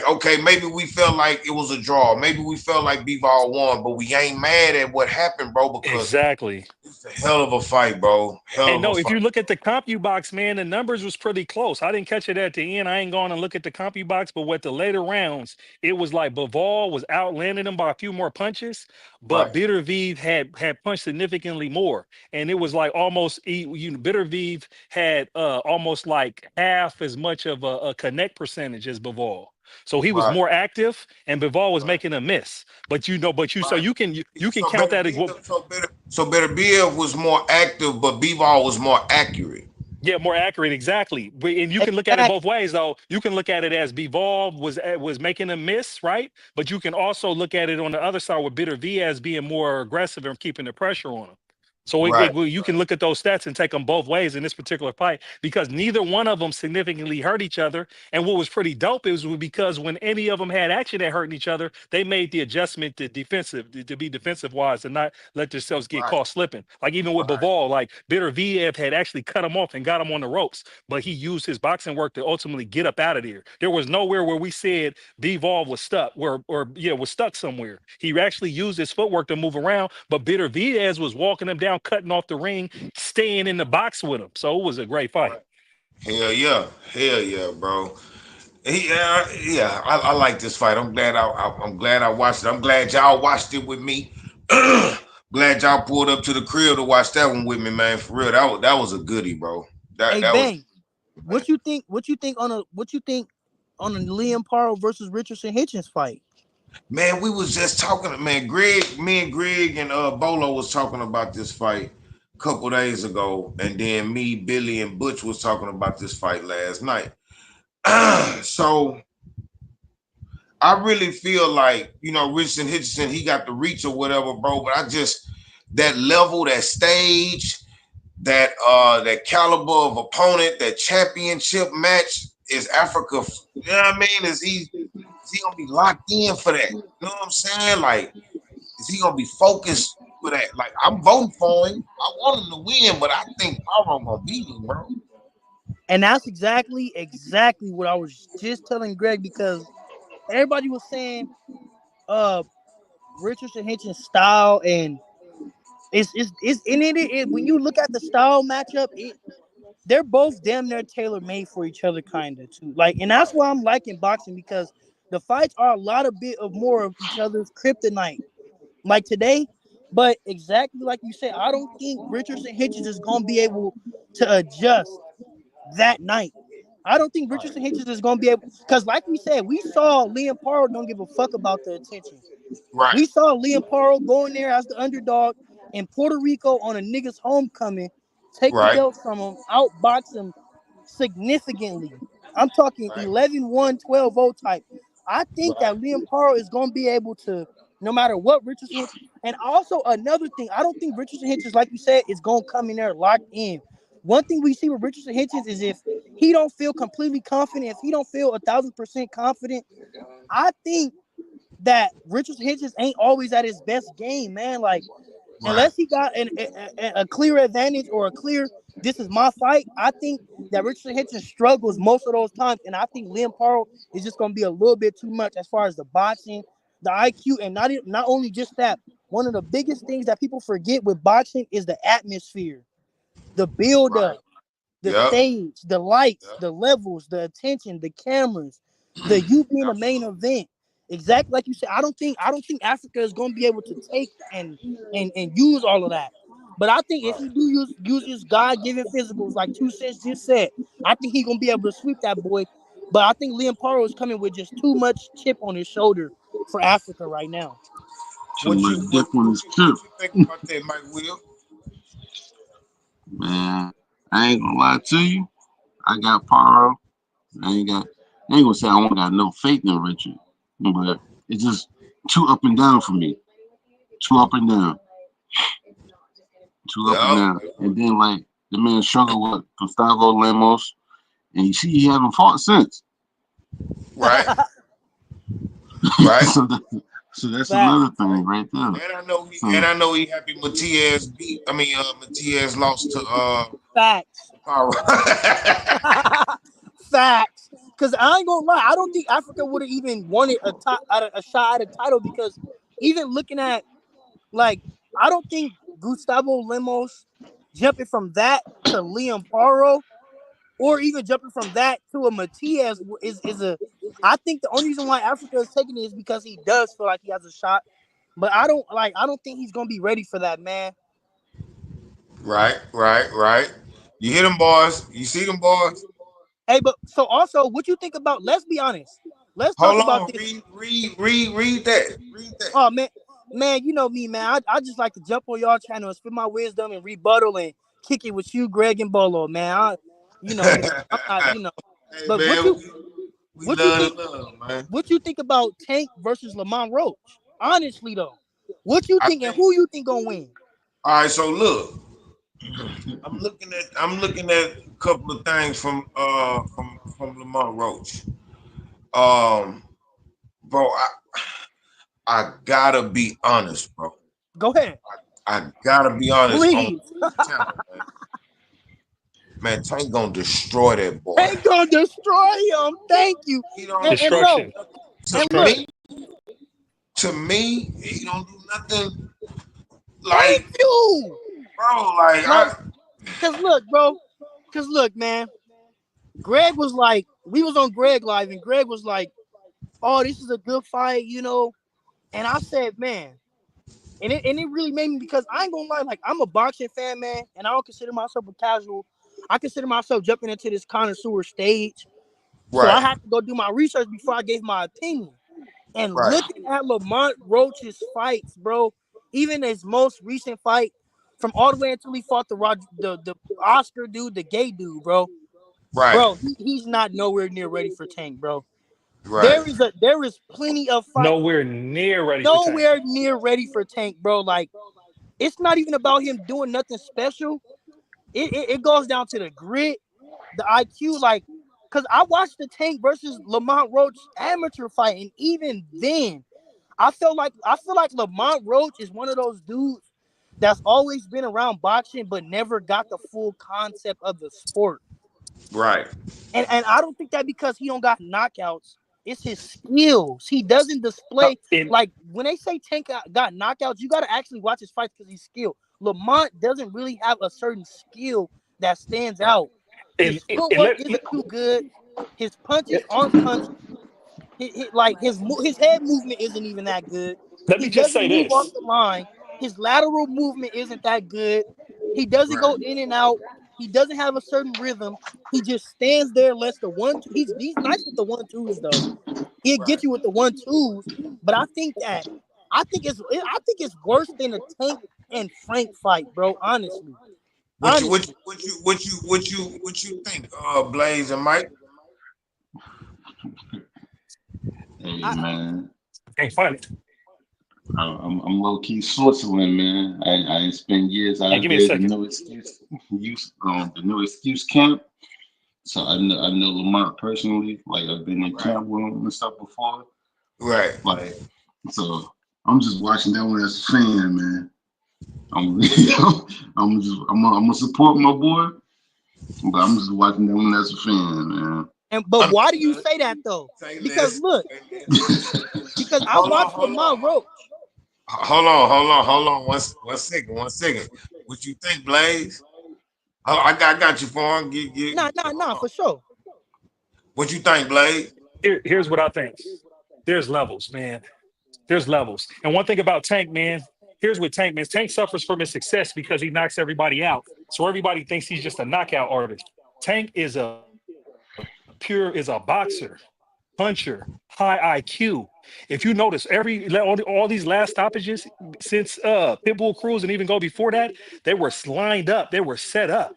Speaker 1: okay, maybe we felt like it was a draw. Maybe we felt like Bivol won, but we ain't mad at what happened, bro, because
Speaker 7: Exactly.
Speaker 1: it's a hell of a fight, bro. Hell
Speaker 7: And
Speaker 1: of a
Speaker 7: no, if
Speaker 1: fight.
Speaker 7: you look at the CompuBox, man, the numbers was pretty close. I didn't catch it at the end. I ain't going to look at the CompuBox, but with the later rounds, it was like Bivol was outlanding him by a few more punches, but
Speaker 1: Right,
Speaker 7: Beterbiev had punched significantly more, and it was like almost Beterbiev had almost like half as much of a connect percentage as Bivol. So he was
Speaker 1: right,
Speaker 7: more active, and Bivol was
Speaker 1: right,
Speaker 7: making a miss. But so
Speaker 1: right.
Speaker 7: you can
Speaker 1: So
Speaker 7: count
Speaker 1: better
Speaker 7: that as
Speaker 1: be
Speaker 7: well.
Speaker 1: better Bill was more active, but Bivol was more accurate.
Speaker 7: Yeah, more accurate, exactly. And you can look at it
Speaker 2: Exactly.
Speaker 7: both ways, though. You can look at it as Bivol was making a miss, right? But you can also look at it on the other side with Bitter V as being more aggressive and keeping the pressure on him. So
Speaker 1: Right,
Speaker 7: you can look at those stats and take them both ways in this particular fight, because neither one of them significantly hurt each other. And what was pretty dope is because when any of them had action that hurt each other, they made the adjustment to be defensive wise and not let themselves get
Speaker 1: right,
Speaker 7: caught slipping. Like even with
Speaker 1: right,
Speaker 7: Bivol, like Bitter Viev had actually cut him off and got him on the ropes, but he used his boxing work to ultimately get up out of there. There was nowhere where we said Bivol was stuck, was stuck somewhere. He actually used his footwork to move around, but Bitter Viez was walking him down, cutting off the ring, staying in the box with him. So it was a great fight.
Speaker 1: right. Hell yeah, bro. Yeah. I like this fight. I'm glad I watched it. I'm glad y'all watched it with me. Glad y'all pulled up to the crib to watch that one with me, man. For real, that was a goodie, bro. That
Speaker 2: Hey,
Speaker 1: that was,
Speaker 2: Bang,
Speaker 1: man.
Speaker 2: what you think on a Liam Paro versus Richardson Hitchens fight?
Speaker 1: Man, we was just talking, man. Me and Greg and Bolo was talking about this fight a couple days ago, and then me, Billy, and Butch was talking about this fight last night. So I really feel like, Richardson Hitchison, he got the reach or whatever, bro. But I just that level, that stage, that caliber of opponent, that championship match is Africa. You know what I mean? Is he gonna be locked in for that? You know what I'm saying? Like, is he gonna be focused for that? Like, I'm voting for him. I want him to win, but I think Power gonna beat him, bro.
Speaker 2: And that's exactly what I was just telling Greg, because everybody was saying uh Richardson Hitchens style, and it's in it when you look at the style matchup, they're both damn near tailor made for each other, kind of too. Like, and that's
Speaker 1: Right,
Speaker 2: why I'm liking boxing, because the fights are a lot of bit of more of each other's kryptonite. Like today, But exactly like you said, I don't think Richardson Hitchens is gonna be able to adjust that night. I don't think Richardson Hitchens is gonna be able because, like we said, we saw Liam Paro don't give a fuck about the attention.
Speaker 1: Right.
Speaker 2: We saw Liam Paro going there as the underdog in Puerto Rico on a nigga's homecoming, take the
Speaker 1: Right.
Speaker 2: belt from him, outbox him significantly. I'm talking
Speaker 1: Right.
Speaker 2: 11-1, 12-0 type. I think
Speaker 1: Right.
Speaker 2: that Liam Paro is going to be able to, no matter what Richardson Hitch. And also another thing, I don't think Richardson Hitchens, like you said, is going to come in there locked in. One thing we see with Richardson Hitchens is if he don't feel completely confident, if he don't feel 1,000% confident, I think that Richardson Hitchens ain't always at his best game, man. Like,
Speaker 1: Right.
Speaker 2: unless he got a clear advantage or a clear, this is my fight, I think that Richardson Hitchens struggles most of those times. And I think Liam Paro is just going to be a little bit too much as far as the boxing, the IQ, and not only just that. One of the biggest things that people forget with boxing is the atmosphere, the build
Speaker 1: Right.
Speaker 2: up, the
Speaker 1: Yep.
Speaker 2: stage, the lights,
Speaker 1: Yep.
Speaker 2: the levels, the attention, the cameras, the you being a main
Speaker 1: Absolutely.
Speaker 2: event. Exactly like you said. I don't think Africa is gonna be able to take and use all of that. But I think if
Speaker 1: Right.
Speaker 2: he do use his God given physicals, like 2 cents just said, I think he gonna be able to sweep that boy. But I think Liam Paro is coming with just too much chip on his shoulder for Africa right now.
Speaker 5: Too
Speaker 1: What
Speaker 5: much
Speaker 1: you
Speaker 5: dip
Speaker 1: what
Speaker 5: on
Speaker 1: what
Speaker 5: his
Speaker 1: you
Speaker 5: chip.
Speaker 1: what you think about that, Mike Will?
Speaker 5: Man, I ain't gonna lie to you. I got Paro. I ain't gonna say I don't got no faith in Richard, but it's just too up and down for me. Too up and down. Too up and
Speaker 1: Yep.
Speaker 5: down. And then like the man struggled with Gustavo Lemos, and you see he haven't fought since.
Speaker 1: Right. Right.
Speaker 5: so that, so that's
Speaker 2: Fact,
Speaker 5: another thing right there.
Speaker 1: And
Speaker 5: So
Speaker 1: I know he happy Matias beat. I mean, Matias lost to
Speaker 2: facts.
Speaker 1: Power.
Speaker 2: Facts. Because I ain't gonna lie, I don't think Africa would have even wanted a shot at a title because even looking at like I don't think Gustavo Lemos jumping from that to Liam Paro or even jumping from that to a Matias is a. I think the only reason why Africa is taking it is because he does feel like he has a shot, but I don't think he's gonna be ready for that, man.
Speaker 1: Right. Right. Right. You hear them boys. You see them boys.
Speaker 2: Hey, but so also, what you think about? Let's be honest. Let's talk
Speaker 1: Hold
Speaker 2: about
Speaker 1: on.
Speaker 2: this.
Speaker 1: Read that. Read that.
Speaker 2: Oh man, you know me, man. I just like to jump on y'all channel and spit my wisdom and rebuttal and kick it with you, Greg and Bolo, man. I'm not,
Speaker 1: Hey
Speaker 2: But
Speaker 1: man, we
Speaker 2: what you think
Speaker 1: love the love, man.
Speaker 2: what you think about Tank versus Lamont Roach? Honestly though, what you
Speaker 1: I
Speaker 2: think and
Speaker 1: think.
Speaker 2: who you think gonna win?
Speaker 1: All right. So look, I'm looking at a couple of things from Lamont Roach. Um, bro, I gotta be honest, bro.
Speaker 2: Go ahead,
Speaker 1: I gotta be honest on
Speaker 2: please.
Speaker 1: this channel, man. Man, Tank gonna destroy that boy.
Speaker 2: Tank gonna destroy him. Thank you.
Speaker 1: He don't
Speaker 2: And
Speaker 1: do
Speaker 2: bro,
Speaker 7: Destruction.
Speaker 1: to
Speaker 2: and look,
Speaker 7: Destruction.
Speaker 1: me. To me, he don't do nothing
Speaker 2: thank
Speaker 1: like,
Speaker 2: you.
Speaker 1: bro. Like
Speaker 2: Like, cause look, man. Greg was like, we was on Greg Live, and Greg was like, "Oh, this is a good fight." And I said, "Man," and it really made me because I ain't gonna lie, like I'm a boxing fan, man, and I don't consider myself a casual. I consider myself jumping into this connoisseur stage, so I
Speaker 1: right,
Speaker 2: had to go do my research before I gave my opinion. And
Speaker 1: right,
Speaker 2: looking at Lamont Roach's fights, bro, even his most recent fight, from all the way until he fought the Oscar dude, the gay dude, bro.
Speaker 1: right,
Speaker 2: He's not nowhere near ready for Tank, bro.
Speaker 1: right,
Speaker 2: There is plenty of fight
Speaker 7: Nowhere near ready for Tank.
Speaker 2: nowhere near ready for Tank, bro. Like it's not even about him doing nothing special. It goes down to the grit, the IQ, like because I watched the Tank versus Lamont Roach amateur fight, and even then, I feel like Lamont Roach is one of those dudes that's always been around boxing but never got the full concept of the sport.
Speaker 1: right,
Speaker 2: And I don't think that because he don't got knockouts, it's his skills. He doesn't display
Speaker 7: And
Speaker 2: like when they say Tank got knockouts, you got to actually watch his fights because he's skilled. Lamont doesn't really have a certain skill that stands
Speaker 1: right,
Speaker 2: out. His
Speaker 7: and
Speaker 2: footwork isn't too good. His punches aren't punch. Like his head movement isn't even that good.
Speaker 7: let me
Speaker 2: He
Speaker 7: just
Speaker 2: doesn't
Speaker 7: say
Speaker 2: move off
Speaker 7: this.
Speaker 2: the line. His lateral movement isn't that good. He doesn't
Speaker 1: Right.
Speaker 2: go in and out. He doesn't have a certain rhythm. He just stands there, lets the one. Two, he's nice with the 1-2s though. He'll
Speaker 1: Right.
Speaker 2: get you with the 1-2s, but I think it's worse than the Tank and Frank fight, bro. Honestly,
Speaker 1: What you think, Blaze and Mike?
Speaker 5: Hey
Speaker 2: I
Speaker 5: man,
Speaker 7: Can't fight it.
Speaker 5: I'm low key Switzerland, man. I spent years
Speaker 7: Hey,
Speaker 5: out
Speaker 7: give me a
Speaker 5: there. The
Speaker 7: second.
Speaker 5: no excuse the no excuse camp. So I know Lamont personally. Like I've been in
Speaker 1: Right.
Speaker 5: camp with him and stuff before.
Speaker 1: Right.
Speaker 5: Like so, I'm just watching that one as a fan, man. I'm I'm gonna support my boy, but I'm just watching that one as a fan, man.
Speaker 2: but why do you
Speaker 1: Understood.
Speaker 2: say that though?
Speaker 1: Say
Speaker 2: Because
Speaker 1: less.
Speaker 2: look,
Speaker 1: Say less.
Speaker 2: because I
Speaker 1: Hold on.
Speaker 2: watched
Speaker 1: Hold on.
Speaker 2: Lamont Roach.
Speaker 1: Hold on. One second. What you think, Blaze? Oh, I got you, Fawn.
Speaker 2: Nah,
Speaker 1: Hold on.
Speaker 2: for sure.
Speaker 1: What you think, Blaze?
Speaker 7: Here's what I think. There's levels, man. There's levels. And one thing about Tank, man, here's what Tank, man. Tank suffers from his success because he knocks everybody out. So everybody thinks he's just a knockout artist. Tank is a boxer, puncher, high IQ. If you notice, all these last stoppages since Pitbull Cruz and even go before that, they were lined up, they were set up.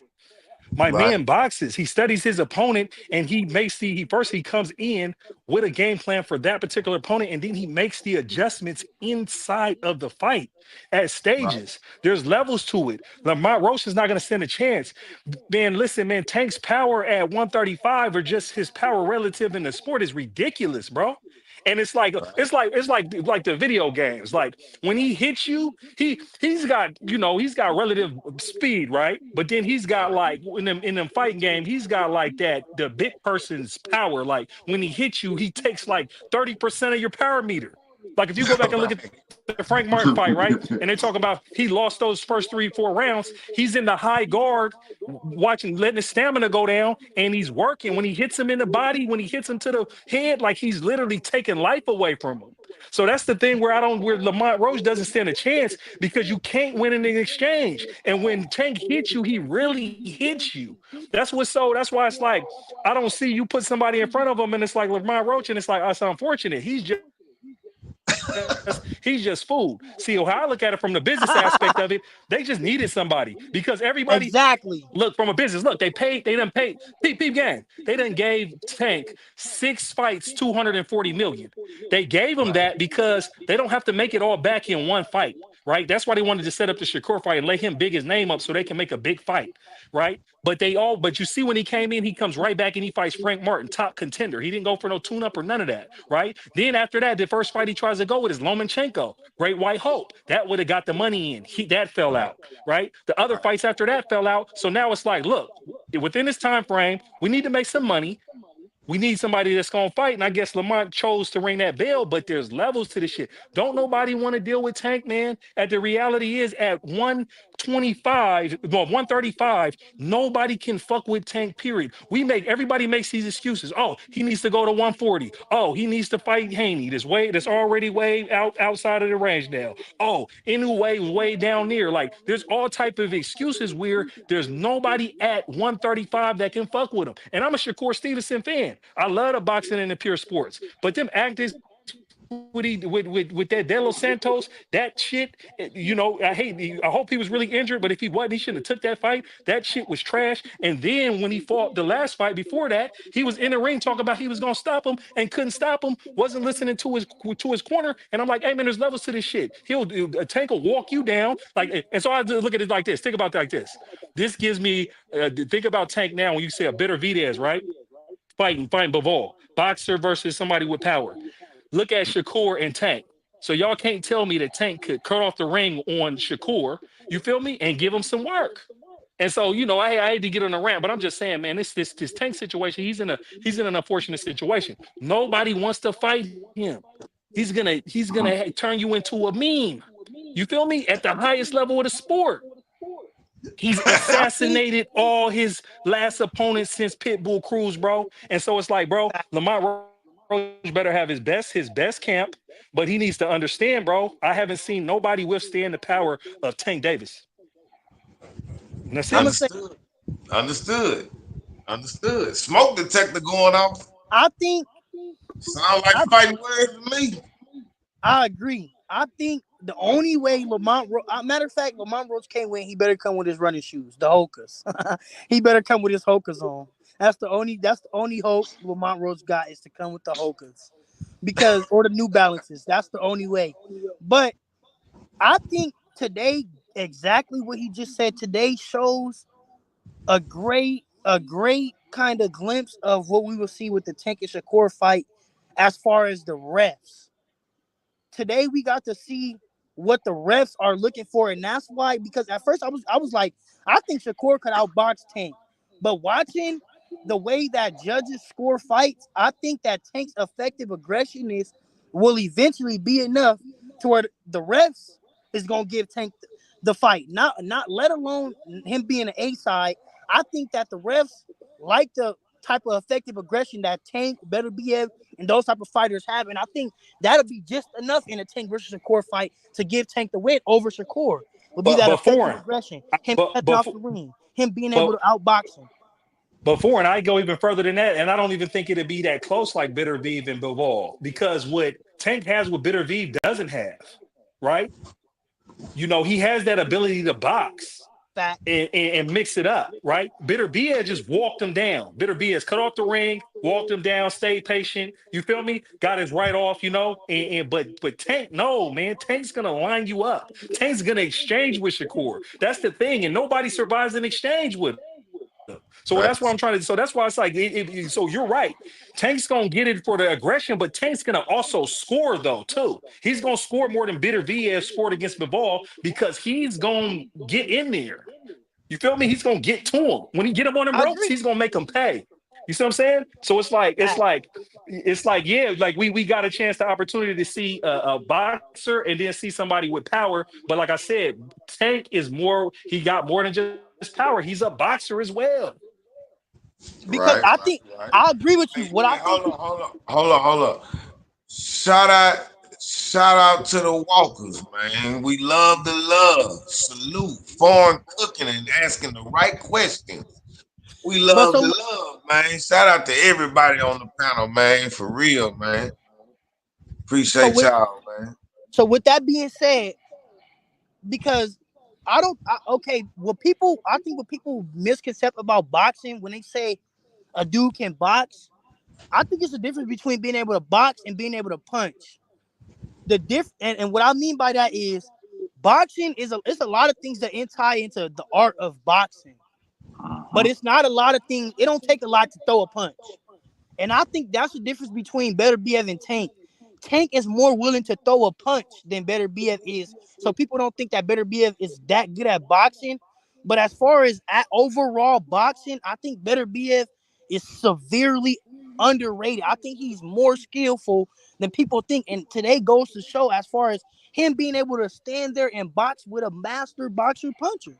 Speaker 7: My
Speaker 1: Right.
Speaker 7: man boxes. He studies his opponent and he makes he comes in with a game plan for that particular opponent and then he makes the adjustments inside of the fight at
Speaker 1: Right.
Speaker 7: stages. There's levels to it. Lamont Roach is not going to stand a chance. Man, listen, man, Tank's power at 135 or just his power relative in the sport is ridiculous, bro. And it's like
Speaker 1: Right.
Speaker 7: like the video games. Like when he hits you, he's got he's got relative speed, right? But then he's got
Speaker 1: Right.
Speaker 7: like in them fighting game, he's got like that the big person's power. Like when he hits you, he takes like 30% of your power meter. Like if you go back and look at the
Speaker 1: Right.
Speaker 7: Frank Martin fight, right? And they talk about he lost those first 3-4 rounds. He's in the high guard, watching, letting his stamina go down, and he's working. When he hits him in the body, when he hits him to the head, like he's literally taking life away from him. So that's the thing where Lamont Roach doesn't stand a chance because you can't win in an exchange. And when Tank hits you, he really hits you. That's why it's like I don't see you put somebody in front of him and it's like Lamont Roach and it's like that's unfortunate. He's just food. See how I look at it from the business aspect of it, they just needed somebody because everybody
Speaker 2: Exactly.
Speaker 7: look from a business. Look, they done paid peep gang. They done gave Tank 6 fights, 240 million. They gave him
Speaker 1: Right.
Speaker 7: that because they don't have to make it all back in one fight, right? That's why they wanted to set up the Shakur fight and let him big his name up so they can make a big fight, right? But you see when he came in, he comes right back and he fights Frank Martin, top contender. He didn't go for no tune-up or none of that, right? Then after that, the first fight he tries to go with is Lomachenko, Great White Hope. That would have got the money in. That fell
Speaker 1: Right.
Speaker 7: out, right? The other
Speaker 1: Right.
Speaker 7: fights after that fell out. So now it's like, look, within this time frame, we need to make some money. We need somebody that's gonna fight. And I guess Lamont chose to ring that bell, but there's levels to this shit. Don't nobody want to deal with Tank, man. And the reality is at 125, well, 135, nobody can fuck with Tank, period. Everybody makes these excuses. Oh, he needs to go to 140. Oh, he needs to fight Haney. That's already way outside of the range now. Oh, anyway, way down there. Like there's all type of excuses where there's nobody at 135 that can fuck with him. And I'm a Shakur Stevenson fan. I love the boxing and the pure sports. But them actors with that De Los Santos, that shit, I hope he was really injured, but if he wasn't, he shouldn't have took that fight. That shit was trash. And then when he fought the last fight before that, he was in the ring talking about he was gonna stop him and couldn't stop him, wasn't listening to his corner. And I'm like, hey man, there's levels to this shit. A Tank will walk you down. Like, and so I just look at it like this. Think about it like this. This gives me think about Tank now when you say a bitter Videz, right? Fighting Bivol, boxer versus somebody with power. Look at Shakur and Tank. So y'all can't tell me that Tank could cut off the ring on Shakur, you feel me, and give him some work. And so, I hate to get on a rant, but I'm just saying, man, this Tank situation, he's in an unfortunate situation. Nobody wants to fight him. He's gonna turn you into a meme. You feel me? At the highest level of the sport. He's
Speaker 2: I think
Speaker 7: assassinated all his last opponents since Pitbull Cruz, bro. And so it's like, bro, Lamont Roach is Roach better have his best camp, but he needs to understand, bro. I haven't seen nobody withstand the power of Tank Davis. And that's
Speaker 2: I'm
Speaker 7: it.
Speaker 2: gonna say
Speaker 1: Understood. Understood. Understood. Smoke detector going off.
Speaker 2: I think
Speaker 1: Sound like
Speaker 2: I
Speaker 1: fighting words to me.
Speaker 2: I agree. I think the only way matter of fact, Lamont Roach can't win. He better come with his running shoes, the Hokas. He better come with his Hokas on. That's the only hope Lamont Roach got is to come with the Hokas, because or the New Balances. That's the only way. But I think today, exactly what he just said today shows a great kind of glimpse of what we will see with the Tank and Shakur fight, as far as the refs. Today we got to see what the refs are looking for, and that's why. Because at first I was like, I think Shakur could outbox Tank, but watching the way that judges score fights, I think that Tank's effective aggressiveness will eventually be enough to where the refs is gonna give Tank the fight. Not let alone him being an A side. I think that the refs like the type of effective aggression that Tank, Beterbiev, and those type of fighters have, and I think that'll be just enough in a Tank versus Shakur fight to give Tank the win over Shakur. Will be
Speaker 7: But
Speaker 2: that
Speaker 7: but
Speaker 2: effective
Speaker 7: foreign,
Speaker 2: aggression, him
Speaker 7: but
Speaker 2: stepping
Speaker 7: but
Speaker 2: off the ring, him being able
Speaker 7: but
Speaker 2: to outbox him.
Speaker 7: but foreign, I go even further than that, and I don't even think it'd be that close like Bittervieve and Bivol, because what Tank has, what Bittervieve doesn't have, right? He has that ability to box
Speaker 2: Facts.
Speaker 7: and mix it up, right? Bitter Beer just walked him down. Bitter Beer cut off the ring, walked him down, stayed patient. You feel me? Got his right off, but Tank, no, man. Tank's gonna line you up. Tank's gonna exchange with Shakur. That's the thing, and nobody survives an exchange with him. So that's what I'm trying to. So
Speaker 1: Facts.
Speaker 7: that's why it's like, so you're right. Tank's gonna get it for the aggression, but Tank's gonna also score though too. He's gonna score more than Bitter Viev scored against Bivol because he's gonna get in there. You feel me? He's gonna get to him. When he get him on them
Speaker 2: I
Speaker 7: ropes,
Speaker 2: agree.
Speaker 7: he's gonna make him pay. You see what I'm saying? So
Speaker 2: Facts.
Speaker 7: yeah, like we got a chance, the opportunity to see a boxer and then see somebody with power. But like I said, Tank is more. He got more than just power. He's a boxer as well.
Speaker 2: Because
Speaker 1: Right,
Speaker 2: I
Speaker 1: right,
Speaker 2: think
Speaker 1: right.
Speaker 2: I agree with you.
Speaker 1: Hey,
Speaker 2: What I
Speaker 1: hey,
Speaker 2: think
Speaker 1: hold on. Shout out, shout out to the walkers, man. We love the love. Salute, foreign cooking and asking the right questions. We
Speaker 2: but
Speaker 1: love the
Speaker 2: so
Speaker 1: love, man. Shout out to everybody on the panel, man. For real, man.
Speaker 2: so
Speaker 1: Appreciate
Speaker 2: with
Speaker 1: y'all, man.
Speaker 2: so with that being said, because okay, what people misconcept about boxing when they say a dude can box, I think it's a difference between being able to box and being able to punch. And what I mean by that is boxing it's a lot of things that tie into the art of boxing. But it's not a lot of things, it don't take a lot to throw a punch. And I think that's the difference between Better BF and Tank. Tank is more willing to throw a punch than Better BF is. So people don't think that Better BF is that good at boxing. But as far as at overall boxing, I think Better BF is severely underrated. I think he's more skillful than people think. And today goes to show as far as him being able to stand there and box with a master boxer puncher.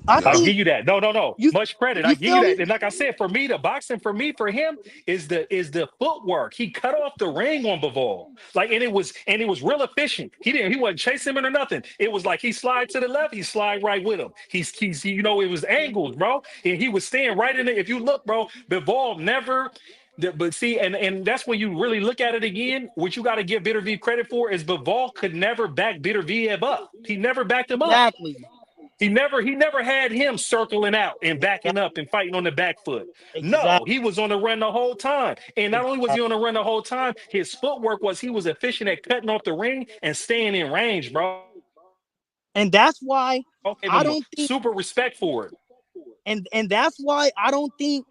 Speaker 2: I
Speaker 7: I'll
Speaker 1: Yeah,
Speaker 7: give
Speaker 2: think
Speaker 7: you that. No, no, no.
Speaker 2: you
Speaker 7: Much credit. I
Speaker 2: you
Speaker 7: give you
Speaker 2: feel
Speaker 7: that.
Speaker 2: me?
Speaker 7: And like I said, for me, the boxing for him is the footwork. He cut off the ring on Bivol. Like, and it was real efficient. He wasn't chasing him or nothing. It was like he slide to the left, he slide right with him. It was angles, bro. And he was staying right in there. If you look, bro, Bivol never. But see, and that's when you really look at it again. What you got to give Bitter V credit for is Bivol could never back Bitter V up. He never backed him up.
Speaker 2: Exactly.
Speaker 7: He never had him circling out and backing up and fighting on the back foot. No,
Speaker 2: Exactly.
Speaker 7: he was on the run the whole time. And not only was he
Speaker 2: Exactly.
Speaker 7: on the run the whole time, his footwork was he was efficient at cutting off the ring and staying in range, bro.
Speaker 2: And that's why
Speaker 7: Gave
Speaker 2: I
Speaker 7: him
Speaker 2: don't think
Speaker 7: super respect for it.
Speaker 2: and that's why I don't think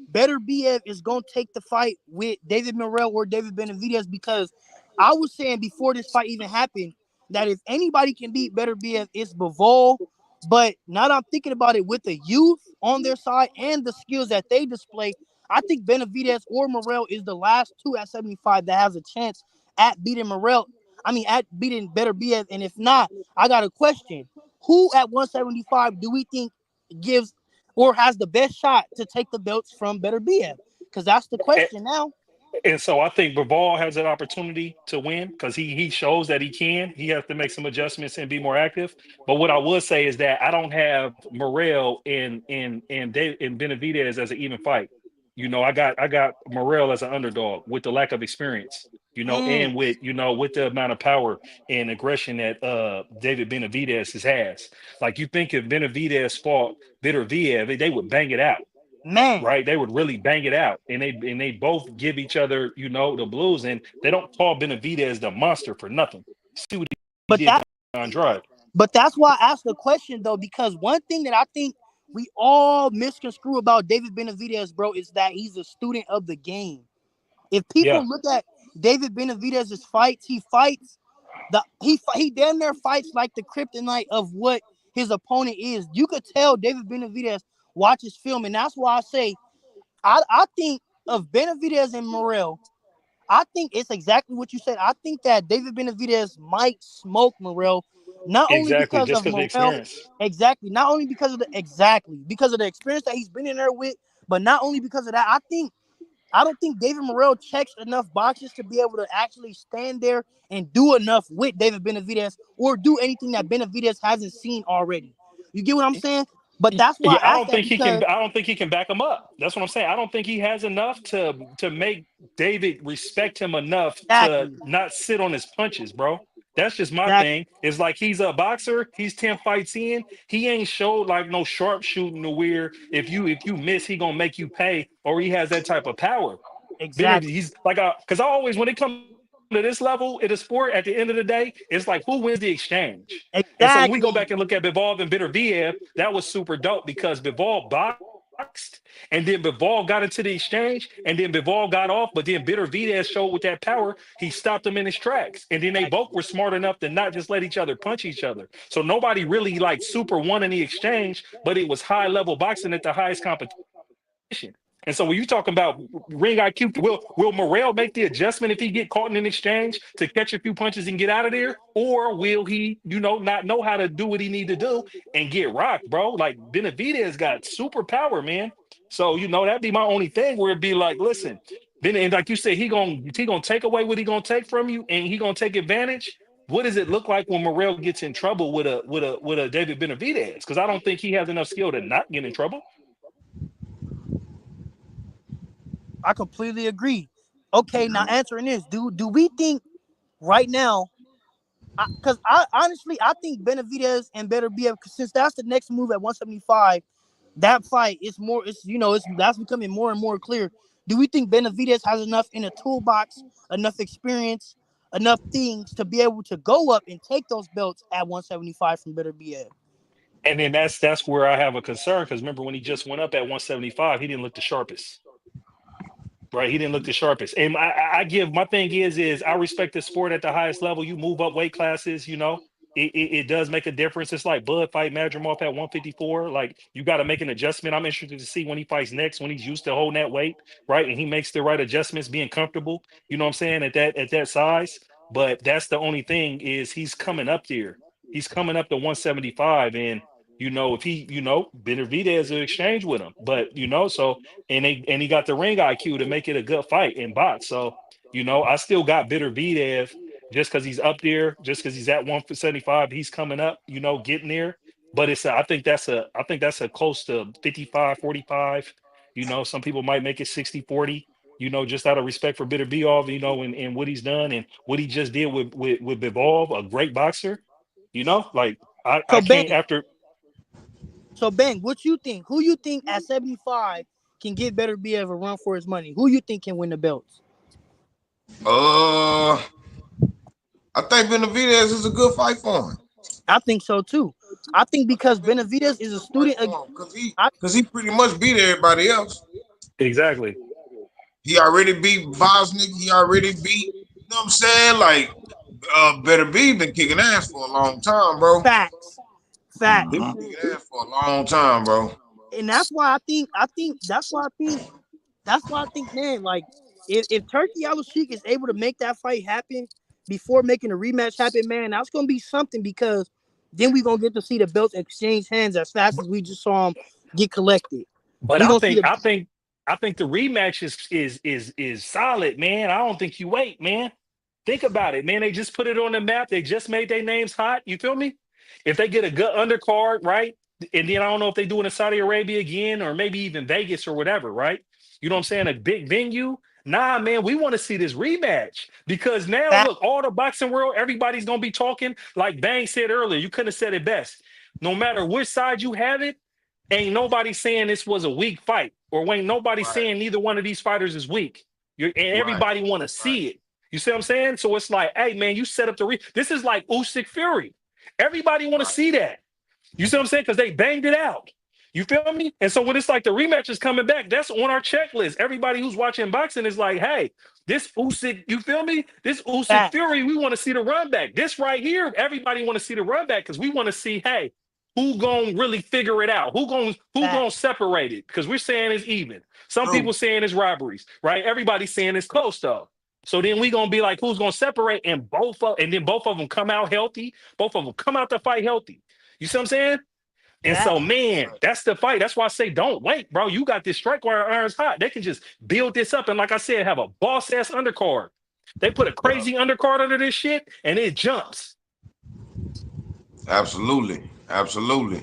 Speaker 2: Better BF is gonna take the fight with David Morrell or David Benavidez, because I was saying before this fight even happened that if anybody can beat Better BF, it's Bivol. But now that I'm thinking about it, with the youth on their side and the skills that they display, I think Benavidez or Morrell is the last two at 75 that has a chance at beating Morrell. I mean, at beating Better BF. And if not, I got a question: who at 175 do we think gives or has the best shot to take the belts from Better BF? Because that's the
Speaker 7: And,
Speaker 2: question now.
Speaker 7: And so I think Bivol has an opportunity to win because he shows that he can. He has to make some adjustments and be more active. But what I would say is that I don't have Morrell and Benavidez as an even fight. I got Morrell as an underdog with the lack of experience.
Speaker 2: Mm.
Speaker 7: And with the amount of power and aggression that David Benavidez has. Like you think if Benavidez fought Beterbiev, they would bang it out,
Speaker 2: Man,
Speaker 7: right? They would really bang it out, and they both give each other, the blues, and they don't call Benavidez the monster for nothing. See what he
Speaker 2: but
Speaker 7: did
Speaker 2: that
Speaker 7: to Andrade.
Speaker 2: but that's why I asked the question though, because one thing that I think we all misconstrue about David Benavidez, bro, is that he's a student of the game. If
Speaker 7: Yeah,
Speaker 2: people look at David Benavidez's fights, he fights he damn near fights like the kryptonite of what his opponent is. You could tell David Benavidez watches film, and that's why I say I think of Benavidez and Morrell. I think it's exactly what you said. I think that David Benavidez might smoke Morrell, not only
Speaker 7: exactly.
Speaker 2: because
Speaker 7: Just
Speaker 2: of
Speaker 7: because the
Speaker 2: Morrell,
Speaker 7: experience.
Speaker 2: exactly, not only because of the experience that he's been in there with, but not only because of that. I don't think David Morrell checks enough boxes to be able to actually stand there and do enough with David Benavidez or do anything that Benavidez hasn't seen already. You get what I'm saying? But that's why
Speaker 7: Yeah,
Speaker 2: I asked that because
Speaker 7: I don't think he can back him up. That's what I'm saying. I don't think he has enough to make David respect him enough to
Speaker 2: exactly,
Speaker 7: not sit on his punches, bro. That's just my
Speaker 2: exactly,
Speaker 7: thing. It's like he's a boxer. He's 10 fights in. He ain't showed like no sharpshooting to where if you miss, he gonna make you pay, or he has that type of power.
Speaker 2: exactly,
Speaker 7: He's like because I always when it comes to this level in the sport, at the end of the day, it's like who wins the exchange. And so when we go back and
Speaker 2: exactly,
Speaker 7: look at Bivol and Beterbiev, that was super dope because Bivol boxed and then Bivol got into the exchange and then Bivol got off, but then Beterbiev showed with that power, he stopped him in his tracks. And then they both were smart enough to not just let each other punch each other. So nobody really like super won in the exchange, but it was high level boxing at the highest competition. And so when you talking about ring IQ, will Morrell make the adjustment if he get caught in an exchange to catch a few punches and get out of there, or will he, not know how to do what he need to do and get rocked, bro? Like Benavidez got superpower, man. So that'd be my only thing where it'd be like, listen, then and like you said, he gonna take away what he gonna take from you, and he gonna take advantage. What does it look like when Morrell gets in trouble with a David Benavidez? Because I don't think he has enough skill to not get in trouble.
Speaker 2: I completely agree. Okay, now answering this, do we think right now? Because I honestly, I think Benavidez and Beterbiev, since that's the next move at 175, that fight is more. It's that's becoming more and more clear. Do we think Benavidez has enough in a toolbox, enough experience, enough things to be able to go up and take those belts at 175 from Beterbiev?
Speaker 7: And then that's where I have a concern because remember when he just went up at 175, he didn't look the sharpest. Right, he didn't look the sharpest. And I give my thing is I respect the sport at the highest level. You move up weight classes, it does make a difference. It's like Bud fight Madrimov at 154. Like you got to make an adjustment. I'm interested to see when he fights next, when he's used to holding that weight, right? And he makes the right adjustments, being comfortable. You know what I'm saying at that size. But that's the only thing is he's coming up there. He's coming up to 175, and if he, Benavidez will exchange with him. But so and he got the ring IQ to make it a good fight in box. So, I still got Beterbiev just because he's up there, just because he's at 175, he's coming up, getting there. But I think that's a close to 55-45. Some people might make it 60-40, just out of respect for Beterbiev, and what he's done and what he just did with Bivol, a great boxer, like I
Speaker 2: So
Speaker 7: can't
Speaker 2: Ben,
Speaker 7: after.
Speaker 2: what you think? Who you think at 75 can get Beterbiev a run for his money? Who you think can win the belts?
Speaker 1: Uh, I think Benavidez is a good fight for him.
Speaker 2: I think so too. I think
Speaker 1: I
Speaker 2: because
Speaker 1: think Benavidez
Speaker 2: Benavidez
Speaker 1: is
Speaker 2: is
Speaker 1: a
Speaker 2: a
Speaker 1: good fight
Speaker 2: student.
Speaker 1: for him because he
Speaker 2: I,
Speaker 1: because he pretty much beat everybody else.
Speaker 7: Exactly.
Speaker 1: He already beat Bosnick. He already beat. You know what I'm saying? Like, Better Be been kicking ass for a long time, bro.
Speaker 2: facts,
Speaker 1: He
Speaker 2: facts,
Speaker 1: been kicking ass for a long time, bro.
Speaker 2: and that's why I think, man, like if Turkey Al Sheik is able to make that fight happen before making a rematch happen, man, that's gonna be something because then we gonna get to see the belts exchange hands as fast as we just saw them get collected.
Speaker 7: But
Speaker 2: We
Speaker 7: I
Speaker 2: gonna see
Speaker 7: think
Speaker 2: the
Speaker 7: I think I think the rematch is solid, man. I don't think you wait, man. Think about it, man. They just put it on the map. They just made their names hot. You feel me? If they get a good undercard, right? And then I don't know if they do it in Saudi Arabia again or maybe even Vegas or whatever, right? You know what I'm saying? A big venue. Nah, man, we want to see this rematch because now,
Speaker 2: Fact.
Speaker 7: look, all the boxing world, everybody's gonna be talking. Like Bang said earlier, you couldn't have said it best. No matter which side you have it, ain't nobody saying this was a weak fight, or ain't nobody
Speaker 1: Right,
Speaker 7: saying neither one of these fighters is weak. And
Speaker 1: right,
Speaker 7: everybody want to
Speaker 1: right,
Speaker 7: see it. You see what I'm saying? So it's like, hey man, you set up this is like Usyk Fury. Everybody want to
Speaker 1: right.
Speaker 7: see that. You see what I'm saying? Because they banged it out. You feel me? And so when it's like the rematch is coming back, that's on our checklist. Everybody who's watching boxing is like, hey, this Usyk, you feel me? This Usyk
Speaker 2: Fact.
Speaker 7: Fury, we want to see the run back. This right here, everybody want to see the run back because we want to see, hey, who gonna really figure it out?
Speaker 2: Fact.
Speaker 7: Who gonna separate it? Because we're saying it's even. Some
Speaker 1: True.
Speaker 7: people saying it's robberies, right? Everybody's saying it's close though. So then we gonna be like, who's gonna separate? And then both of them come out healthy. Both of them come out to fight healthy. You see what I'm saying? And
Speaker 2: Fact.
Speaker 7: so, man, that's the fight. That's why I say don't wait, bro. You got this strike where iron's hot. They can just build this up. And like I said, have a boss ass undercard. They put a
Speaker 1: Yeah,
Speaker 7: crazy undercard under this shit and it jumps.
Speaker 1: absolutely, absolutely,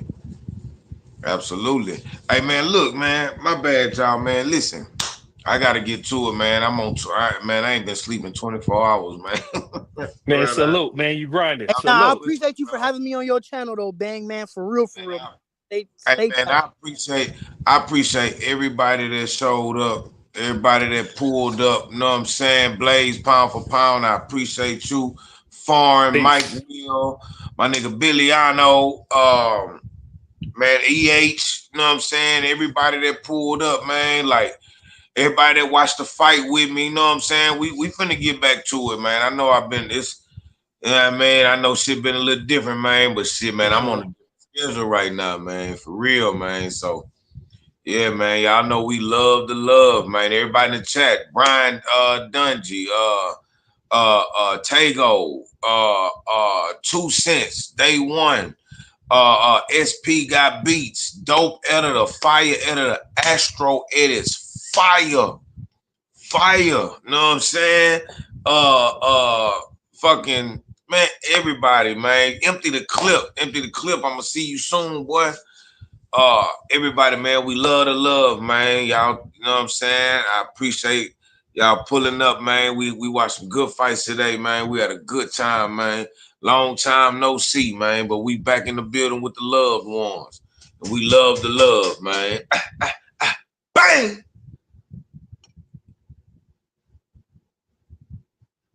Speaker 1: absolutely. Hey man, look, man, my bad, y'all, man. Listen, I gotta get to it, man. I'm on, man. I ain't been sleeping 24 hours, man.
Speaker 7: Man,
Speaker 1: man,
Speaker 7: salute, man. You grinding.
Speaker 2: Hey, nah, I
Speaker 7: Salute.
Speaker 2: appreciate you for having me on your channel though, Bang man. For real, for real.
Speaker 1: Hey
Speaker 2: Stay
Speaker 1: man,
Speaker 2: tight.
Speaker 1: I appreciate everybody that showed up, everybody that pulled up. You know what I'm saying? Blaze pound for pound. I appreciate you. Foreign Mike
Speaker 7: Peace.
Speaker 1: Will, my nigga Billiano, man, EH, you know what I'm saying? Everybody that pulled up, man, like everybody that watched the fight with me, you know what I'm saying? We finna get back to it, man. I know I've been this, yeah, man. I know shit been a little different, man, but shit,
Speaker 7: For
Speaker 1: man, I'm on
Speaker 7: sure.
Speaker 1: the schedule right now, man, for real, man. So yeah, man, y'all know we love the love, man. Everybody in the chat, Brian Dungy, Tago, 2 cents, day one. SP got beats, dope editor, fire editor, Astro edits, fire. You know what I'm saying? Fucking man, everybody, man, empty the clip, empty the clip. I'm gonna see you soon, boy. Everybody, man, we love the love, man. Y'all, you know what I'm saying? I appreciate y'all pulling up, man. We watched some good fights today, man. We had a good time, man. Long time no see, man. But we back in the building with the loved ones. And we love the love, man.